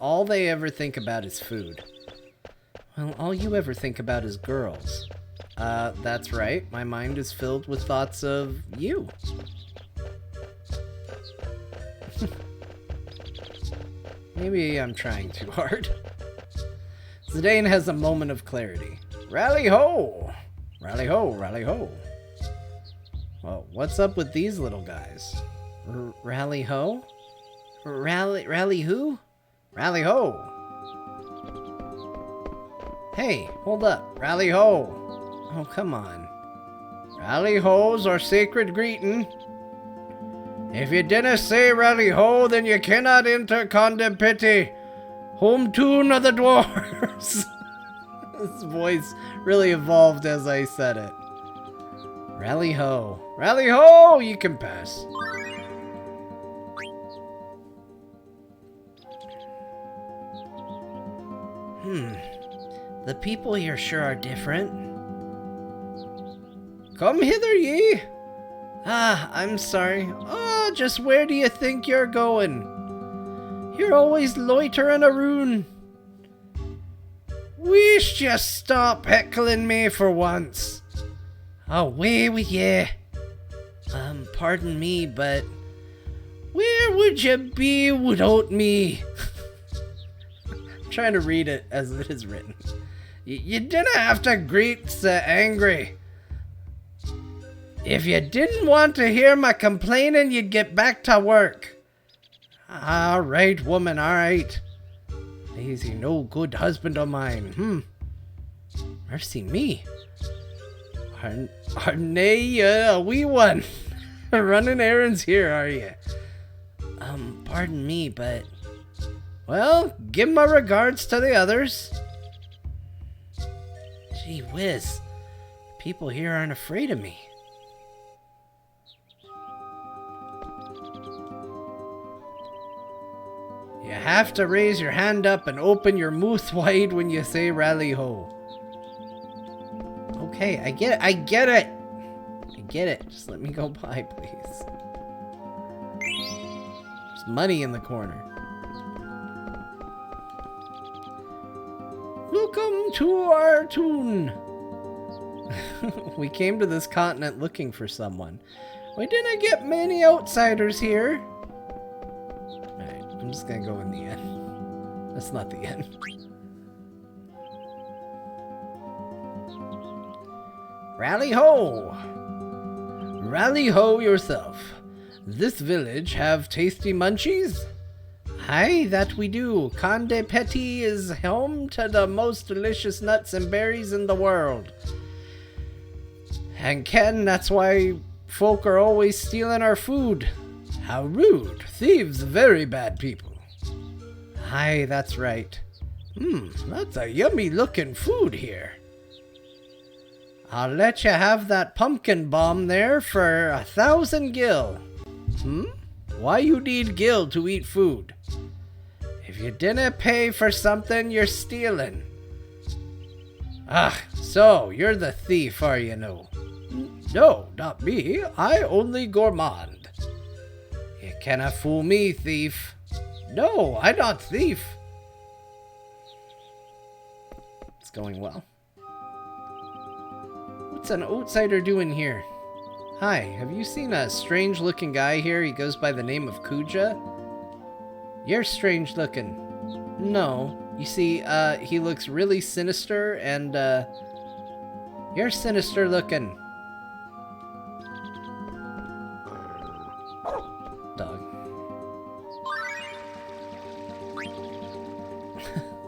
All they ever think about is food. Well, all you ever think about is girls. That's right. My mind is filled with thoughts of you. Maybe I'm trying too hard. Zidane has a moment of clarity. Rally ho! Rally ho, rally ho. Well, what's up with these little guys? Rally ho? Rally who? Rally ho! Hey, hold up. Rally ho! Oh, come on. Rally ho's our sacred greeting. If you didn't say rally ho, then you cannot enter Conde Petty, home tune of the dwarves. His voice really evolved as I said it. Rally ho. Rally ho! You can pass. The people here sure are different. Come hither, ye. I'm sorry. Oh, just where do you think you're going? You're always loitering around. Wish you stop heckling me for once. Away with ye. Pardon me, but where would you be without me? I'm trying to read it as it is written. You didn't have to greet so angry. If you didn't want to hear my complaining, you'd get back to work. All right, woman, all right. Lazy, no good husband of mine. Mercy me. Are nay a wee one? Running errands here, are you? Pardon me, but... Well, give my regards to the others. Gee whiz. People here aren't afraid of me. You have to raise your hand up and open your mouth wide when you say rally ho. Okay, I get it. I get it. I get it. Just let me go by, please. There's money in the corner. Welcome to our tune. We came to this continent looking for someone. We didn't get many outsiders here. Alright, I'm just gonna go in the end. That's not the end. Rally ho! Rally ho yourself. This village have tasty munchies? Aye, that we do. Conde Petty is home to the most delicious nuts and berries in the world. And Ken, that's why folk are always stealing our food. How rude. Thieves, very bad people. Aye, that's right. That's a yummy looking food here. I'll let you have that pumpkin bomb there for 1,000 gil. Why you need gil to eat food? If you didn't pay for something, you're stealing. So you're the thief, are you no? No, not me. I only gourmand. You cannot fool me, thief. No, I not thief. It's going well. What's an outsider doing here? Hi, have you seen a strange looking guy here? He goes by the name of Kuja. You're strange looking. No. You see, he looks really sinister and, you're sinister looking. Dog.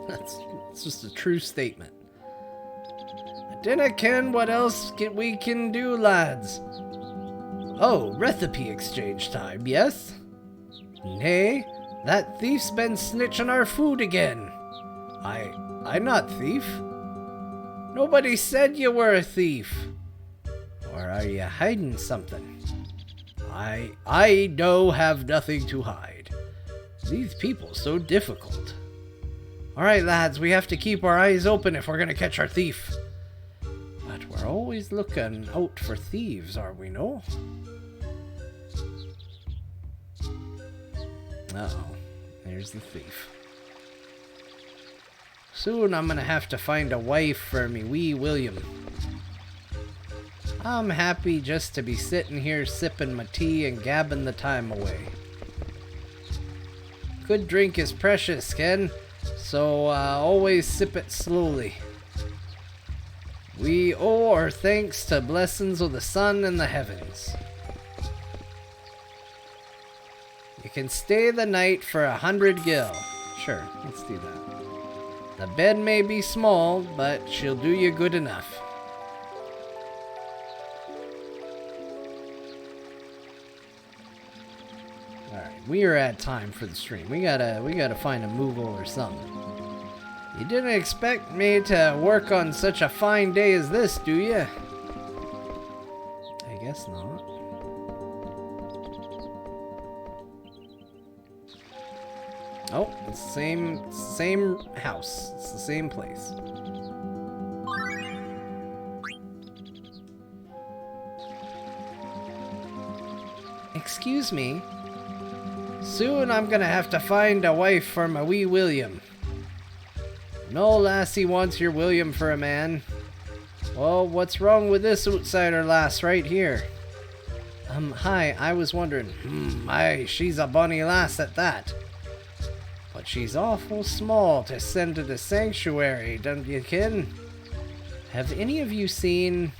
That's just a true statement. Dinna ken what else we can do, lads. Oh, recipe exchange time, yes? Nay, that thief's been snitching our food again. I'm not thief. Nobody said you were a thief. Or are you hiding something? I know have nothing to hide. These people so difficult. Alright, lads, we have to keep our eyes open if we're gonna catch our thief. But we're always looking out for thieves, are we no? Uh-oh. There's the thief. Soon I'm gonna have to find a wife for me wee William. I'm happy just to be sitting here sipping my tea and gabbing the time away. Good drink is precious, Ken, so always sip it slowly. We owe our thanks to blessings of the sun and the heavens. You can stay the night for 100 gil. Sure, let's do that. The bed may be small, but she'll do you good enough. Alright, we are at time for the stream. We gotta find a Moogle or something. You didn't expect me to work on such a fine day as this, do you? I guess not. Oh, it's the same house. It's the same place. Excuse me. Soon I'm gonna have to find a wife for my wee William. No lassie wants your William for a man. Well, what's wrong with this outsider lass right here? Hi, I was wondering. Aye, she's a bonny lass at that. But she's awful small to send to the sanctuary, don't you ken? Have any of you seen...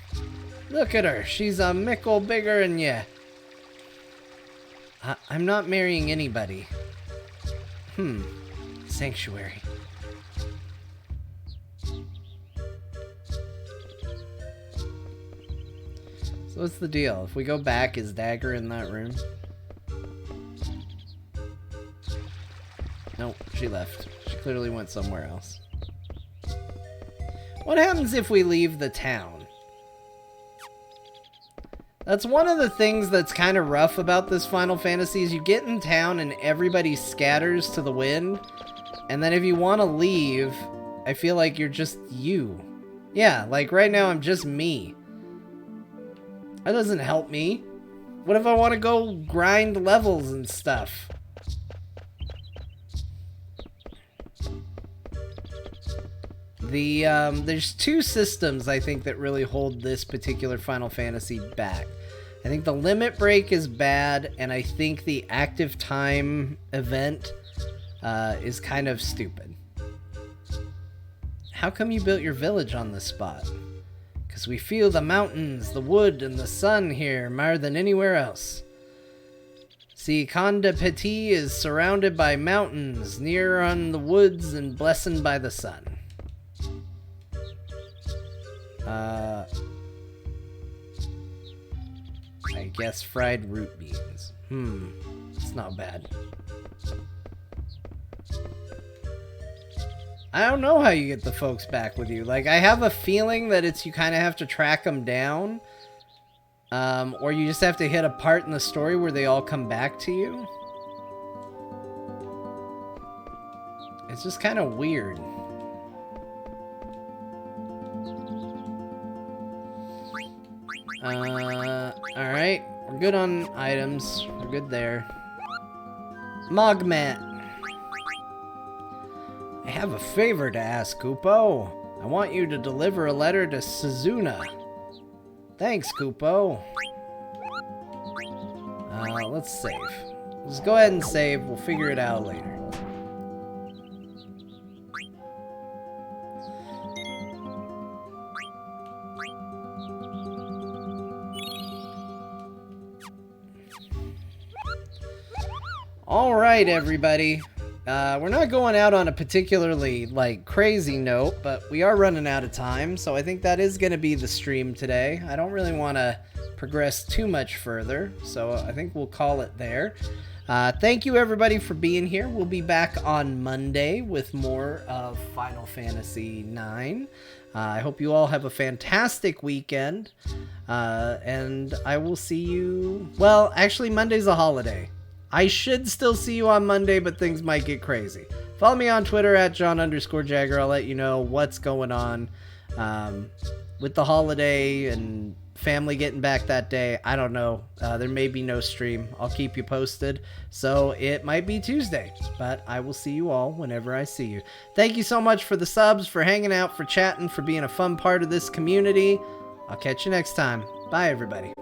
Look at her, she's a mickle bigger than ye. I'm not marrying anybody. Sanctuary. So what's the deal? If we go back, is Dagger in that room? Nope, she left. She clearly went somewhere else. What happens if we leave the town? That's one of the things that's kind of rough about this Final Fantasy is you get in town and everybody scatters to the wind. And then if you want to leave, I feel like you're just you. Yeah, like right now I'm just me. That doesn't help me. What if I want to go grind levels and stuff? There's two systems I think that really hold this particular Final Fantasy back. I think the limit break is bad, and I think the active time event is kind of stupid. How come you built your village on this spot? Because we feel the mountains, the wood, and the sun here more than anywhere else. See, Conde Petit is surrounded by mountains, near on the woods, and blessed by the sun. I guess fried root beans. It's not bad. I don't know how you get the folks back with you. Like, I have a feeling that it's you kind of have to track them down. Or you just have to hit a part in the story where they all come back to you. It's just kind of weird. Alright. We're good on items. We're good there. Mogmat. I have a favor to ask, Kupo. I want you to deliver a letter to Suzuna. Thanks, Kupo. Let's save. Let's go ahead and save. We'll figure it out later. Alright, everybody. We're not going out on a particularly, like, crazy note, but we are running out of time, so I think that is going to be the stream today. I don't really want to progress too much further, so I think we'll call it there. Thank you, everybody, for being here. We'll be back on Monday with more of Final Fantasy IX. I hope you all have a fantastic weekend. And I will see you... Well, actually, Monday's a holiday. I should still see you on Monday, but things might get crazy. Follow me on Twitter at John_Jagger. I'll let you know what's going on with the holiday and family getting back that day. I don't know. There may be no stream. I'll keep you posted. So it might be Tuesday, but I will see you all whenever I see you. Thank you so much for the subs, for hanging out, for chatting, for being a fun part of this community. I'll catch you next time. Bye, everybody.